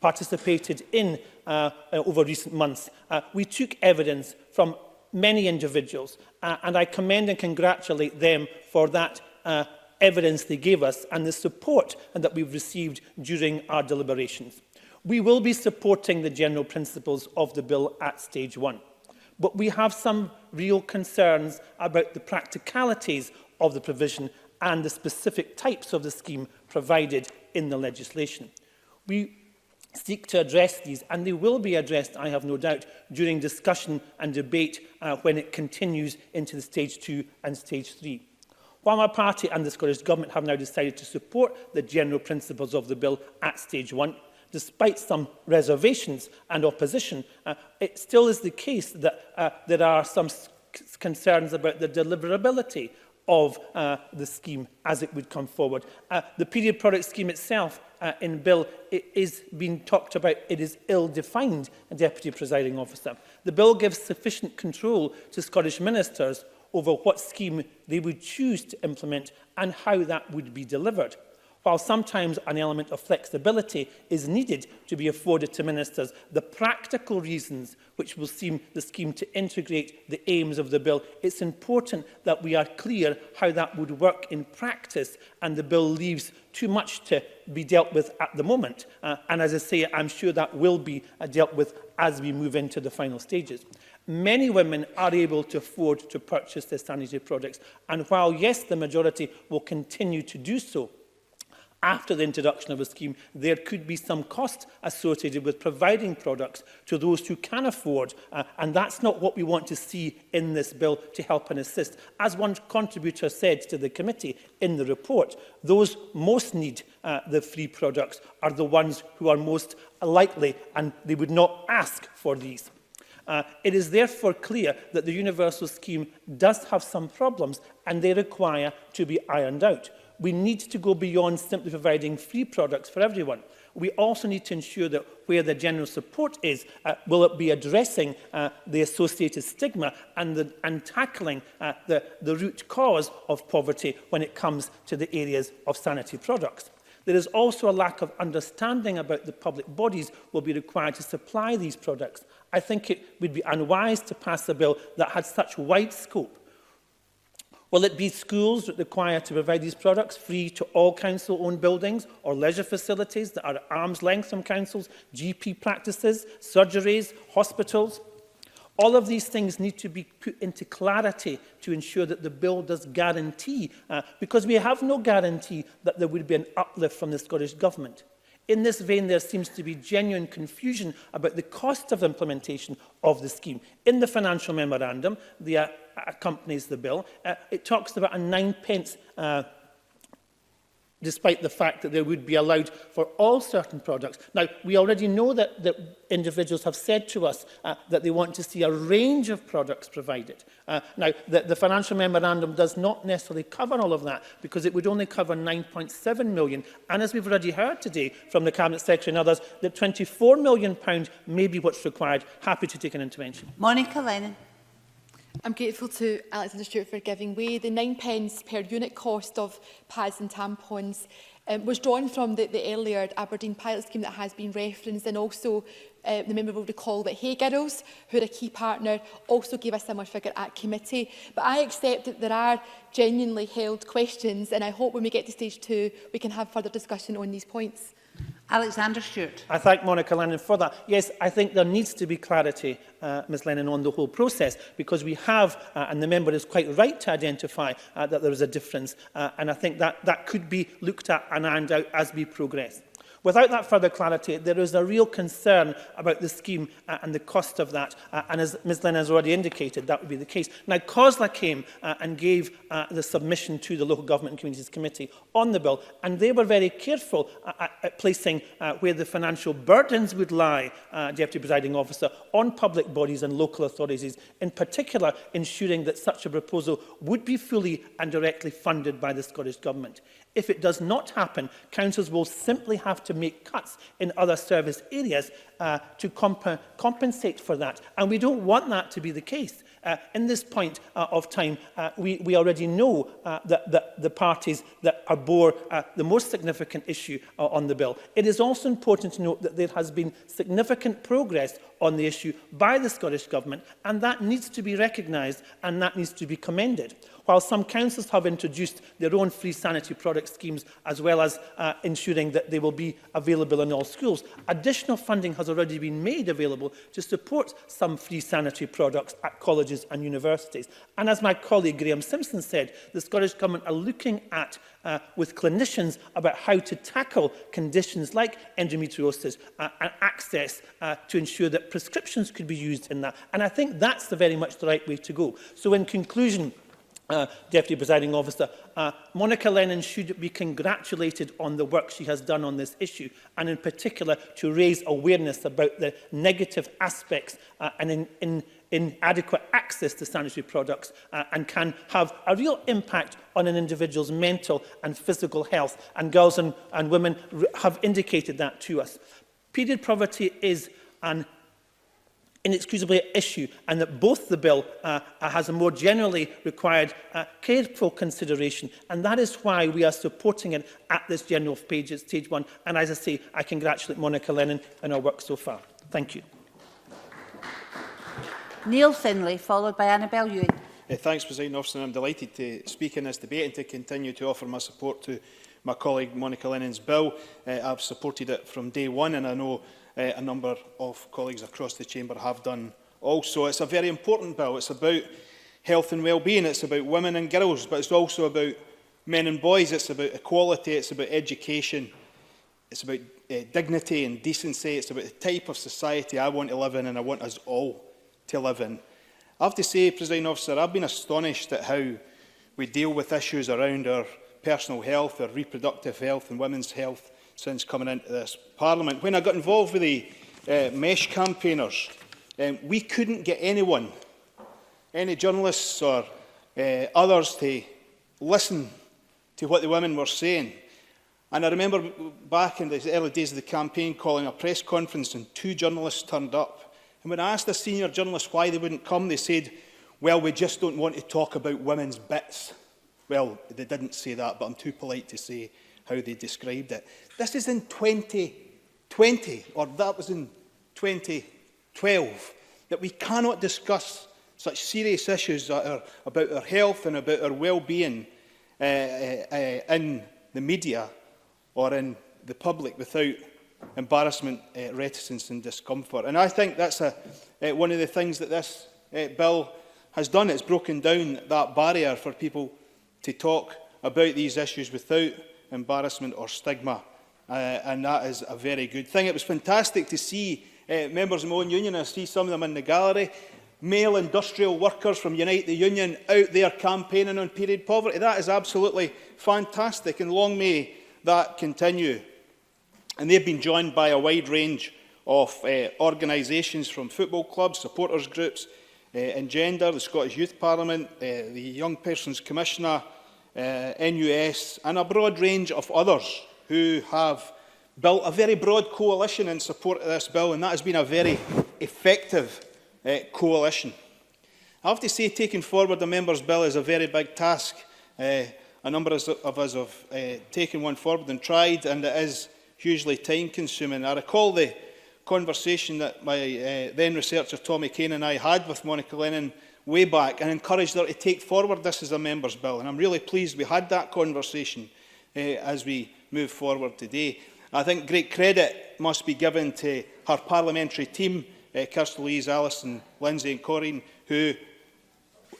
Speaker 17: participated in over recent months, we took evidence from many individuals, and I commend and congratulate them for that evidence they gave us and the support that we've received during our deliberations. We will be supporting the general principles of the bill at stage 1, but we have some real concerns about the practicalities of the provision and the specific types of the scheme provided in the legislation. We seek to address these, and they will be addressed, I have no doubt, during discussion and debate when it continues into the stage 2 and stage 3. While my party and the Scottish Government have now decided to support the general principles of the bill at stage 1, despite some reservations and opposition, it still is the case that there are some concerns about the deliverability of the scheme as it would come forward. The period product scheme itself in bill is being talked about. It is ill-defined, Deputy Presiding Officer. The bill gives sufficient control to Scottish ministers over what scheme they would choose to implement and how that would be delivered. While sometimes an element of flexibility is needed to be afforded to ministers, the practical reasons which will seem the scheme to integrate the aims of the bill, it's important that we are clear how that would work in practice, and the bill leaves too much to be dealt with at the moment. And as I say, I'm sure that will be dealt with as we move into the final stages. Many women are able to afford to purchase their sanitary products, and while, yes, the majority will continue to do so, after the introduction of a scheme, there could be some cost associated with providing products to those who can afford, and that's not what we want to see in this bill to help and assist. As one contributor said to the committee in the report, those most need the free products are the ones who are most likely, and they would not ask for these. It is therefore clear that the universal scheme does have some problems, and they require to be ironed out. We need to go beyond simply providing free products for everyone. We also need to ensure that where the general support is, will it be addressing the associated stigma and tackling the root cause of poverty when it comes to the areas of sanitary products. There is also a lack of understanding about the public bodies will be required to supply these products. I think it would be unwise to pass a bill that had such wide scope. Will it be schools that require to provide these products free to all council-owned buildings or leisure facilities that are at arm's length from councils, GP practices, surgeries, hospitals? All of these things need to be put into clarity to ensure that the bill does guarantee, because we have no guarantee that there would be an uplift from the Scottish Government. In this vein, there seems to be genuine confusion about the cost of implementation of the scheme. In the financial memorandum that accompanies the bill, it talks about a 9p, despite the fact that they would be allowed for all certain products. Now, we already know that individuals have said to us that they want to see a range of products provided. Now, the financial memorandum does not necessarily cover all of that, because it would only cover 9.7 million. And as we've already heard today from the Cabinet Secretary and others, that £24 million may be what's required. Happy to take an intervention.
Speaker 8: Monica Lennon.
Speaker 6: I'm grateful to Alexander Stewart for giving way. The 9p per unit cost of pads and tampons was drawn from the earlier Aberdeen pilot scheme that has been referenced, and also the member will recall that Hay Girls, who are a key partner, also gave a similar figure at committee. But I accept that there are genuinely held questions, and I hope when we get to stage 2 we can have further discussion on these points.
Speaker 8: Alexander Stewart.
Speaker 17: I thank Monica Lennon for that. Yes, I think there needs to be clarity, Ms Lennon, on the whole process, because we have, and the member is quite right to identify that there is a difference, and I think that could be looked at and ironed out as we progress. Without that further clarity, there is a real concern about the scheme and the cost of that, and as Ms Lennon has already indicated, that would be the case. Now, COSLA came and gave the submission to the Local Government and Communities Committee on the bill, and they were very careful at placing where the financial burdens would lie, Deputy Presiding Officer, on public bodies and local authorities, in particular ensuring that such a proposal would be fully and directly funded by the Scottish Government. If it does not happen, councils will simply have to make cuts in other service areas to compensate for that. And we don't want that to be the case. In this point of time, we already know that the parties that bore the most significant issue on the bill. It is also important to note that there has been significant progress on the issue by the Scottish Government, and that needs to be recognised and that needs to be commended. While some councils have introduced their own free sanitary product schemes, as well as ensuring that they will be available in all schools, additional funding has already been made available to support some free sanitary products at colleges and universities. And as my colleague Graham Simpson said, the Scottish Government are looking at with clinicians about how to tackle conditions like endometriosis and access to ensure that prescriptions could be used in that. And I think that's very much the right way to go. So in conclusion, Deputy Presiding Officer, Monica Lennon should be congratulated on the work she has done on this issue, and in particular to raise awareness about the negative aspects and inadequate access to sanitary products and can have a real impact on an individual's mental and physical health. And girls and women have indicated that to us. Period poverty is an inexcusable issue, and that both the bill has a more generally required careful consideration, and that is why we are supporting it at this general stage 1. And as I say, I congratulate Monica Lennon on her work so far. Thank you.
Speaker 8: Neil Finlay, followed by Annabel Ewing.
Speaker 14: Thanks, President Officer. I'm delighted to speak in this debate and to continue to offer my support to my colleague Monica Lennon's bill. I've supported it from day one, and I know a number of colleagues across the chamber have done also. It's a very important bill. It's about health and well-being. It's about women and girls, but it's also about men and boys. It's about equality. It's about education. It's about dignity and decency. It's about the type of society I want to live in, and I want us all to live in. I have to say, Presiding Officer, I've been astonished at how we deal with issues around our personal health, our reproductive health and women's health since coming into this Parliament. When I got involved with the MESH campaigners, we couldn't get anyone, any journalists or others, to listen to what the women were saying. And I remember back in the early days of the campaign calling a press conference, and 2 journalists turned up. And when I asked a senior journalist why they wouldn't come, they said, well, we just don't want to talk about women's bits. Well, they didn't say that, but I'm too polite to say how they described it. This is in 2020, or that was in 2012, that we cannot discuss such serious issues about our health and about our well-being in the media or in the public without embarrassment, reticence and discomfort. And I think that's one of the things that this bill has done. It's broken down that barrier for people to talk about these issues without embarrassment or stigma, and that is a very good thing. It was fantastic to see members of my own union. I see some of them in the gallery, male industrial workers from Unite the Union out there campaigning on period poverty. That is absolutely fantastic, and long may that continue. And they've been joined by a wide range of organisations, from football clubs, supporters groups, Engender, the Scottish Youth Parliament, the Young Persons Commissioner, NUS, and a broad range of others who have built a very broad coalition in support of this bill, and that has been a very effective coalition. I have to say, taking forward the member's bill is a very big task. A number of us have taken one forward and tried, and it is hugely time-consuming. I recall the conversation that my then researcher Tommy Kane and I had with Monica Lennon way back, and encouraged her to take forward this as a member's bill. And I'm really pleased we had that conversation as we move forward today. I think great credit must be given to her parliamentary team, Kirsty Lees, Alison, Lindsay and Corinne, who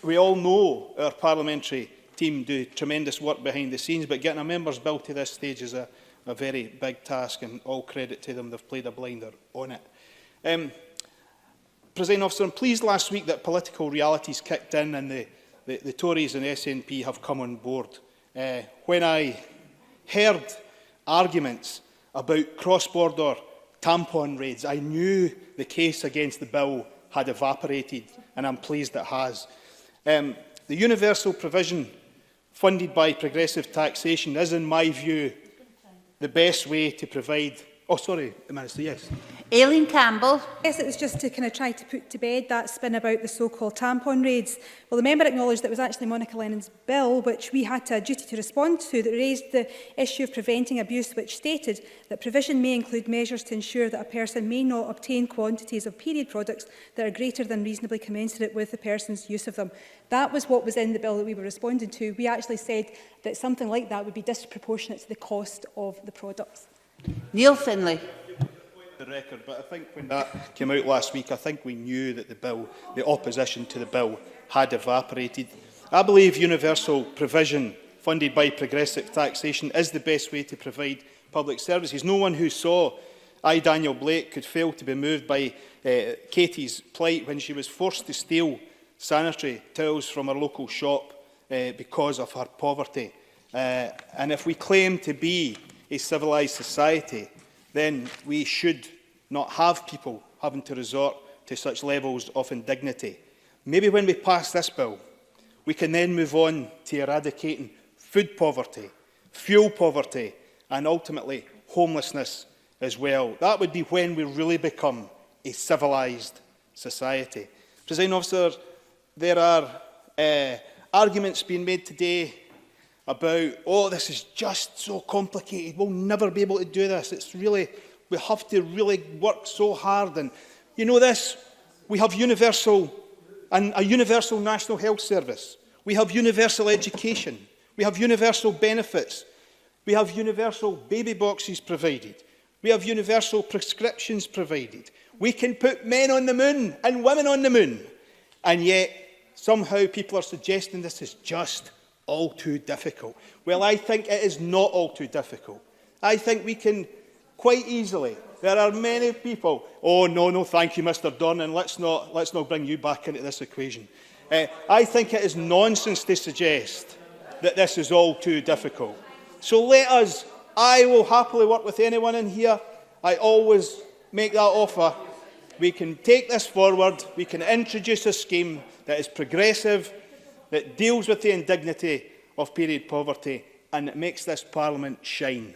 Speaker 14: we all know our parliamentary team do tremendous work behind the scenes, but getting a member's bill to this stage is a very big task, and all credit to them. They've played a blinder on it. Presiding Officer, I'm pleased last week that political realities kicked in and the Tories and SNP have come on board. When I heard arguments about cross-border tampon raids, I knew the case against the bill had evaporated, and I'm pleased it has. The universal provision funded by progressive taxation is, in my view, the best way to provide... Oh, sorry, Minister, yes.
Speaker 8: Aileen Campbell.
Speaker 23: Yes, it was just to kind of try to put to bed that spin about the so-called tampon raids. Well, the member acknowledged that it was actually Monica Lennon's bill, which we had a duty to respond to, that raised the issue of preventing abuse, which stated that provision may include measures to ensure that a person may not obtain quantities of period products that are greater than reasonably commensurate with the person's use of them. That was what was in the bill that we were responding to. We actually said that something like that would be disproportionate to the cost of the products.
Speaker 8: Neil Finlay.
Speaker 14: The record, but I think when that came out last week, I think we knew that the opposition to the bill had evaporated. I believe universal provision funded by progressive taxation is the best way to provide public services. No one who saw Daniel Blake could fail to be moved by Katie's plight when she was forced to steal sanitary towels from her local shop because of her poverty. And if we claim to be a civilised society, then we should not have people having to resort to such levels of indignity. Maybe when we pass this bill, we can then move on to eradicating food poverty, fuel poverty, and ultimately homelessness as well. That would be when we really become a civilised society. Presiding Officer, there are arguments being made today about, oh, this is just so complicated, we'll never be able to do this. It's really, we have to really work so hard. And you know this, we have a universal national health service. We have universal education. We have universal benefits. We have universal baby boxes provided. We have universal prescriptions provided. We can put men on the moon and women on the moon. And yet, somehow people are suggesting this is just all too difficult. Well, I think it is not all too difficult. I think we can quite easily. There are many people. Oh, no, thank you, Mr. Dornan. Let's not bring you back into this equation. I think it is nonsense to suggest that this is all too difficult. So let us. I will happily work with anyone in here. I always make that offer. We can take this forward. We can introduce a scheme that is progressive, that deals with the indignity of period poverty, and that makes this Parliament shine.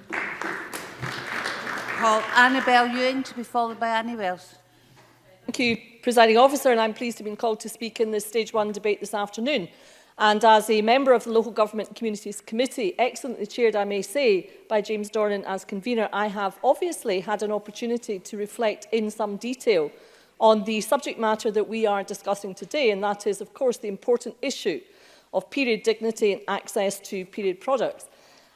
Speaker 8: Call Annabel Ewing to be followed by Annie Wells.
Speaker 18: Thank you, Presiding Officer, and I'm pleased to have been called to speak in this Stage 1 debate this afternoon. And as a member of the Local Government and Communities Committee, excellently chaired, I may say, by James Dornan as convener, I have obviously had an opportunity to reflect in some detail on the subject matter that we are discussing today, and that is, of course, the important issue of period dignity and access to period products.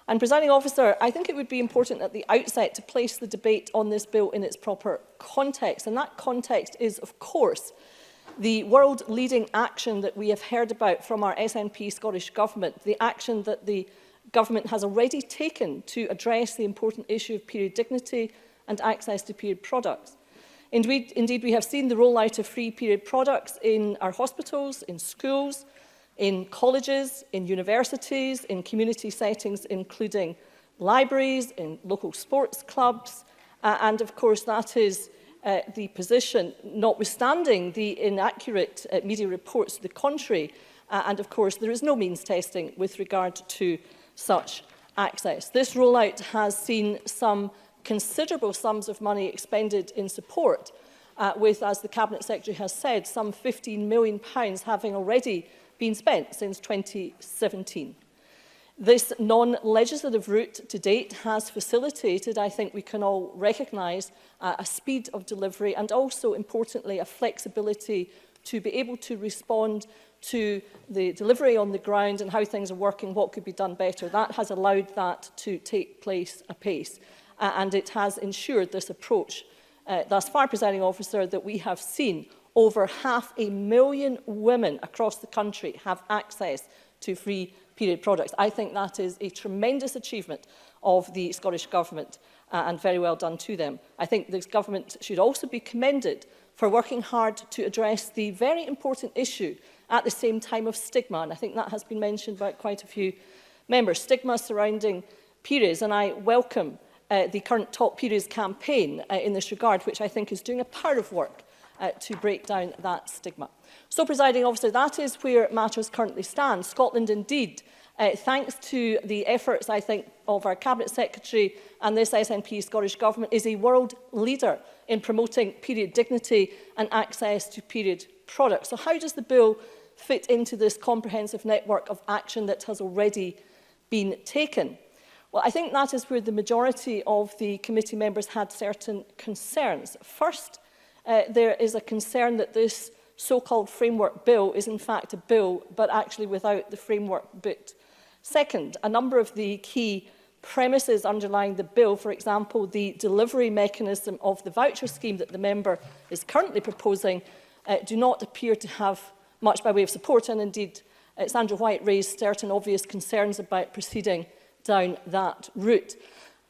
Speaker 18: And, Presiding Officer, I think it would be important at the outset to place the debate on this bill in its proper context, and that context is, of course, the world-leading action that we have heard about from our SNP Scottish Government, the action that the Government has already taken to address the important issue of period dignity and access to period products. Indeed, we have seen the rollout of free period products in our hospitals, in schools, in colleges, in universities, in community settings, including libraries, in local sports clubs, and of course that is the position, notwithstanding the inaccurate media reports to the contrary, and of course there is no means testing with regard to such access. This rollout has seen some considerable sums of money expended in support, with, as the Cabinet Secretary has said, some £15 million having already been spent since 2017. This non-legislative route to date has facilitated, I think we can all recognise, a speed of delivery and also, importantly, a flexibility to be able to respond to the delivery on the ground and how things are working, what could be done better. That has allowed that to take place apace. And it has ensured this approach. Thus far, Presiding Officer, that we have seen over 500,000 women across the country have access to free period products. I think that is a tremendous achievement of the Scottish Government and very well done to them. I think this Government should also be commended for working hard to address the very important issue at the same time of stigma, and I think that has been mentioned by quite a few members, stigma surrounding periods, and I welcome the current Top Periods campaign in this regard, which I think is doing a power of work to break down that stigma. So, Presiding Officer, that is where matters currently stand. Scotland, indeed, thanks to the efforts, I think, of our Cabinet Secretary and this SNP Scottish Government, is a world leader in promoting period dignity and access to period products. So how does the bill fit into this comprehensive network of action that has already been taken? Well, I think that is where the majority of the committee members had certain concerns. First, there is a concern that this so-called framework bill is in fact a bill, but actually without the framework bit. Second, a number of the key premises underlying the bill, for example, the delivery mechanism of the voucher scheme that the member is currently proposing, do not appear to have much by way of support, and indeed Sandra White raised certain obvious concerns about proceeding down that route.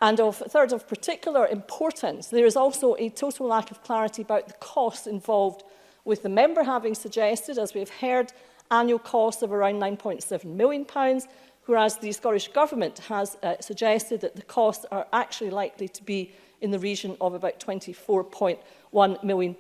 Speaker 18: And third, of particular importance, there is also a total lack of clarity about the costs involved, with the member having suggested, as we have heard, annual costs of around £9.7 million, whereas the Scottish Government has suggested that the costs are actually likely to be in the region of about £24.1 million,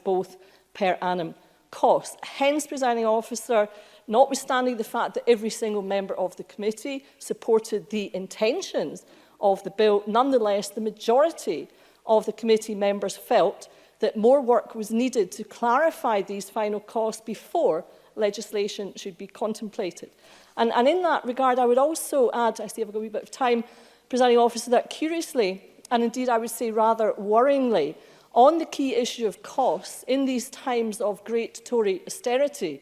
Speaker 18: both per annum costs. Hence, Presiding Officer, notwithstanding the fact that every single member of the committee supported the intentions of the bill, nonetheless, the majority of the committee members felt that more work was needed to clarify these final costs before legislation should be contemplated. And in that regard, I would also add, I see I've got a wee bit of time, Presiding Officer, that curiously, and indeed I would say rather worryingly, on the key issue of costs, in these times of great Tory austerity,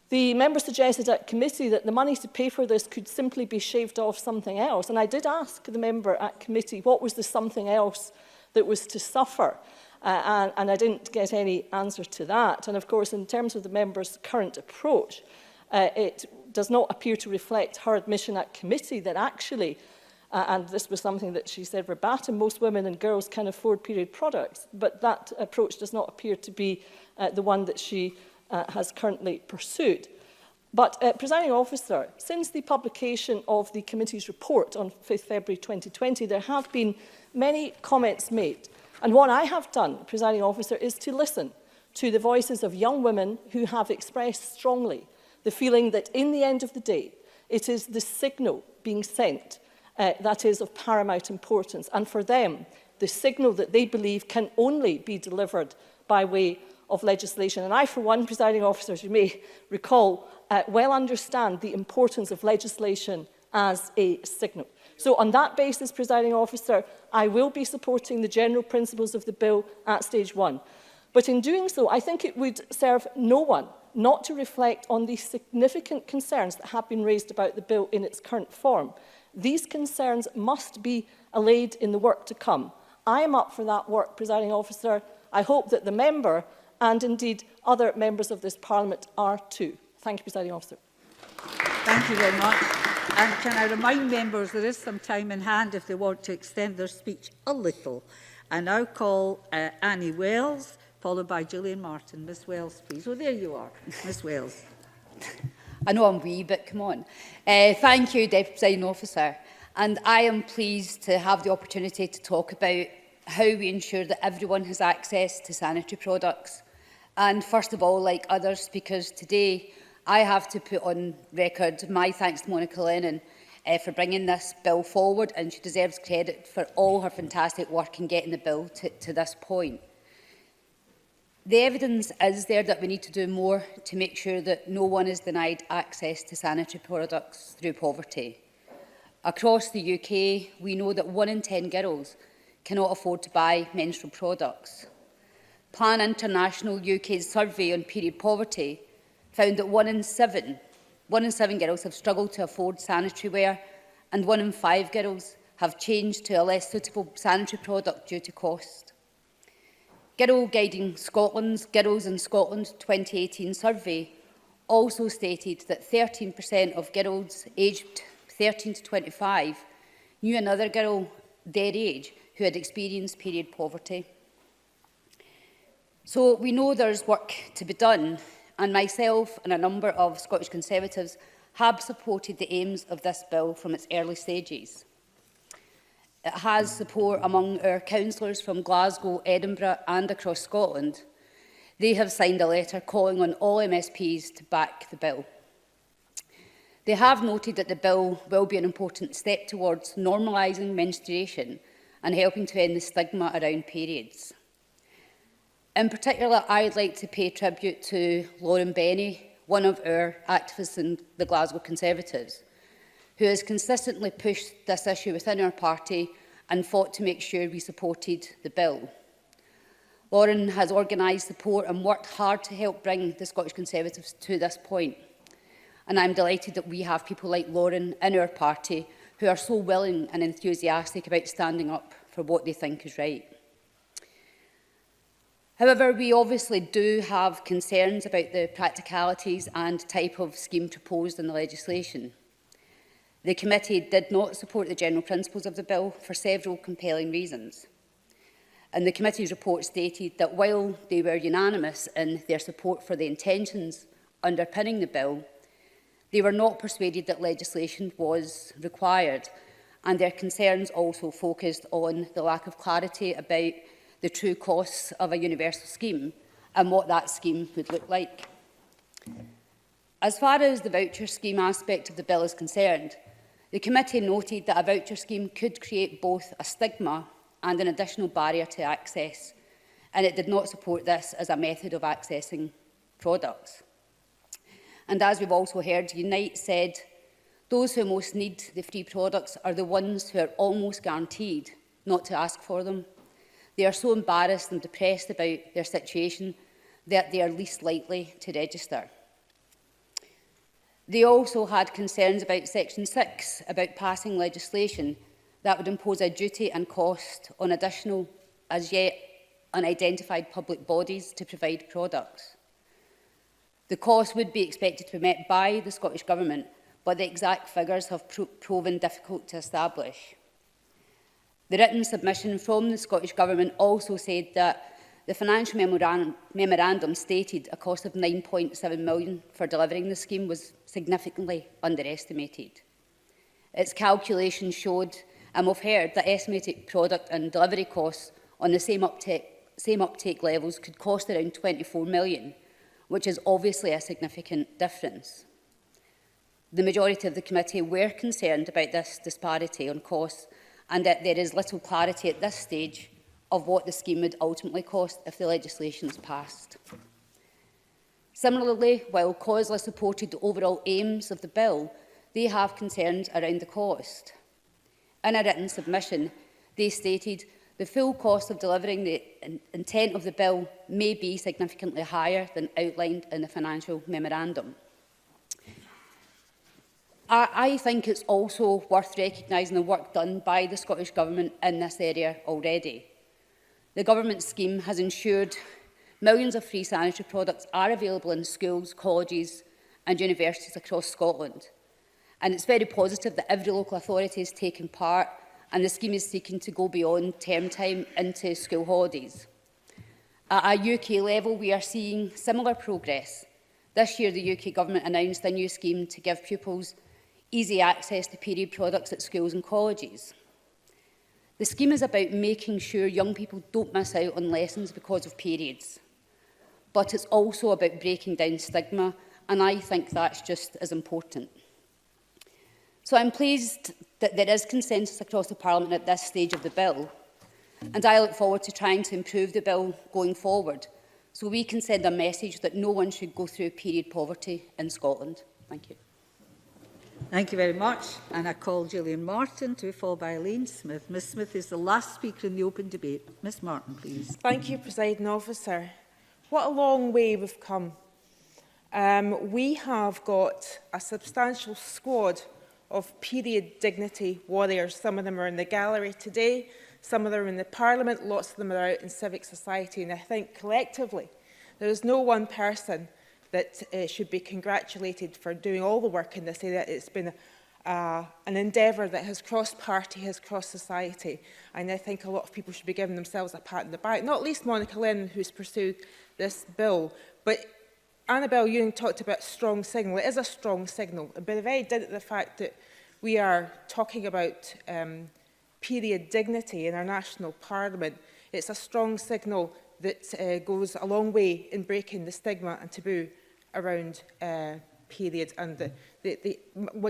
Speaker 18: the member suggested at committee that the money to pay for this could simply be shaved off something else. And I did ask the member at committee what was the something else that was to suffer. And I didn't get any answer to that. And of course, in terms of the member's current approach, it does not appear to reflect her admission at committee that actually, and this was something that she said verbatim, most women and girls can afford period products. But that approach does not appear to be the one that she has currently pursued. But, Presiding Officer, since the publication of the committee's report on 5th February 2020, there have been many comments made. And what I have done, Presiding Officer, is to listen to the voices of young women who have expressed strongly the feeling that in the end of the day, it is the signal being sent that is of paramount importance. And for them, the signal that they believe can only be delivered by way of legislation. And I, for one, Presiding Officer, as you may recall, well understand the importance of legislation as a signal. So on that basis, Presiding Officer, I will be supporting the general principles of the bill at stage 1. But in doing so, I think it would serve no one not to reflect on the significant concerns that have been raised about the bill in its current form. These concerns must be allayed in the work to come. I am up for that work, Presiding Officer. I hope that the member and indeed other members of this Parliament are too. Thank you, Presiding Officer.
Speaker 2: Thank you very much. And can I remind members there is some time in hand if they want to extend their speech a little. I now call Annie Wells, followed by Gillian Martin. Miss Wells, please. Oh, there you are. Miss Wells.
Speaker 19: I know I'm wee, but come on. Thank you, Deputy Presiding Officer. And I am pleased to have the opportunity to talk about how we ensure that everyone has access to sanitary products. And first of all, like other speakers today, I have to put on record my thanks to Monica Lennon for bringing this bill forward, and she deserves credit for all her fantastic work in getting the bill to this point. The evidence is there that we need to do more to make sure that no one is denied access to sanitary products through poverty. Across the UK, we know that 1 in 10 girls cannot afford to buy menstrual products. Plan International UK's survey on period poverty found that 1 in 7 girls have struggled to afford sanitary wear, and 1 in 5 girls have changed to a less suitable sanitary product due to cost. Girl Guiding Scotland's Girls in Scotland 2018 survey also stated that 13% of girls aged 13 to 25 knew another girl their age who had experienced period poverty. So we know there's work to be done, and myself and a number of Scottish Conservatives have supported the aims of this bill from its early stages. It has support among our councillors from Glasgow, Edinburgh and across Scotland. They have signed a letter calling on all MSPs to back the bill. They have noted that the bill will be an important step towards normalising menstruation and helping to end the stigma around periods. In particular, I'd like to pay tribute to Lauren Benny, one of our activists in the Glasgow Conservatives, who has consistently pushed this issue within our party and fought to make sure we supported the bill. Lauren has organised support and worked hard to help bring the Scottish Conservatives to this point. And I'm delighted that we have people like Lauren in our party who are so willing and enthusiastic about standing up for what they think is right. However, we obviously do have concerns about the practicalities and type of scheme proposed in the legislation. The committee did not support the general principles of the bill for several compelling reasons. And the committee's report stated that while they were unanimous in their support for the intentions underpinning the bill, they were not persuaded that legislation was required, and their concerns also focused on the lack of clarity about the true costs of a universal scheme and what that scheme would look like. As far as the voucher scheme aspect of the bill is concerned, the committee noted that a voucher scheme could create both a stigma and an additional barrier to access, and it did not support this as a method of accessing products. And as we've also heard, Unite said, those who most need the free products are the ones who are almost guaranteed not to ask for them. They are so embarrassed and depressed about their situation that they are least likely to register. They also had concerns about Section 6, about passing legislation that would impose a duty and cost on additional, as yet unidentified public bodies to provide products. The cost would be expected to be met by the Scottish Government, but the exact figures have proven difficult to establish. The written submission from the Scottish Government also said that the financial memorandum stated a cost of £9.7 million for delivering the scheme was significantly underestimated. Its calculations showed, and we've heard, that estimated product and delivery costs on the same uptake levels could cost around £24 million, which is obviously a significant difference. The majority of the committee were concerned about this disparity on costs and that there is little clarity at this stage of what the scheme would ultimately cost if the legislation is passed. Similarly, while COSLA supported the overall aims of the bill, they have concerns around the cost. In a written submission, they stated the full cost of delivering the intent of the bill may be significantly higher than outlined in the financial memorandum. I think it's also worth recognising the work done by the Scottish Government in this area already. The Government scheme has ensured millions of free sanitary products are available in schools, colleges and universities across Scotland. And it's very positive that every local authority has taken part, and the scheme is seeking to go beyond term time into school holidays. At a UK level, we are seeing similar progress. This year, the UK Government announced a new scheme to give pupils easy access to period products at schools and colleges. The scheme is about making sure young people don't miss out on lessons because of periods. But it's also about breaking down stigma, and I think that's just as important. So I'm pleased that there is consensus across the Parliament at this stage of the bill, and I look forward to trying to improve the bill going forward, so we can send a message that no one should go through period poverty in Scotland. Thank you.
Speaker 2: Thank you very much. And I call Gillian Martin to be followed by Iain Smith. Ms Smith is the last speaker in the open debate. Ms Martin, please.
Speaker 15: Thank you, Presiding Officer. What a long way we've come. We have got a substantial squad of period dignity warriors. Some of them are in the gallery today, some of them are in the Parliament, lots of them are out in civic society, and I think collectively there is no one person that should be congratulated for doing all the work in this area. It's been an endeavour that has crossed party, has crossed society, and I think a lot of people should be giving themselves a pat on the back, not least Monica Lennon, who's pursued this bill. But Annabel Ewing talked about strong signal. It is a strong signal, but the very dint of the fact that we are talking about period dignity in our national parliament, it's a strong signal that goes a long way in breaking the stigma and taboo around periods and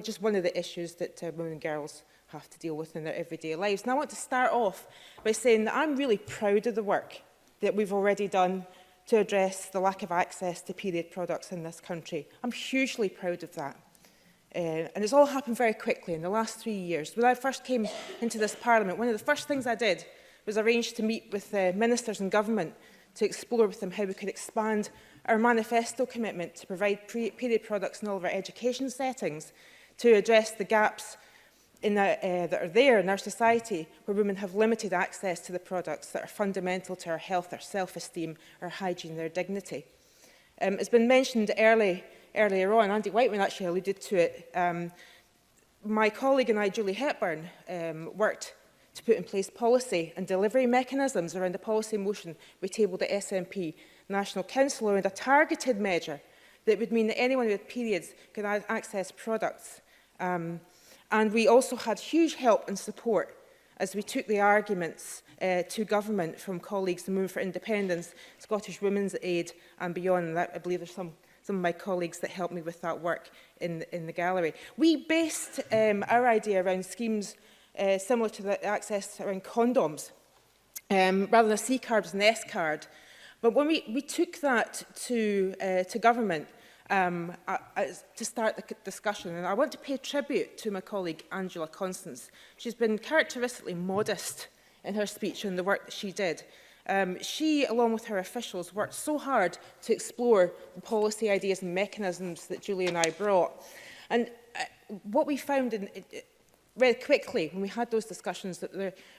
Speaker 15: just one of the issues that women and girls have to deal with in their everyday lives. And I want to start off by saying that I'm really proud of the work that we've already done to address the lack of access to period products in this country. I'm hugely proud of that. And it's all happened very quickly in the last 3 years. When I first came into this Parliament, one of the first things I did was arrange to meet with ministers and government to explore with them how we could expand our manifesto commitment to provide period products in all of our education settings to address the gaps that are there in our society where women have limited access to the products that are fundamental to our health, our self-esteem, our hygiene, their dignity. It's been mentioned earlier on, Andy Whiteman actually alluded to it. My colleague and I, Julie Hepburn, worked to put in place policy and delivery mechanisms around the policy motion we tabled at SNP National Council around a targeted measure that would mean that anyone who had periods could access products. And we also had huge help and support as we took the arguments to government from colleagues, the Movement for Independence, Scottish Women's Aid and beyond. And I believe there's some of my colleagues that helped me with that work in the gallery. We based our idea around schemes similar to the access around condoms, rather than a C card as an S card. But when we took that to government, to start the discussion, and I want to pay tribute to my colleague Angela Constance. She's been characteristically modest in her speech and the work that she did. She, along with her officials, worked so hard to explore the policy ideas and mechanisms that Julie and I brought. And what we found very quickly when we had those discussions that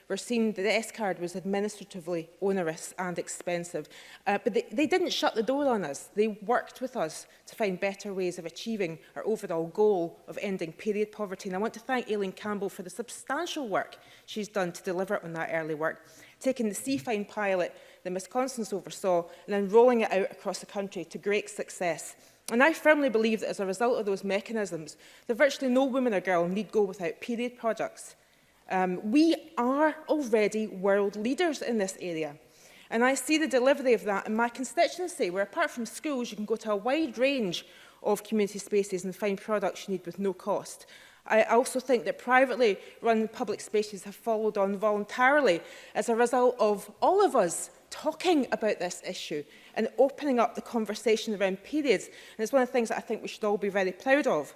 Speaker 15: we're seeing that the S-card was administratively onerous and expensive. But they didn't shut the door on us. They worked with us to find better ways of achieving our overall goal of ending period poverty. And I want to thank Iain Campbell for the substantial work she's done to deliver on that early work, taking the C-Fine pilot that Ms Constance oversaw and then rolling it out across the country to great success. And I firmly believe that as a result of those mechanisms, that virtually no woman or girl need go without period products. We are already world leaders in this area. And I see the delivery of that in my constituency, where apart from schools, you can go to a wide range of community spaces and find products you need with no cost. I also think that privately run public spaces have followed on voluntarily as a result of all of us talking about this issue and opening up the conversation around periods. And it's one of the things that I think we should all be very proud of.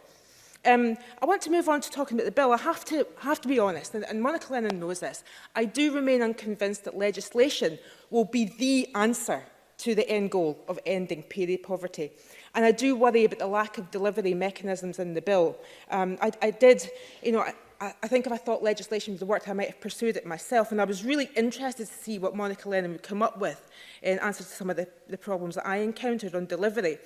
Speaker 15: I want to move on to talking about the bill. I have to be honest, and Monica Lennon knows this. I do remain unconvinced that legislation will be the answer to the end goal of ending period poverty. And I do worry about the lack of delivery mechanisms in the bill. I think if I thought legislation was the work, I might have pursued it myself. And I was really interested to see what Monica Lennon would come up with in answer to some of the problems that I encountered on delivery.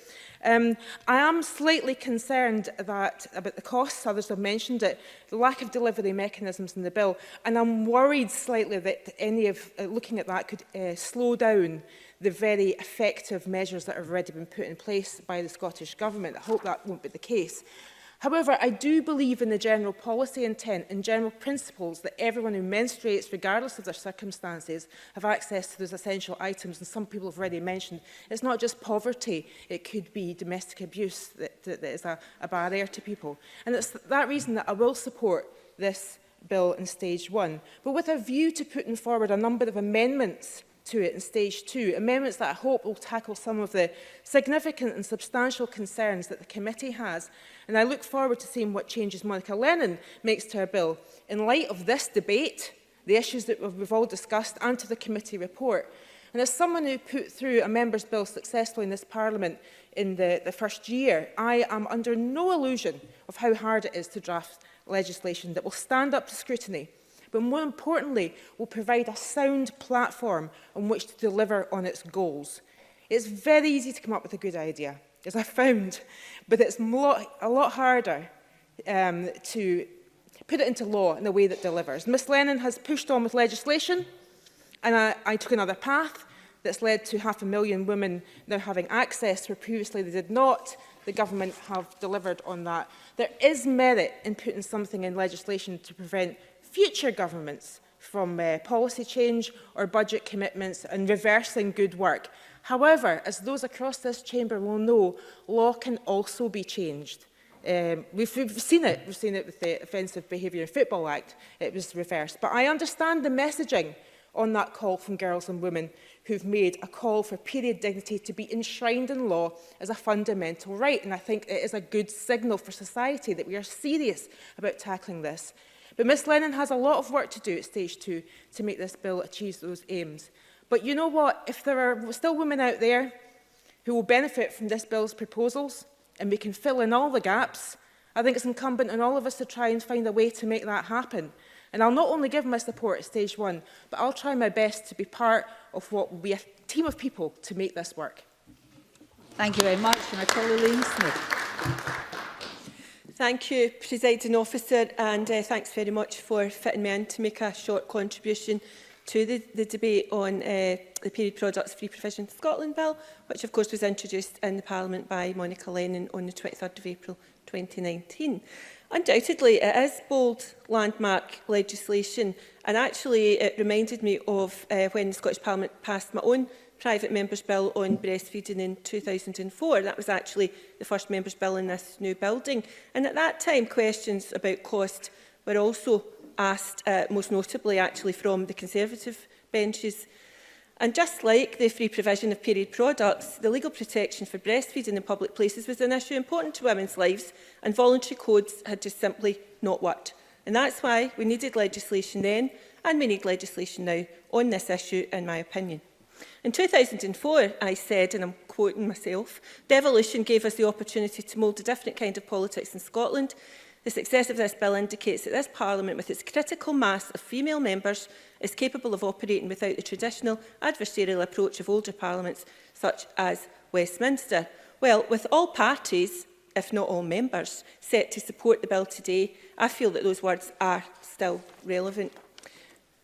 Speaker 15: I am slightly concerned about the costs. Others have mentioned it, the lack of delivery mechanisms in the bill. And I'm worried slightly that any of looking at that could slow down the very effective measures that have already been put in place by the Scottish Government. I hope that won't be the case. However, I do believe in the general policy intent and general principles that everyone who menstruates, regardless of their circumstances, have access to those essential items. And some people have already mentioned it's not just poverty, it could be domestic abuse that is a barrier to people. And it's that reason that I will support this bill in stage 1, but with a view to putting forward a number of amendments to it in stage 2, amendments that I hope will tackle some of the significant and substantial concerns that the committee has. And I look forward to seeing what changes Monica Lennon makes to her bill in light of this debate, the issues that we've all discussed, and to the committee report. And as someone who put through a member's bill successfully in this Parliament in the first year, I am under no illusion of how hard it is to draft legislation that will stand up to scrutiny, but more importantly, will provide a sound platform on which to deliver on its goals. It's very easy to come up with a good idea, as I found, but it's a lot harder to put it into law in a way that delivers. Ms Lennon has pushed on with legislation, and I took another path that's led to 500,000 women now having access where previously they did not. The government have delivered on that. There is merit in putting something in legislation to prevent future governments from policy change or budget commitments and reversing good work. However, as those across this chamber will know, law can also be changed. We've seen it. We've seen it with the Offensive Behaviour in Football Act. It was reversed. But I understand the messaging on that call from girls and women who've made a call for period dignity to be enshrined in law as a fundamental right. And I think it is a good signal for society that we are serious about tackling this. But Ms Lennon has a lot of work to do at stage 2 to make this bill achieve those aims. But you know what? If there are still women out there who will benefit from this bill's proposals and we can fill in all the gaps, I think it's incumbent on all of us to try and find a way to make that happen. And I'll not only give my support at stage 1, but I'll try my best to be part of what will be a team of people to make this work.
Speaker 2: Thank you very much. And I call Iain Smith.
Speaker 4: Thank you, Presiding Officer, and thanks very much for fitting me in to make a short contribution to the debate on the Period Products Free Provision Scotland Bill, which of course was introduced in the Parliament by Monica Lennon on the 23rd of April 2019. Undoubtedly, it is bold landmark legislation, and actually it reminded me of when the Scottish Parliament passed my own private member's bill on breastfeeding in 2004. That was actually the first member's bill in this new building. And at that time, questions about cost were also asked, most notably actually from the Conservative benches. And just like the free provision of period products, the legal protection for breastfeeding in public places was an issue important to women's lives, and voluntary codes had just simply not worked. And that's why we needed legislation then, and we need legislation now on this issue, in my opinion. In 2004, I said, and I'm quoting myself, "Devolution gave us the opportunity to mould a different kind of politics in Scotland. The success of this bill indicates that this Parliament, with its critical mass of female members, is capable of operating without the traditional adversarial approach of older parliaments, such as Westminster." Well, with all parties, if not all members, set to support the bill today, I feel that those words are still relevant.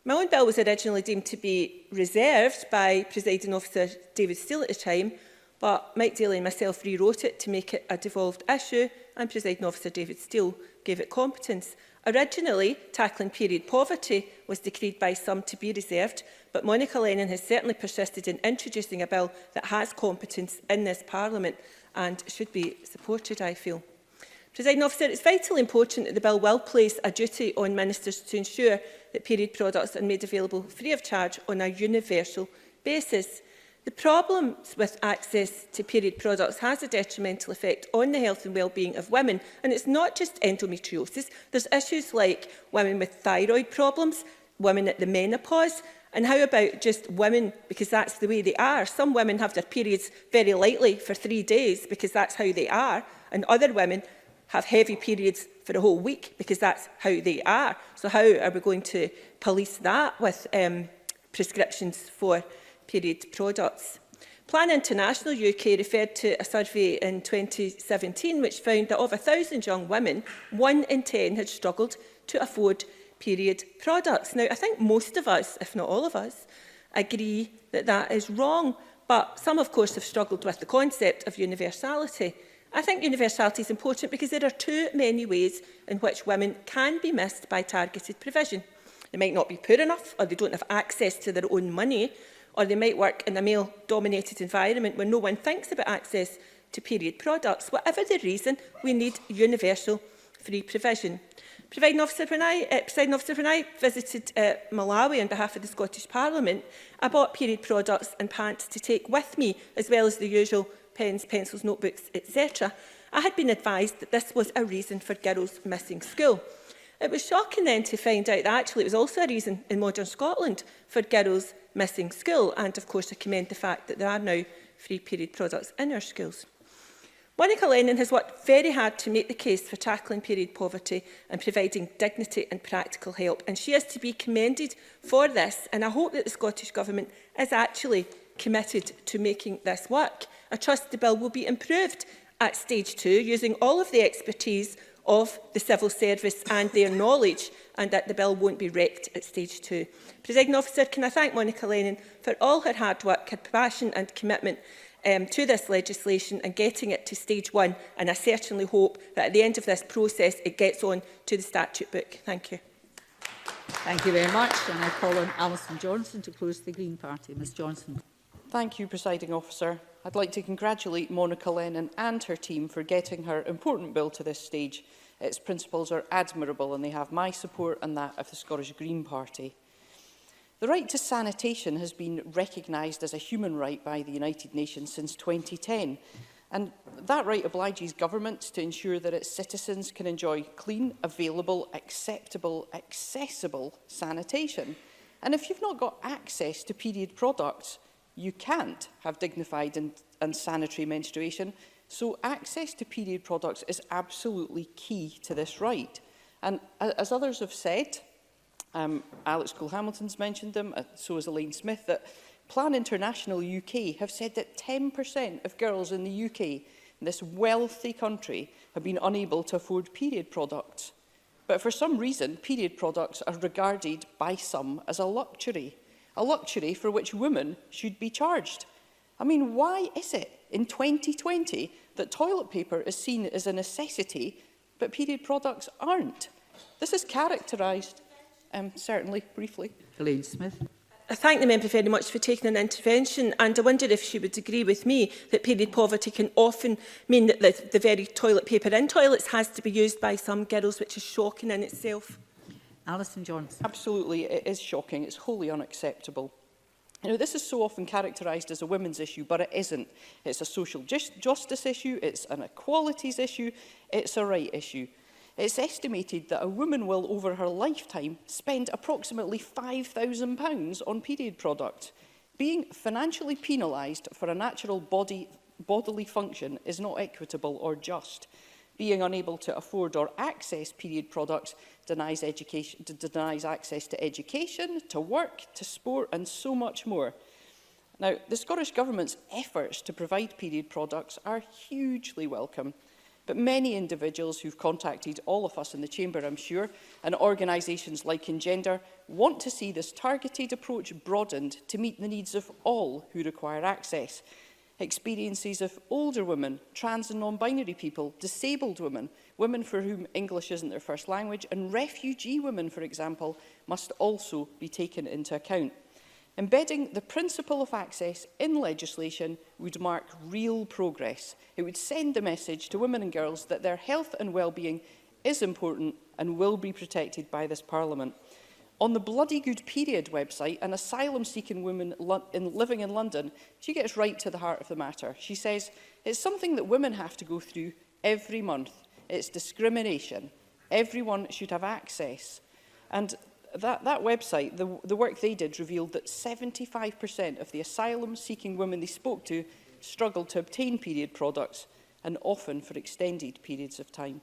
Speaker 4: My own bill was originally deemed to be reserved by Presiding Officer David Steele at the time, but Mike Daly and myself rewrote it to make it a devolved issue, and Presiding Officer David Steele gave it competence. Originally, tackling period poverty was decreed by some to be reserved, but Monica Lennon has certainly persisted in introducing a bill that has competence in this Parliament and should be supported, I feel. Presiding Officer, it's vitally important that the bill will place a duty on ministers to ensure that period products are made available free of charge on a universal basis. The problems with access to period products has a detrimental effect on the health and well-being of women. And it's not just endometriosis. There's issues like women with thyroid problems, women at the menopause, and how about just women, because that's the way they are. Some women have their periods very lightly for 3 days because that's how they are, and other women have heavy periods for a whole week because that's how they are. So how are we going to police that with prescriptions for period products? Plan International UK referred to a survey in 2017 which found that of 1,000 young women, 1 in 10 had struggled to afford period products. Now, I think most of us, if not all of us, agree that that is wrong, but some, of course, have struggled with the concept of universality. I think universality is important because there are too many ways in which women can be missed by targeted provision. They might not be poor enough, or they don't have access to their own money, or they might work in a male-dominated environment where no one thinks about access to period products. Whatever the reason, we need universal free provision. Presiding Officer, when I visited Malawi on behalf of the Scottish Parliament, I bought period products and pants to take with me, as well as the usual pens, pencils, notebooks, etc. I had been advised that this was a reason for girls missing school. It was shocking then to find out that actually it was also a reason in modern Scotland for girls missing school, and of course I commend the fact that there are now free period products in our schools. Monica Lennon has worked very hard to make the case for tackling period poverty and providing dignity and practical help, and she is to be commended for this, and I hope that the Scottish Government is actually committed to making this work. I trust the bill will be improved at stage 2 using all of the expertise of the civil service and their knowledge, and that the bill won't be wrecked at stage 2. Presiding Officer, can I thank Monica Lennon for all her hard work, her passion and commitment to this legislation and getting it to stage 1, and I certainly hope that at the end of this process it gets on to the statute book. Thank you.
Speaker 2: Thank you very much. And I call on Alison Johnson to close the Green Party. Ms Johnson.
Speaker 3: Thank you, Presiding Officer. I'd like to congratulate Monica Lennon and her team for getting her important bill to this stage. Its principles are admirable and they have my support and that of the Scottish Green Party. The right to sanitation has been recognised as a human right by the United Nations since 2010. And that right obliges governments to ensure that its citizens can enjoy clean, available, acceptable, accessible sanitation. And if you've not got access to period products, you can't have dignified and sanitary menstruation. So access to period products is absolutely key to this right. And as others have said, Alex Cole-Hamilton's mentioned them, so has Elaine Smith, that Plan International UK have said that 10% of girls in the UK, in this wealthy country, have been unable to afford period products. But for some reason, period products are regarded by some as a luxury for which women should be charged. I mean, why is it in 2020 that toilet paper is seen as a necessity, but period products aren't? This is characterised, certainly briefly.
Speaker 2: Elaine Smith.
Speaker 4: I thank the member very much for taking an intervention, and I wonder if she would agree with me that period poverty can often mean that the very toilet paper in toilets has to be used by some girls, which is shocking in itself.
Speaker 2: Alison Johnson.
Speaker 3: Absolutely, it is shocking. It's wholly unacceptable. You know, this is so often characterised as a women's issue, but it isn't. It's a social justice issue, it's an equalities issue, it's a right issue. It's estimated that a woman will, over her lifetime, spend approximately £5,000 on period products. Being financially penalised for a natural bodily function is not equitable or just. Being unable to afford or access period products denies access to education, to work, to sport and so much more. Now, the Scottish Government's efforts to provide period products are hugely welcome. But many individuals who've contacted all of us in the Chamber, I'm sure, and organisations like Engender, want to see this targeted approach broadened to meet the needs of all who require access. Experiences of older women, trans and non-binary people, disabled women, women for whom English isn't their first language, and refugee women, for example, must also be taken into account. Embedding the principle of access in legislation would mark real progress. It would send the message to women and girls that their health and well-being is important and will be protected by this Parliament. On the Bloody Good Period website, an asylum-seeking woman living in London, she gets right to the heart of the matter. She says, it's something that women have to go through every month. It's discrimination. Everyone should have access. And that website, the work they did revealed that 75% of the asylum-seeking women they spoke to struggled to obtain period products, and often for extended periods of time.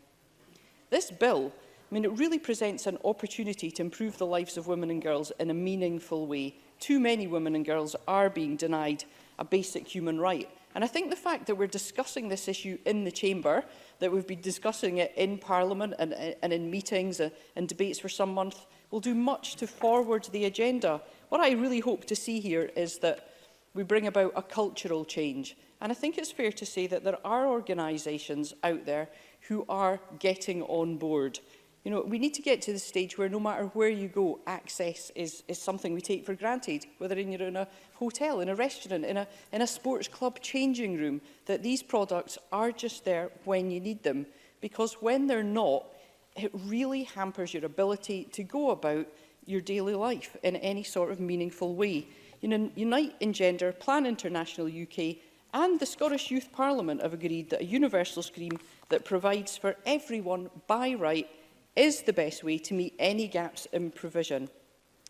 Speaker 3: This bill, I mean, it really presents an opportunity to improve the lives of women and girls in a meaningful way. Too many women and girls are being denied a basic human right. And I think the fact that we're discussing this issue in the Chamber, that we've been discussing it in Parliament and in meetings and debates for some months, will do much to forward the agenda. What I really hope to see here is that we bring about a cultural change. And I think it's fair to say that there are organisations out there who are getting on board. You know, we need to get to the stage where no matter where you go, access is something we take for granted, whether you're in a hotel, in a restaurant, in a sports club changing room, that these products are just there when you need them. Because when they're not, it really hampers your ability to go about your daily life in any sort of meaningful way. You know, Unite, Engender, Plan International UK and the Scottish Youth Parliament have agreed that a universal scheme that provides for everyone by right is the best way to meet any gaps in provision.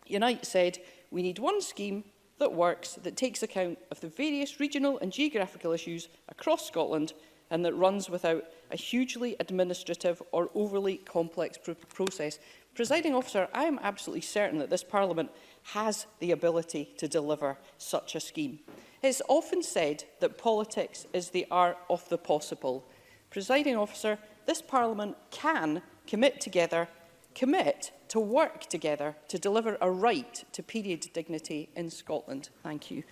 Speaker 3: Unite said, we need one scheme that works, that takes account of the various regional and geographical issues across Scotland and that runs without a hugely administrative or overly complex process. Presiding Officer, I am absolutely certain that this Parliament has the ability to deliver such a scheme. It's often said that politics is the art of the possible. Presiding Officer, this Parliament can commit to work together to deliver a right to period dignity in Scotland. Thank you.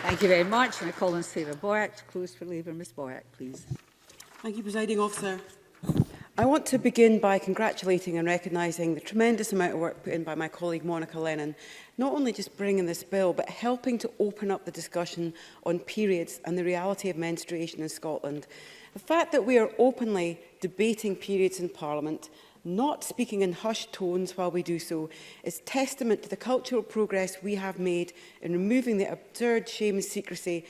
Speaker 2: Thank you very much. And I call on Sarah Boyack to close for Labour. Ms Boyack, please.
Speaker 20: Thank you, Presiding Officer.
Speaker 12: I want to begin by congratulating and recognising the tremendous amount of work put in by my colleague Monica Lennon, not only just bringing this bill, but helping to open up the discussion on periods and the reality of menstruation in Scotland. The fact that we are openly debating periods in Parliament, not speaking in hushed tones while we do so, is testament to the cultural progress we have made in removing the absurd shame and secrecy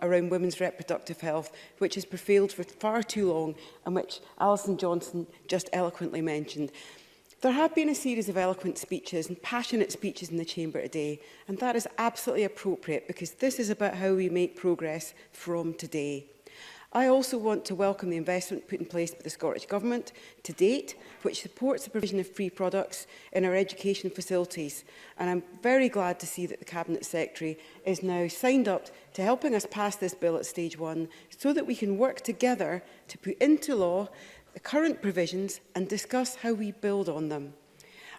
Speaker 12: around women's reproductive health, which has prevailed for far too long and which Alison Johnson just eloquently mentioned. There have been a series of eloquent speeches and passionate speeches in the Chamber today, and that is absolutely appropriate because this is about how we make progress from today. I also want to welcome the investment put in place by the Scottish Government to date, which supports the provision of free products in our education facilities. And I'm very glad to see that the Cabinet Secretary is now signed up to helping us pass this bill at stage 1 so that we can work together to put into law the current provisions and discuss how we build on them.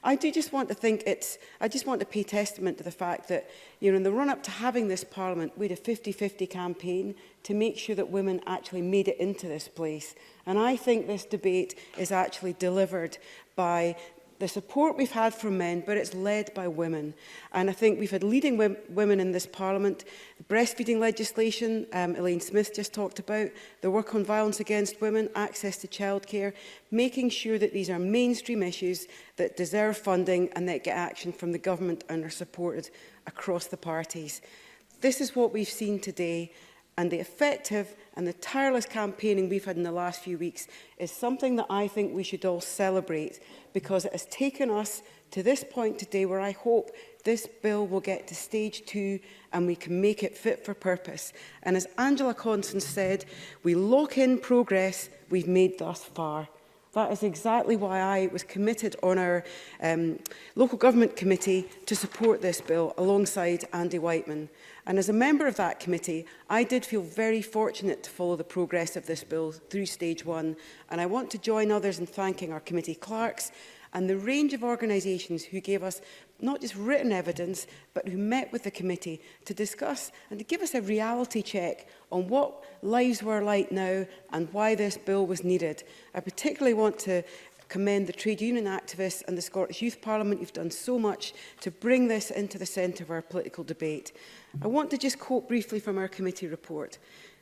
Speaker 12: I just want to pay testament to the fact that, in the run-up to having this Parliament, we had a 50-50 campaign to make sure that women actually made it into this place. And I think this debate is actually delivered by the support we've had from men, but it's led by women. And I think we've had leading women in this Parliament. The breastfeeding legislation, Elaine Smith just talked about, the work on violence against women, access to childcare, making sure that these are mainstream issues that deserve funding and that get action from the government and are supported across the parties. This is what we've seen today. And the effective and the tireless campaigning we've had in the last few weeks is something that I think we should all celebrate, because it has taken us to this point today where I hope this bill will get to stage 2 and we can make it fit for purpose. And as Angela Constance said, we lock in progress we've made thus far. That is exactly why I was committed on our local government committee to support this bill alongside Andy Whiteman. And as a member of that committee, I did feel very fortunate to follow the progress of this bill through stage 1. And I want to join others in thanking our committee clerks and the range of organisations who gave us not just written evidence, but who met with the committee to discuss and to give us a reality check on what lives were like now and why this bill was needed. I particularly want to commend the trade union activists and the Scottish Youth Parliament who've done so much to bring this into the centre of our political debate. I want to just quote briefly from our committee report.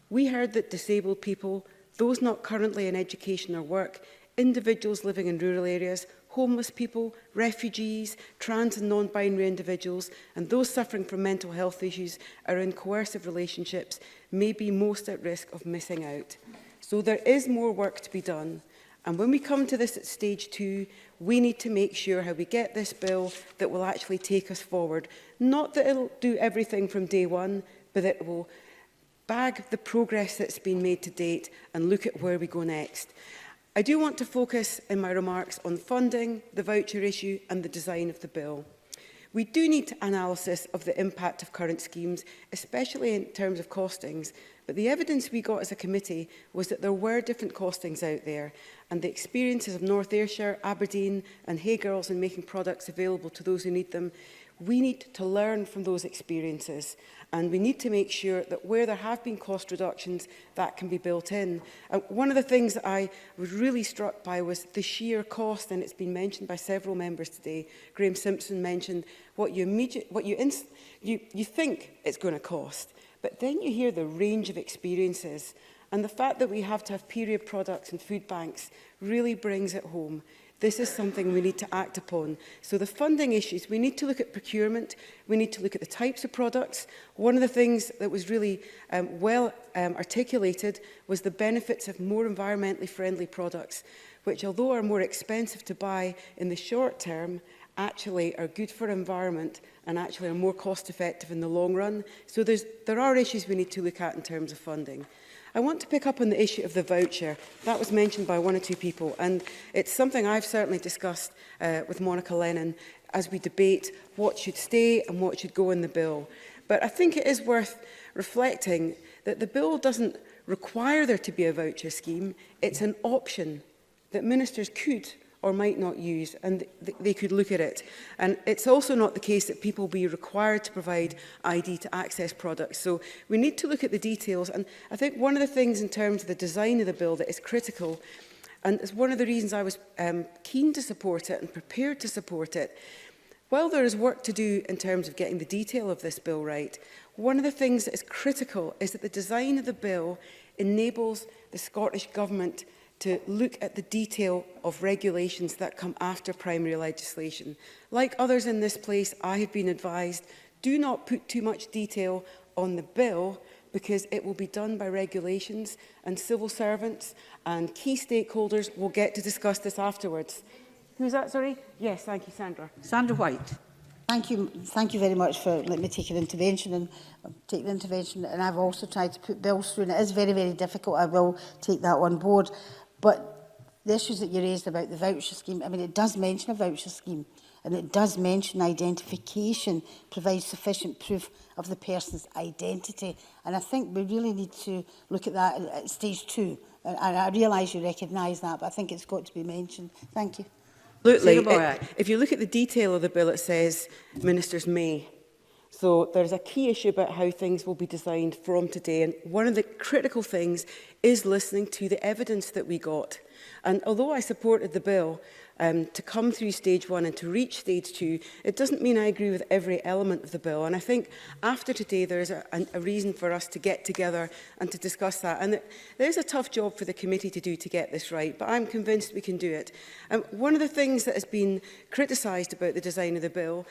Speaker 12: We heard that disabled people, those not currently in education or work, individuals living in rural areas, homeless people, refugees, trans and non-binary individuals, and those suffering from mental health issues are in coercive relationships may be most at risk of missing out. So there is more work to be done. And when we come to this at stage 2, we need to make sure how we get this bill that will actually take us forward. Not that it'll do everything from day 1, but that it will bag the progress that's been made to date and look at where we go next. I do want to focus in my remarks on funding, the voucher issue and the design of the bill. We do need analysis of the impact of current schemes, especially in terms of costings, but the evidence we got as a committee was that there were different costings out there, and the experiences of North Ayrshire, Aberdeen and Hey Girls in making products available to those who need them, we need to learn from those experiences. And we need to make sure that where there have been cost reductions, that can be built in. One of the things that I was really struck by was the sheer cost, and it's been mentioned by several members today. Graham Simpson mentioned what you think it's going to cost, but then you hear the range of experiences. And the fact that we have to have period products and food banks really brings it home. This is something we need to act upon. So the funding issues, we need to look at procurement, we need to look at the types of products. One of the things that was really well articulated was the benefits of more environmentally friendly products, which although are more expensive to buy in the short term, actually are good for environment and actually are more cost effective in the long run. So there are issues we need to look at in terms of funding. I want to pick up on the issue of the voucher. That was mentioned by one or two people, and it's something I've certainly discussed with Monica Lennon as we debate what should stay and what should go in the bill. But I think it is worth reflecting that the bill doesn't require there to be a voucher scheme. It's an option that ministers could or might not use, and they could look at it. And it's also not the case that people will be required to provide ID to access products. So we need to look at the details. And I think one of the things in terms of the design of the bill that is critical, And it's one of the reasons I was keen to support it and prepared to support it. While there is work to do in terms of getting the detail of this bill right, one of the things that is critical is that the design of the bill enables the Scottish Government to look at the detail of regulations that come after primary legislation. Like others in this place, I have been advised, do not put too much detail on the bill because it will be done by regulations, and civil servants and key stakeholders will get to discuss this afterwards. Who's that, sorry? Yes, thank you, Sandra.
Speaker 2: Sandra White.
Speaker 20: Thank you very much for letting me take an intervention and take the intervention. And I've also tried to put bills through, and it is very, very difficult. I will take that on board. But the issues that you raised about the voucher scheme, I mean, it does mention a voucher scheme, and it does mention identification provides sufficient proof of the person's identity. And I think we really need to look at that at stage 2. And I realise you recognise that, but I think it's got to be mentioned. Thank you.
Speaker 12: Absolutely. If you look at the detail of the bill, it says ministers may. So there's a key issue about how things will be designed from today. And one of the critical things is listening to the evidence that we got. And although I supported the bill to come through stage 1 and to reach stage 2, it doesn't mean I agree with every element of the bill. And I think after today, there's a reason for us to get together and to discuss that. And there's a tough job for the committee to do to get this right, but I'm convinced we can do it. One of the things that has been criticised about the design of the bill,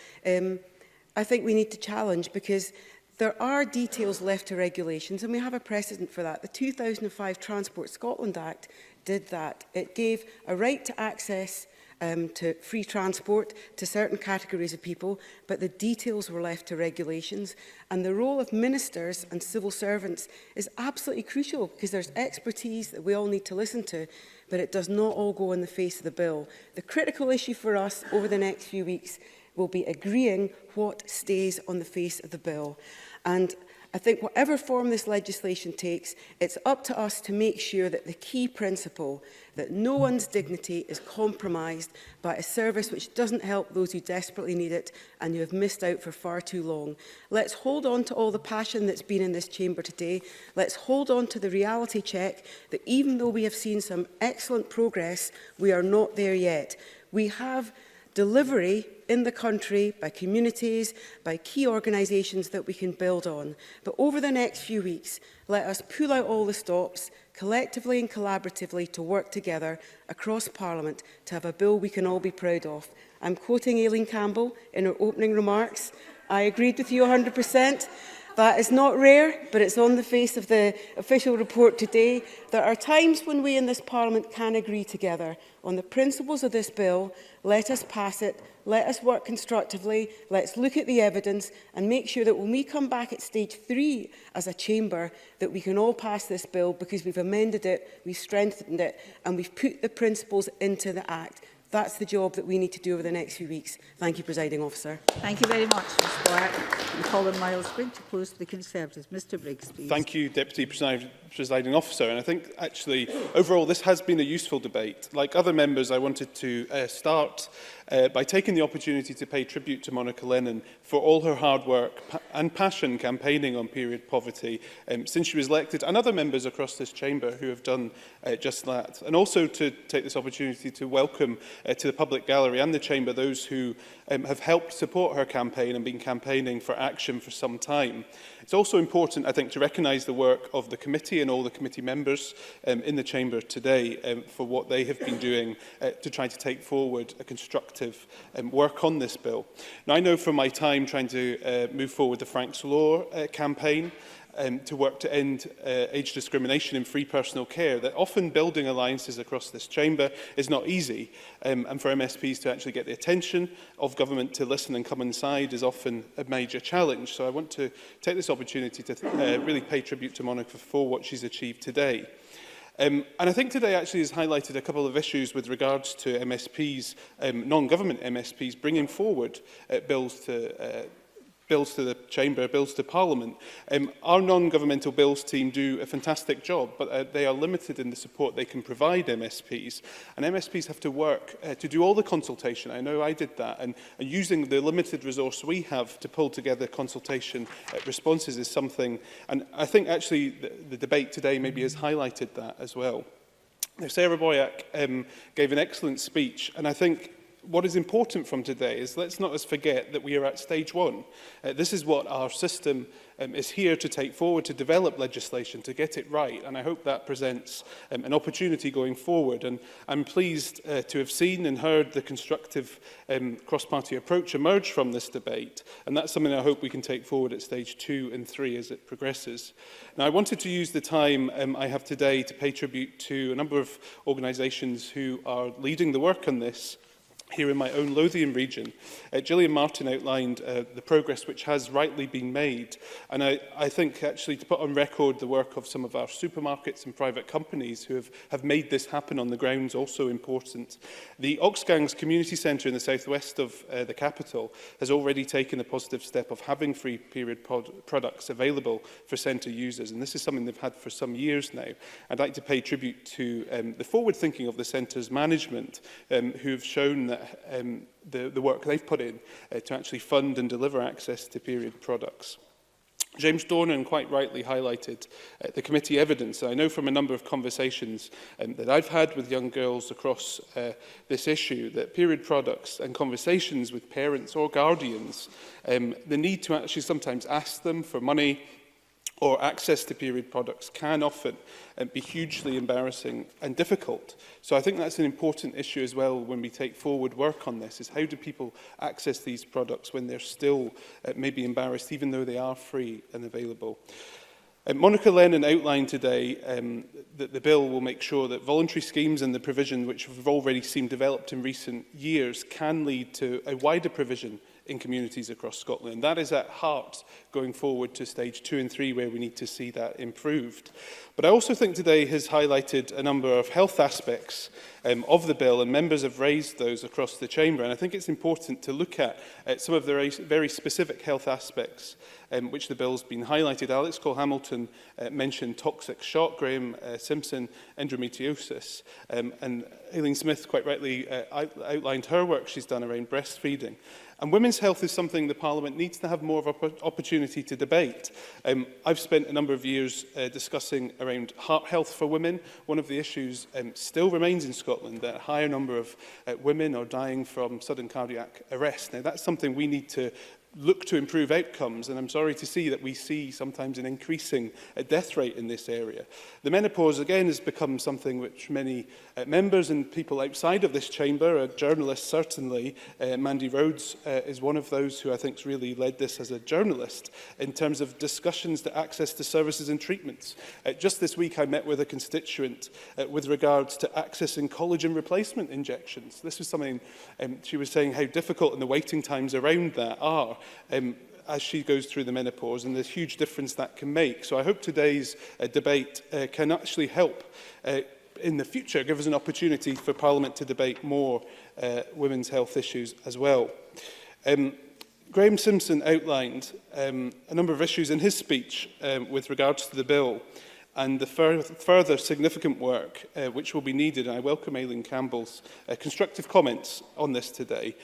Speaker 12: I think we need to challenge, because there are details left to regulations, and we have a precedent for that. The 2005 Transport Scotland Act did that. It gave a right to access to free transport to certain categories of people, but the details were left to regulations. And the role of ministers and civil servants is absolutely crucial, because there's expertise that we all need to listen to, but it does not all go in the face of the bill. The critical issue for us over the next few weeks will be agreeing what stays on the face of the bill. And I think whatever form this legislation takes, it's up to us to make sure that the key principle, that no one's dignity is compromised by a service which doesn't help those who desperately need it and who have missed out for far too long. Let's hold on to all the passion that's been in this chamber today. Let's hold on to the reality check that even though we have seen some excellent progress, we are not there yet. We have delivery in the country by communities, by key organisations that we can build on. But over the next few weeks, let us pull out all the stops, collectively and collaboratively, to work together across Parliament to have a bill we can all be proud of. I'm quoting Aileen Campbell in her opening remarks. I agreed with you 100%. That is not rare, but it's on the face of the official report today. There are times when we in this Parliament can agree together on the principles of this bill. Let us pass it. Let us work constructively. Let's look at the evidence and make sure that when we come back at stage 3 as a chamber, that we can all pass this bill, because we've amended it, we've strengthened it, and we've put the principles into the Act. That's the job that we need to do over the next few weeks. Thank you, Presiding Officer.
Speaker 2: Thank you very much, Ms Black. And Colin Miles Briggs to close the Conservatives. Mr Briggs, please.
Speaker 21: Thank you, Deputy Presiding Officer. And I think, actually, overall, this has been a useful debate. Like other members, I wanted to start by taking the opportunity to pay tribute to Monica Lennon for all her hard work and passion campaigning on period poverty since she was elected, and other members across this chamber who have done just that. And also to take this opportunity to welcome to the public gallery and the chamber those who have helped support her campaign and been campaigning for action for some time. It's also important, I think, to recognise the work of the committee and all the committee members in the chamber today for what they have been doing to try to take forward a constructive work on this bill. Now, I know from my time trying to move forward the Frank's Law campaign to work to end age discrimination in free personal care, that often building alliances across this chamber is not easy, and for MSPs to actually get the attention of government to listen and come inside is often a major challenge. So I want to take this opportunity to really pay tribute to Monica for what she's achieved today. And I think today actually has highlighted a couple of issues with regards to MSPs, non-government MSPs, bringing forward bills to the Chamber, bills to Parliament. Our non-governmental bills team do a fantastic job, but they are limited in the support they can provide MSPs. And MSPs have to work to do all the consultation. I know I did that. And using the limited resource we have to pull together consultation responses is something, and I think actually the debate today maybe has highlighted that as well. Now, Sarah Boyack gave an excellent speech, and I think what is important from today is let's not forget that we are at stage one. This is what our system is here to take forward, to develop legislation, to get it right. And I hope that presents an opportunity going forward. And I'm pleased to have seen and heard the constructive cross-party approach emerge from this debate. And that's something I hope we can take forward at stage 2 and 3 as it progresses. Now, I wanted to use the time I have today to pay tribute to a number of organisations who are leading the work on this here in my own Lothian region. Gillian Martin outlined the progress which has rightly been made, and I think actually to put on record the work of some of our supermarkets and private companies who have made this happen on the ground is also important. The Oxgangs Community Centre in the southwest of the capital has already taken a positive step of having free period products available for centre users, and this is something they've had for some years now. I'd like to pay tribute to the forward thinking of the centre's management, who have shown that the work they've put in to actually fund and deliver access to period products. James Dornan quite rightly highlighted the committee evidence. I know from a number of conversations that I've had with young girls across this issue that period products and conversations with parents or guardians, the need to actually sometimes ask them for money or access to period products can often be hugely embarrassing and difficult. So I think that's an important issue as well when we take forward work on this, is how do people access these products when they're still maybe embarrassed, even though they are free and available. Monica Lennon outlined today that the bill will make sure that voluntary schemes and the provision which have already seen developed in recent years can lead to a wider provision in communities across Scotland. That is at heart going forward to stage 2 and 3 where we need to see that improved. But I also think today has highlighted a number of health aspects of the bill, and members have raised those across the chamber, and I think it's important to look at some of the very specific health aspects which the bill's been highlighted. Alex Cole-Hamilton mentioned toxic shock, Graham Simpson endometriosis, and Aileen Smith quite rightly outlined her work she's done around breastfeeding. And women's health is something the Parliament needs to have more of an opportunity to debate. I've spent a number of years discussing around heart health for women. One of the issues still remains in Scotland, that a higher number of women are dying from sudden cardiac arrest. Now, that's something we need to look to improve outcomes, and I'm sorry to see that we see sometimes an increasing death rate in this area. The menopause, again, has become something which many members and people outside of this chamber, journalists certainly, Mandy Rhodes is one of those who I think has really led this as a journalist in terms of discussions to access to services and treatments. Just this week I met with a constituent with regards to accessing collagen replacement injections. This was something she was saying how difficult and the waiting times around that are. As she goes through the menopause, and the huge difference that can make. So I hope today's debate can actually help in the future, give us an opportunity for Parliament to debate more women's health issues as well. Graham Simpson outlined a number of issues in his speech with regards to the bill and the further significant work which will be needed. And I welcome Aileen Campbell's constructive comments on this today.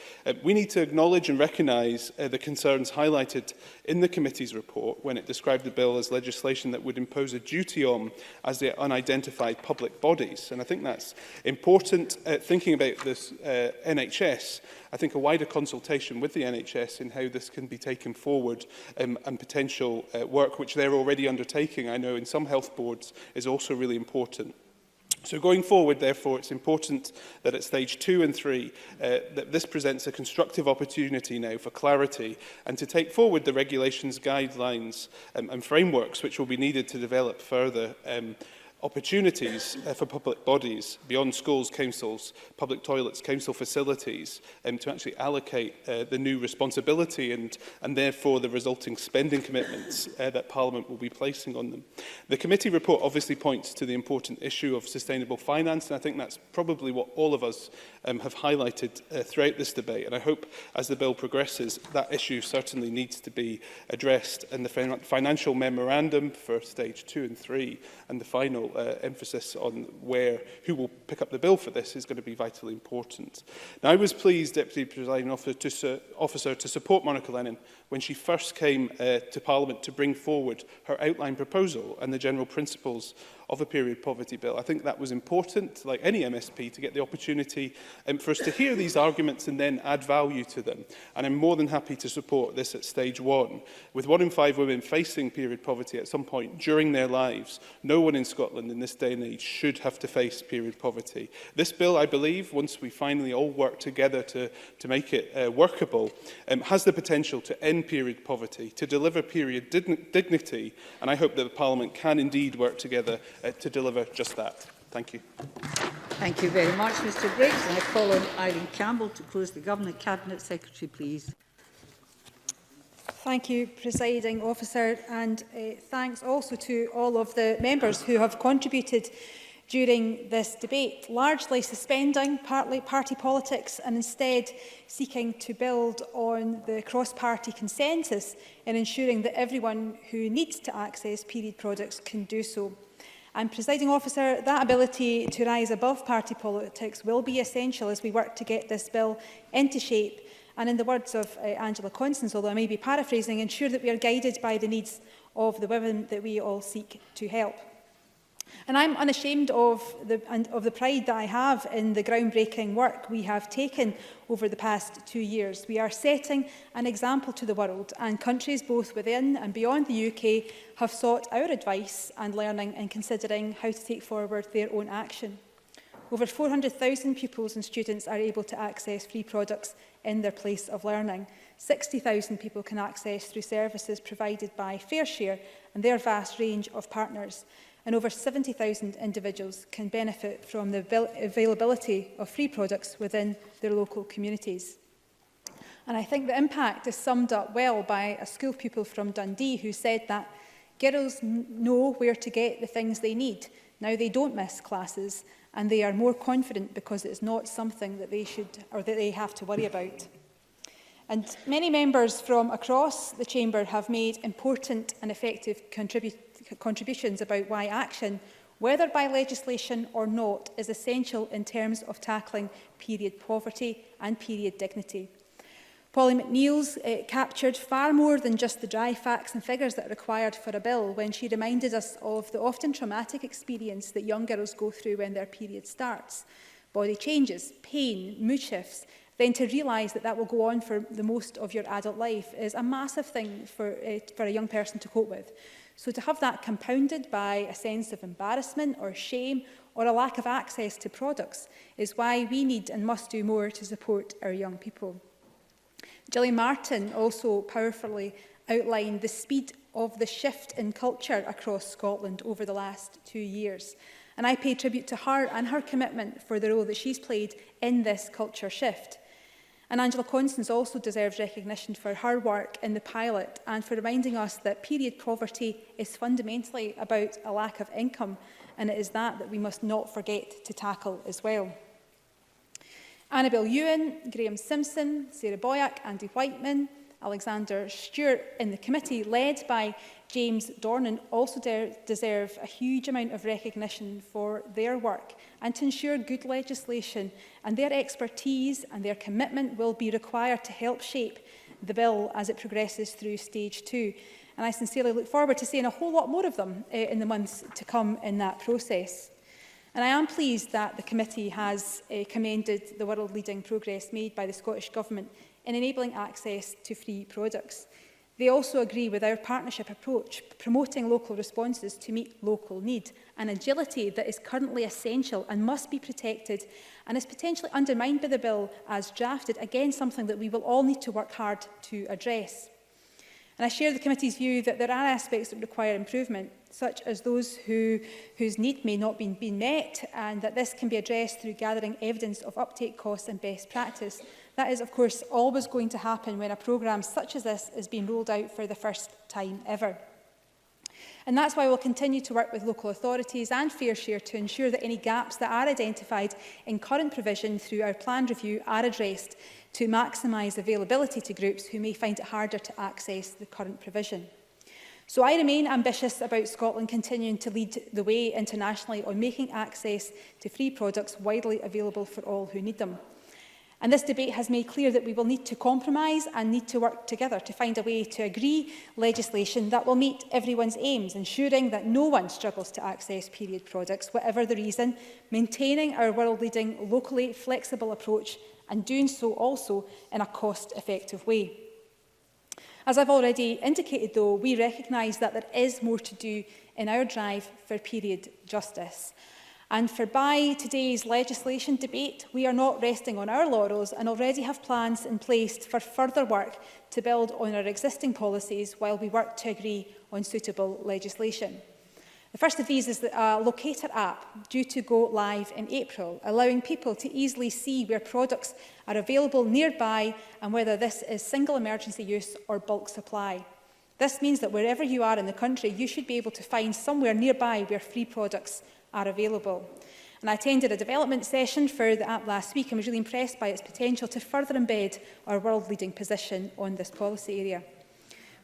Speaker 21: We need to acknowledge and recognise the concerns highlighted in the committee's report when it described the bill as legislation that would impose a duty on as the unidentified public bodies. And I think that's important. Thinking about this NHS, I think a wider consultation with the NHS in how this can be taken forward and potential work which they're already undertaking, I know in some health boards, is also really important. So going forward, therefore, it's important that at stage 2 and 3, that this presents a constructive opportunity now for clarity and to take forward the regulations, guidelines and frameworks which will be needed to develop further opportunities for public bodies beyond schools, councils, public toilets, council facilities to actually allocate the new responsibility and therefore the resulting spending commitments that Parliament will be placing on them. The committee report obviously points to the important issue of sustainable finance, and I think that's probably what all of us have highlighted throughout this debate, and I hope as the bill progresses that issue certainly needs to be addressed, and the financial memorandum for stage 2 and 3 and the final emphasis on who will pick up the bill for this is going to be vitally important. Now, I was pleased, Deputy Presiding Officer, to support Monica Lennon when she first came to Parliament to bring forward her outline proposal and the general principles of a period poverty bill. I think that was important, like any MSP, to get the opportunity for us to hear these arguments and then add value to them. And I'm more than happy to support this at stage 1. With 1 in 5 women facing period poverty at some point during their lives, no one in Scotland in this day and age should have to face period poverty. This bill, I believe, once we finally all work together to make it workable, has the potential to end period poverty, to deliver period dignity, and I hope that the Parliament can indeed work together to deliver just that. Thank you.
Speaker 2: Thank you very much, Mr Briggs. And I call on Irene Campbell to close the Government. Cabinet Secretary, please.
Speaker 23: Thank you, Presiding Officer, and thanks also to all of the members who have contributed during this debate, largely suspending party politics and instead seeking to build on the cross-party consensus in ensuring that everyone who needs to access period products can do so. And, Presiding Officer, that ability to rise above party politics will be essential as we work to get this bill into shape and, in the words of Angela Constance, although I may be paraphrasing, ensure that we are guided by the needs of the women that we all seek to help. And I'm unashamed of the pride that I have in the groundbreaking work we have taken over the past 2 years. We are setting an example to the world, and countries both within and beyond the UK have sought our advice and learning in considering how to take forward their own action. Over 400,000 pupils and students are able to access free products in their place of learning. 60,000 people can access through services provided by FareShare and their vast range of partners. And over 70,000 individuals can benefit from the availability of free products within their local communities. And I think the impact is summed up well by a school pupil from Dundee who said that girls know where to get the things they need. Now they don't miss classes, and they are more confident because it's not something that they should or that they have to worry about. And many members from across the Chamber have made important and effective contributions about why action, whether by legislation or not, is essential in terms of tackling period poverty and period dignity. Polly McNeill's captured far more than just the dry facts and figures that are required for a bill when she reminded us of the often traumatic experience that young girls go through when their period starts. Body changes, pain, mood shifts. Then to realise that that will go on for the most of your adult life is a massive thing for a young person to cope with. So to have that compounded by a sense of embarrassment or shame or a lack of access to products is why we need and must do more to support our young people. Gillian Martin also powerfully outlined the speed of the shift in culture across Scotland over the last 2 years. And I pay tribute to her and her commitment for the role that she's played in this culture shift. And Angela Constance also deserves recognition for her work in the pilot and for reminding us that period poverty is fundamentally about a lack of income, and it is that we must not forget to tackle as well. Annabel Ewan, Graham Simpson, Sarah Boyack, Andy Whiteman, Alexander Stewart in the committee led by James Dornan also deserve a huge amount of recognition for their work and to ensure good legislation, and their expertise and their commitment will be required to help shape the bill as it progresses through stage 2. And I sincerely look forward to seeing a whole lot more of them in the months to come in that process. And I am pleased that the committee has commended the world-leading progress made by the Scottish Government in enabling access to free products. They also agree with our partnership approach, promoting local responses to meet local need, an agility that is currently essential and must be protected and is potentially undermined by the bill as drafted, again something that we will all need to work hard to address. And I share the committee's view that there are aspects that require improvement, such as those whose need may not be met, and that this can be addressed through gathering evidence of uptake costs and best practice. That is, of course, always going to happen when a programme such as this is being rolled out for the first time ever. And that's why we'll continue to work with local authorities and FareShare to ensure that any gaps that are identified in current provision through our planned review are addressed to maximise availability to groups who may find it harder to access the current provision. So I remain ambitious about Scotland continuing to lead the way internationally on making access to free products widely available for all who need them. And this debate has made clear that we will need to compromise and need to work together to find a way to agree legislation that will meet everyone's aims, ensuring that no one struggles to access period products, whatever the reason, maintaining our world-leading, locally flexible approach and doing so also in a cost-effective way. As I've already indicated, though, we recognise that there is more to do in our drive for period justice. And for by today's legislation debate, we are not resting on our laurels and already have plans in place for further work to build on our existing policies while we work to agree on suitable legislation. The first of these is the Locator app, due to go live in April, allowing people to easily see where products are available nearby and whether this is single emergency use or bulk supply. This means that wherever you are in the country, you should be able to find somewhere nearby where free products are available. And I attended a development session for the app last week and was really impressed by its potential to further embed our world-leading position on this policy area.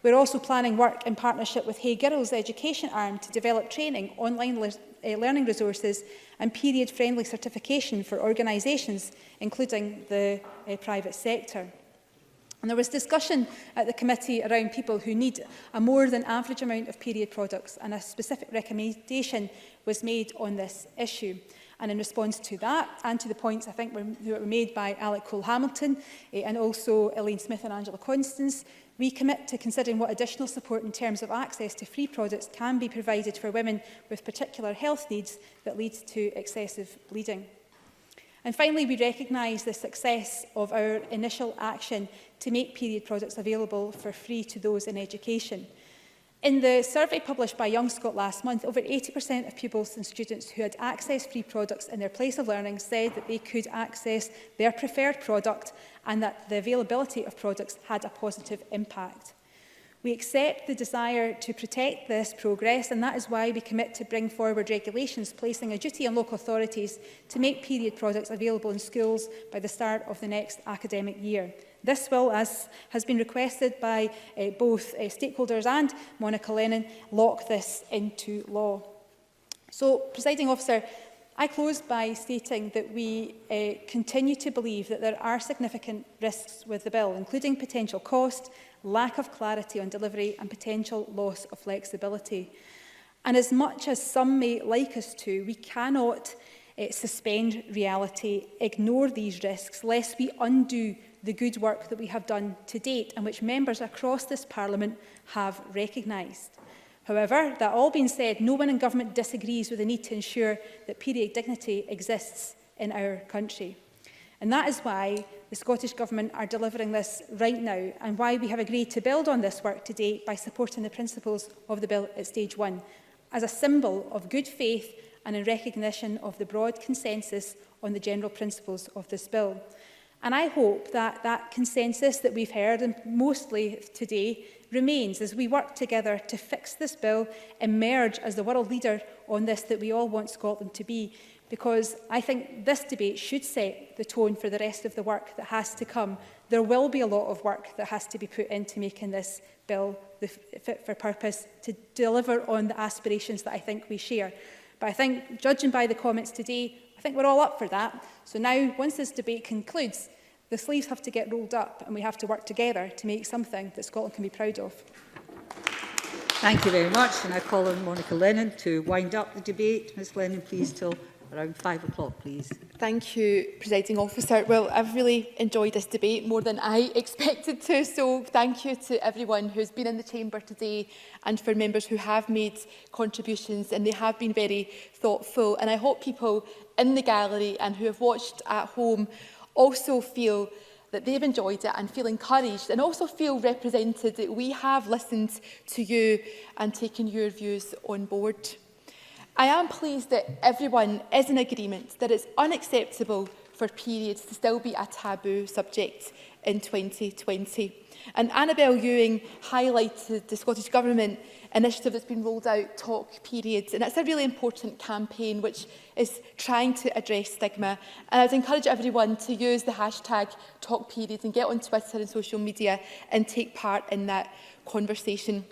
Speaker 23: We're also planning work in partnership with Hay Girls' education arm to develop training, online learning resources and period-friendly certification for organisations, including the private sector. And there was discussion at the committee around people who need a more than average amount of period products, and a specific recommendation was made on this issue. And in response to that, and to the points I think were made by Alec Cole-Hamilton and also Elaine Smith and Angela Constance, we commit to considering what additional support in terms of access to free products can be provided for women with particular health needs that leads to excessive bleeding. And finally, we recognise the success of our initial action to make period products available for free to those in education. In the survey published by Young Scot last month, over 80% of pupils and students who had accessed free products in their place of learning said that they could access their preferred product and that the availability of products had a positive impact. We accept the desire to protect this progress, and that is why we commit to bring forward regulations placing a duty on local authorities to make period products available in schools by the start of the next academic year. This will, as has been requested by both stakeholders and Monica Lennon, lock this into law. So, Presiding Officer, I close by stating that we continue to believe that there are significant risks with the bill, including potential cost, lack of clarity on delivery and potential loss of flexibility. And as much as some may like us to, we cannot suspend reality, ignore these risks, lest we undo the good work that we have done to date and which members across this Parliament have recognised. However, that all being said, no one in government disagrees with the need to ensure that period dignity exists in our country. And that is why the Scottish Government are delivering this right now, and why we have agreed to build on this work today by supporting the principles of the bill at stage 1, as a symbol of good faith and in recognition of the broad consensus on the general principles of this bill. And I hope that that consensus that we've heard, and mostly today, remains as we work together to fix this bill, emerge as the world leader on this that we all want Scotland to be, because I think this debate should set the tone for the rest of the work that has to come. There will be a lot of work that has to be put into making this bill fit for purpose to deliver on the aspirations that I think we share. But I think, judging by the comments today, I think we're all up for that. So now, once this debate concludes, the sleeves have to get rolled up and we have to work together to make something that Scotland can be proud of.
Speaker 2: Thank you very much. And I call on Monica Lennon to wind up the debate. Ms Lennon, please, till around 5 o'clock, please.
Speaker 6: Thank you, Presiding Officer. Well, I've really enjoyed this debate more than I expected to, so thank you to everyone who's been in the chamber today and for members who have made contributions, and they have been very thoughtful. And I hope people in the gallery and who have watched at home also feel that they've enjoyed it and feel encouraged and also feel represented, that we have listened to you and taken your views on board. I am pleased that everyone is in agreement that it's unacceptable for periods to still be a taboo subject in 2020. And Annabel Ewing highlighted the Scottish Government initiative that's been rolled out, Talk Periods, and it's a really important campaign which is trying to address stigma. And I'd encourage everyone to use the hashtag Talk Periods and get on Twitter and social media and take part in that conversation.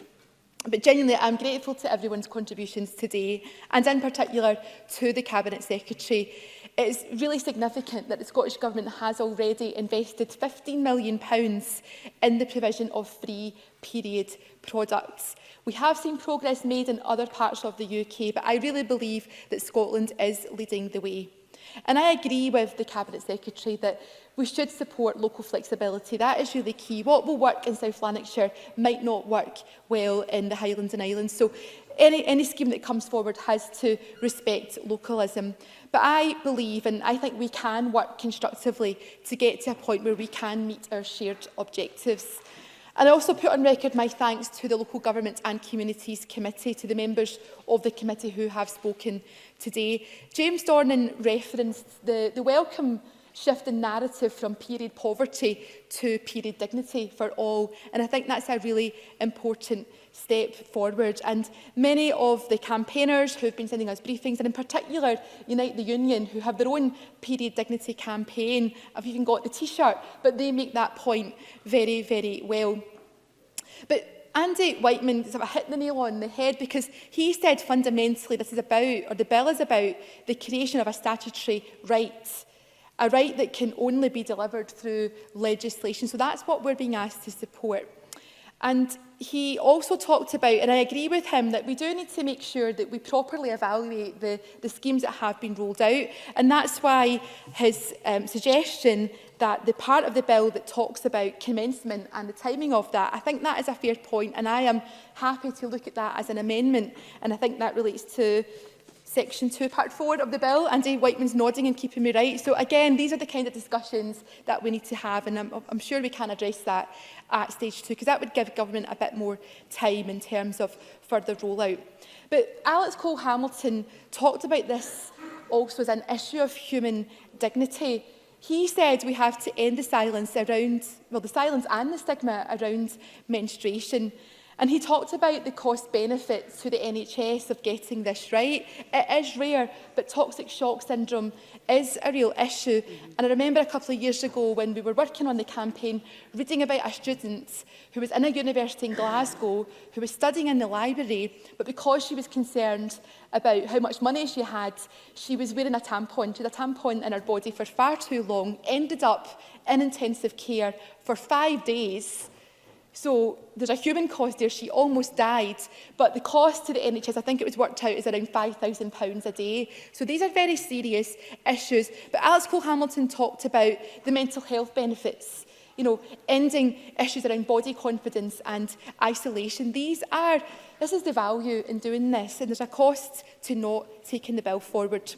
Speaker 6: But genuinely, I'm grateful to everyone's contributions today, and in particular to the Cabinet Secretary. It is really significant that the Scottish Government has already invested £15 million in the provision of free period products. We have seen progress made in other parts of the UK, but I really believe that Scotland is leading the way. And I agree with the Cabinet Secretary that we should support local flexibility. That is really key. What will work in South Lanarkshire might not work well in the Highlands and Islands. So any scheme that comes forward has to respect localism. But I believe, and I think we can work constructively to get to a point where we can meet our shared objectives. And I also put on record my thanks to the Local Government and Communities Committee, to the members of the committee who have spoken today. James Dornan referenced the welcome shift in narrative from period poverty to period dignity for all. And I think that's a really important step forward. And many of the campaigners who have been sending us briefings, and in particular Unite the Union, who have their own period dignity campaign, I've even got the T-shirt, but they make that point very, very well. But Andy Whiteman sort of hit the nail on the head, because he said fundamentally this is about, or the bill is about, the creation of a statutory right. A right that can only be delivered through legislation. So that's what we're being asked to support. And he also talked about, and I agree with him, that we do need to make sure that we properly evaluate the schemes that have been rolled out. And that's why his suggestion that the part of the bill that talks about commencement and the timing of that, I think that is a fair point, and I am happy to look at that as an amendment. And I think that relates to Section 2, Part 4 of the bill. Andy Whiteman's nodding and keeping me right. So again, these are the kind of discussions that we need to have, and I'm sure we can address that at stage 2, because that would give government a bit more time in terms of further rollout. But Alex Cole-Hamilton talked about this also as an issue of human dignity. He said we have to end the silence around, well, the silence and the stigma around menstruation. And he talked about the cost benefits to the NHS of getting this right. It is rare, but toxic shock syndrome is a real issue. And I remember a couple of years ago when we were working on the campaign, reading about a student who was in a university in Glasgow, who was studying in the library, but because she was concerned about how much money she had, she was wearing a tampon. She had a tampon in her body for far too long, ended up in intensive care for 5 days. So there's a human cost there. She almost died. But the cost to the NHS, I think it was worked out, is around £5,000 a day. So these are very serious issues. But Alex Cole-Hamilton talked about the mental health benefits, you know, ending issues around body confidence and isolation. This is the value in doing this, and there's a cost to not taking the bill forward.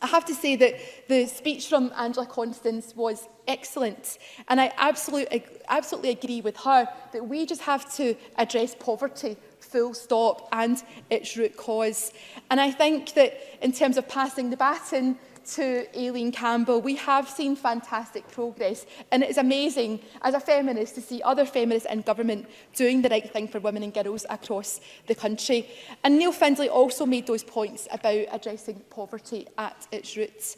Speaker 6: I have to say that the speech from Angela Constance was excellent, and I absolutely agree with her that we just have to address poverty, full stop, and its root cause. And I think that in terms of passing the baton to Aileen Campbell, we have seen fantastic progress, and it is amazing as a feminist to see other feminists in government doing the right thing for women and girls across the country. And Neil Findlay also made those points about addressing poverty at its roots.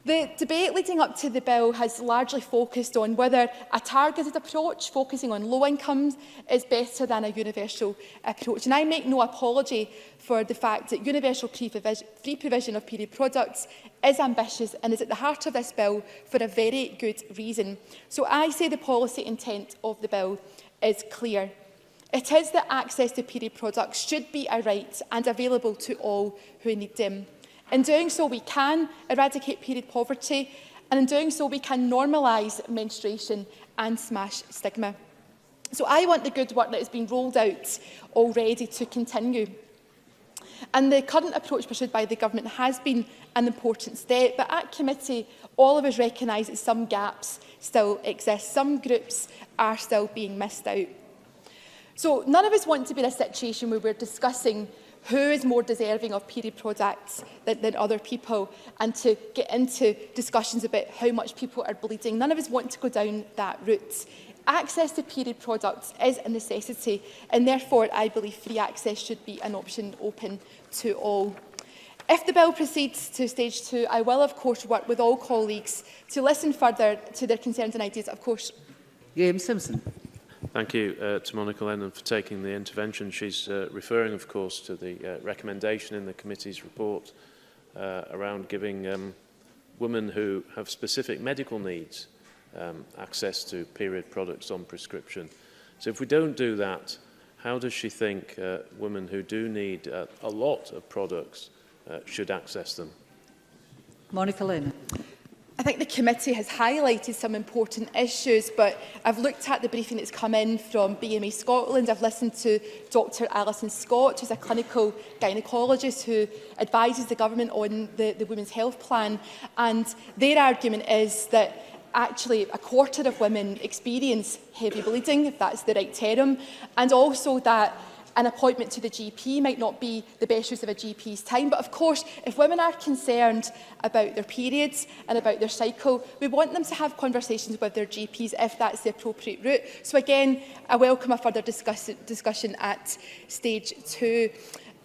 Speaker 6: The debate leading up to the bill has largely focused on whether a targeted approach focusing on low incomes is better than a universal approach. And I make no apology for the fact that universal free provision of period products is ambitious and is at the heart of this bill for a very good reason. So I say the policy intent of the bill is clear. It is that access to period products should be a right and available to all who need them. In doing so, we can eradicate period poverty, and in doing so, we can normalise menstruation and smash stigma. So I want the good work that has been rolled out already to continue. And the current approach pursued by the government has been an important step, but at committee, all of us recognise that some gaps still exist. Some groups are still being missed out. So none of us want to be in a situation where we're discussing who is more deserving of period products than other people, and to get into discussions about how much people are bleeding. None of us want to go down that route. Access to period products is a necessity, and therefore I believe free access should be an option open to all. If the bill proceeds to stage 2, I will of course work with all colleagues to listen further to their concerns and ideas, of course.
Speaker 2: Graham Simpson.
Speaker 9: Thank you to Monica Lennon for taking the intervention. She's referring, of course, to the recommendation in the committee's report around giving women who have specific medical needs access to period products on prescription. So if we don't do that, how does she think women who do need a lot of products should access them?
Speaker 2: Monica Lennon.
Speaker 6: I think the committee has highlighted some important issues, but I've looked at the briefing that's come in from BMA Scotland. I've listened to Dr Alison Scott, who's a clinical gynaecologist who advises the government on the Women's Health Plan. And their argument is that actually a quarter of women experience heavy bleeding, if that's the right term, and also that an appointment to the GP might not be the best use of a GP's time. But of course, if women are concerned about their periods and about their cycle, we want them to have conversations with their GPs if that's the appropriate route. So again, I welcome a further discussion at stage 2.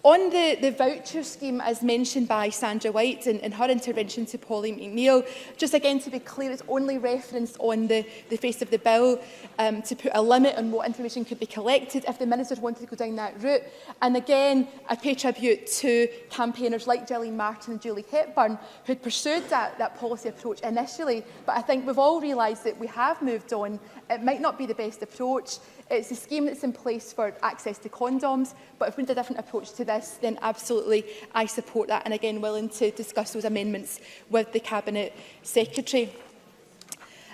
Speaker 6: On the voucher scheme, as mentioned by Sandra White in her intervention to Pauline McNeill, just again to be clear, it's only referenced on the face of the bill to put a limit on what information could be collected if the ministers wanted to go down that route. And again, I pay tribute to campaigners like Gillian Martin and Julie Hepburn, who had pursued that policy approach initially. But I think we've all realised that we have moved on. It might not be the best approach. It's a scheme that's in place for access to condoms, but if we need a different approach to this, then absolutely I support that, and again willing to discuss those amendments with the Cabinet Secretary.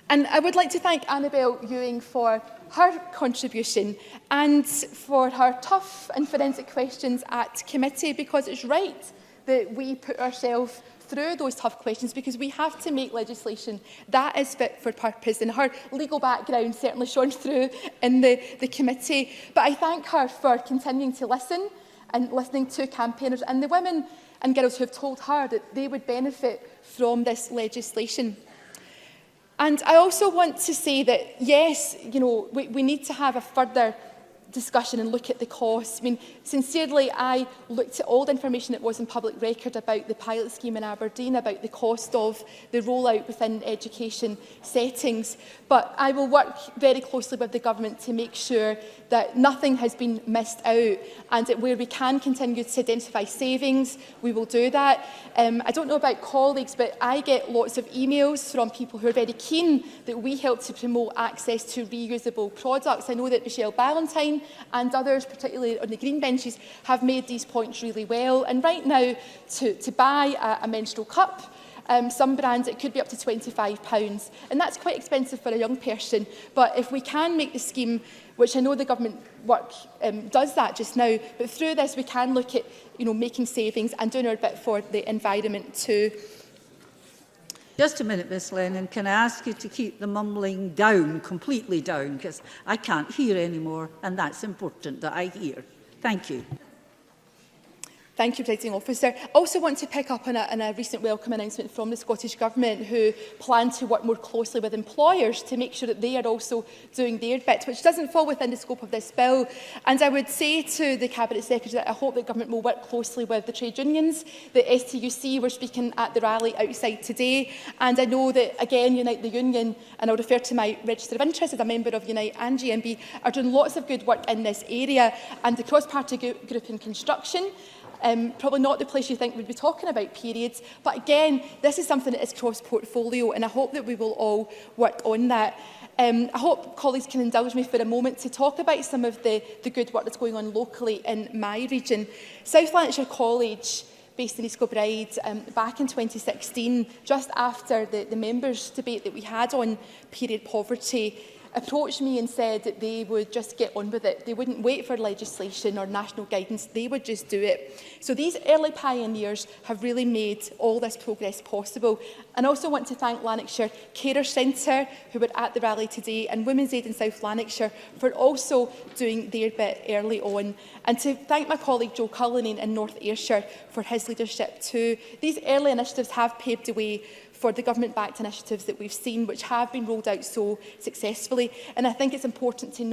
Speaker 6: And I would like to thank Annabel Ewing for her contribution and for her tough and forensic questions at committee, because it's right that we put ourselves through those tough questions, because we have to make legislation that is fit for purpose, and her legal background certainly shone through in the committee. But I thank her for continuing to listen and listening to campaigners and the women and girls who have told her that they would benefit from this legislation. And I also want to say that, yes, you know, we need to have a further discussion and look at the costs. I mean, sincerely, I looked at all the information that was in public record about the pilot scheme in Aberdeen, about the cost of the rollout within education settings. But I will work very closely with the government to make sure that nothing has been missed out, and that where we can continue to identify savings, we will do that. I don't know about colleagues, but I get lots of emails from people who are very keen that we help to promote access to reusable products. I know that Michelle Ballantyne and others, particularly on the green benches, have made these points really well. And right now, to buy a menstrual cup, some brands, it could be up to £25, and that's quite expensive for a young person. But if we can make the scheme, which I know the government work does that just now, but through this we can look at, you know, making savings and doing our bit for the environment too.
Speaker 2: Just a minute, Miss Lennon. Can I ask you to keep the mumbling down, completely down, because I can't hear anymore, and that's important that I hear. Thank you.
Speaker 6: Thank you, Presiding Officer. I also want to pick up on a recent welcome announcement from the Scottish Government, who plan to work more closely with employers to make sure that they are also doing their bit, which doesn't fall within the scope of this bill. And I would say to the Cabinet Secretary that I hope the Government will work closely with the trade unions. The STUC were speaking at the rally outside today, and I know that, again, Unite the Union, and I'll refer to my register of interest as a member of Unite and GMB, are doing lots of good work in this area, and the cross-party group in construction, probably not the place you think we'd be talking about periods, but again, this is something that is cross-portfolio, and I hope that we will all work on that. I hope colleagues can indulge me for a moment to talk about some of the good work that's going on locally in my region. South Lanarkshire College, based in East Kilbride, back in 2016, just after the members' debate that we had on period poverty, approached me and said that they would just get on with it. They wouldn't wait for legislation or national guidance, they would just do it. So these early pioneers have really made all this progress possible. And I also want to thank Lanarkshire Carer Centre, who were at the rally today, and Women's Aid in South Lanarkshire for also doing their bit early on. And to thank my colleague Joe Cullen in North Ayrshire for his leadership too. These early initiatives have paved the way for the government-backed initiatives that we've seen, which have been rolled out so successfully. And I think it's important to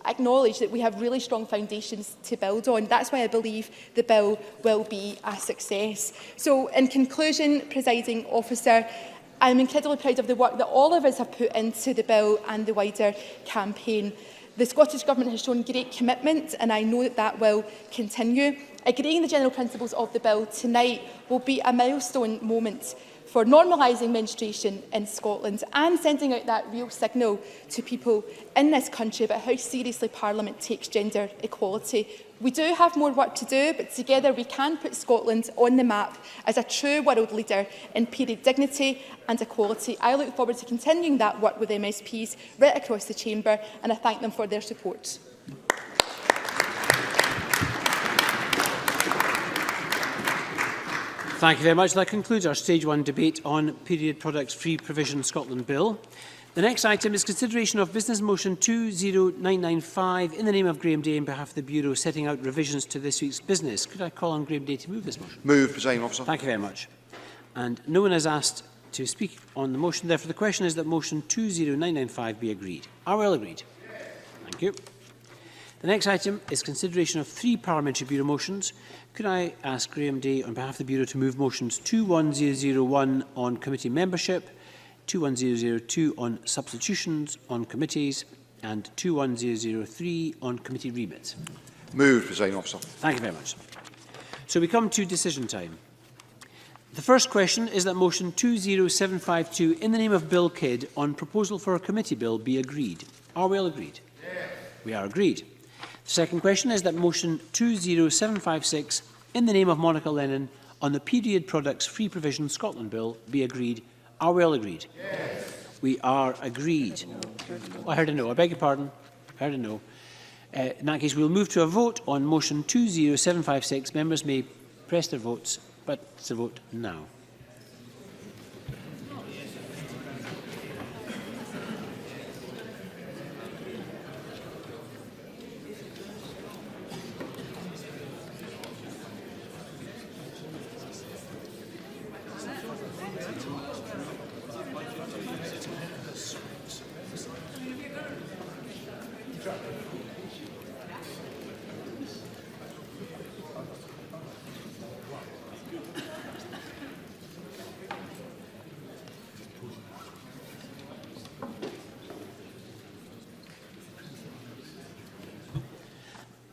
Speaker 6: acknowledge that we have really strong foundations to build on. That's why I believe the bill will be a success. So, in conclusion, Presiding Officer, I'm incredibly proud of the work that all of us have put into the bill and the wider campaign. The Scottish Government has shown great commitment, and I know that that will continue. Agreeing the general principles of the bill tonight will be a milestone moment for normalising menstruation in Scotland and sending out that real signal to people in this country about how seriously Parliament takes gender equality. We do have more work to do, but together we can put Scotland on the map as a true world leader in period dignity and equality. I look forward to continuing that work with MSPs right across the chamber, and I thank them for their support.
Speaker 7: Thank you very much. That concludes our Stage 1 debate on Period Products Free Provision Scotland Bill. The next item is consideration of Business Motion 20995 in the name of Graham Day on behalf of the Bureau setting out revisions to this week's business. Could I call on Graham Day to move this motion?
Speaker 10: Move, Presiding Officer.
Speaker 7: Thank you very much. And no one has asked to speak on the motion. Therefore, the question is that motion 20995 be agreed. Are we all agreed? Yes. Thank you. The next item is consideration of 3 Parliamentary Bureau motions. Could I ask Graham Day on behalf of the Bureau to move motions 21001 on committee membership, 21002 on substitutions on committees and 21003 on committee remit?
Speaker 10: Move, Presiding Officer.
Speaker 7: Thank you very much. So we come to decision time. The first question is that motion 20752 in the name of Bill Kidd on proposal for a committee bill be agreed. Are we all agreed? Yes. We are agreed. The second question is that motion 20756 in the name of Monica Lennon on the Period Products Free Provision Scotland Bill be agreed. Are we all agreed? Yes. We are agreed. I heard a no. I beg your pardon. I heard a no. In that case, we will move to a vote on motion 20756. Members may press their votes, but it's a vote now.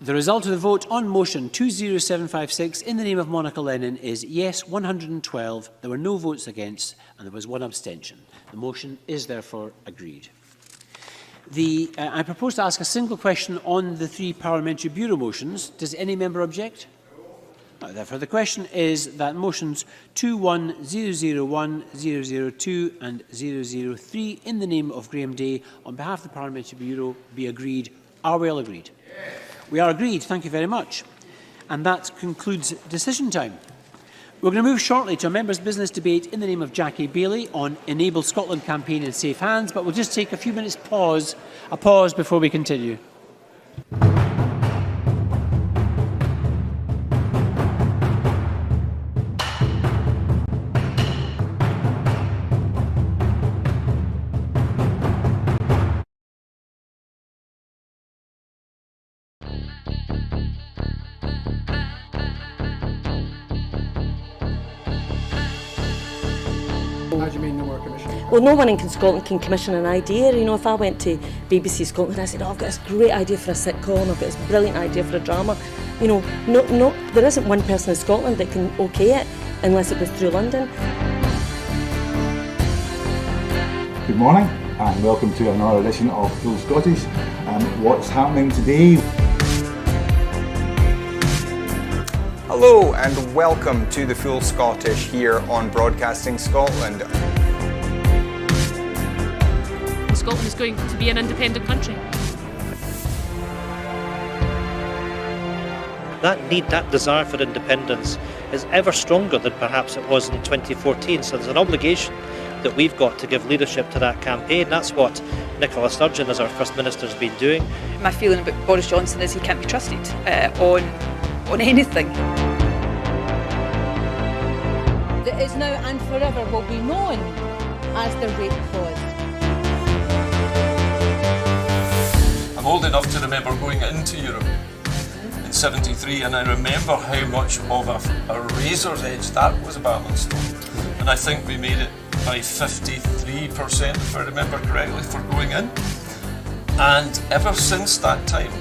Speaker 7: The result of the vote on motion 20756 in the name of Monica Lennon is yes 112, there were no votes against and there was 1 abstention. The motion is therefore agreed. I propose to ask a single question on the 3 Parliamentary Bureau motions. Does any member object? No. Therefore the question is that motions 21001, 002 and 003 in the name of Graham Day on behalf of the Parliamentary Bureau be agreed. Are we all agreed? Yes. We are agreed. Thank you very much. And that concludes decision time. We're going to move shortly to a members' business debate in the name of Jackie Bailey on Enable Scotland campaign in safe hands, but we'll just take a few minutes a pause before we continue.
Speaker 22: How do you mean no more commission?
Speaker 24: Well, no one in Scotland can commission an idea. You know, if I went to BBC Scotland and I said, oh, I've got this great idea for a sitcom, I've got this brilliant idea for a drama, you know, there isn't one person in Scotland that can okay it unless it goes through London.
Speaker 25: Good morning and welcome to another edition of Full Scottish. What's happening today?
Speaker 26: Hello and welcome to the Full Scottish here on Broadcasting Scotland.
Speaker 27: Scotland is going to be an independent country.
Speaker 28: That desire for independence is ever stronger than perhaps it was in 2014. So there's an obligation that we've got to give leadership to that campaign. That's what Nicola Sturgeon, as our First Minister, has been doing.
Speaker 29: My feeling about Boris Johnson is he can't be trusted on anything.
Speaker 1: That is now and forever will be known as the rape clause.
Speaker 30: I'm old enough to remember going into Europe in '73, and I remember how much of a razor's edge that was a battling stone. And I think we made it by 53%, if I remember correctly, for going in. And ever since that time,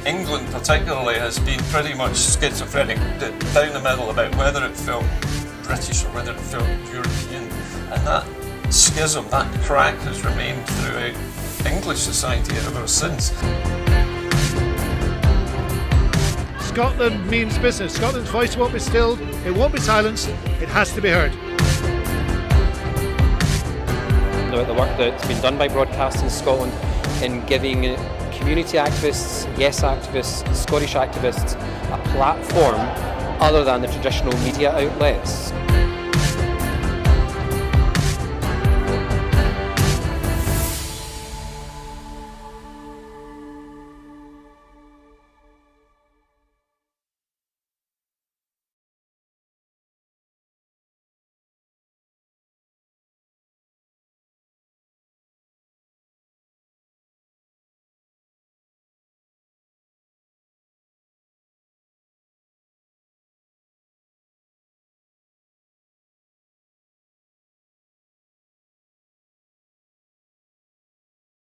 Speaker 30: England particularly has been pretty much schizophrenic, down the middle about whether it felt British or whether it felt European. And that schism, that crack has remained throughout English society ever since.
Speaker 5: Scotland means business. Scotland's voice won't be stilled, it won't be silenced, it has to be heard.
Speaker 8: About the work that's been done by Broadcasting Scotland in giving community activists, yes activists, Scottish activists a platform other than the traditional media outlets.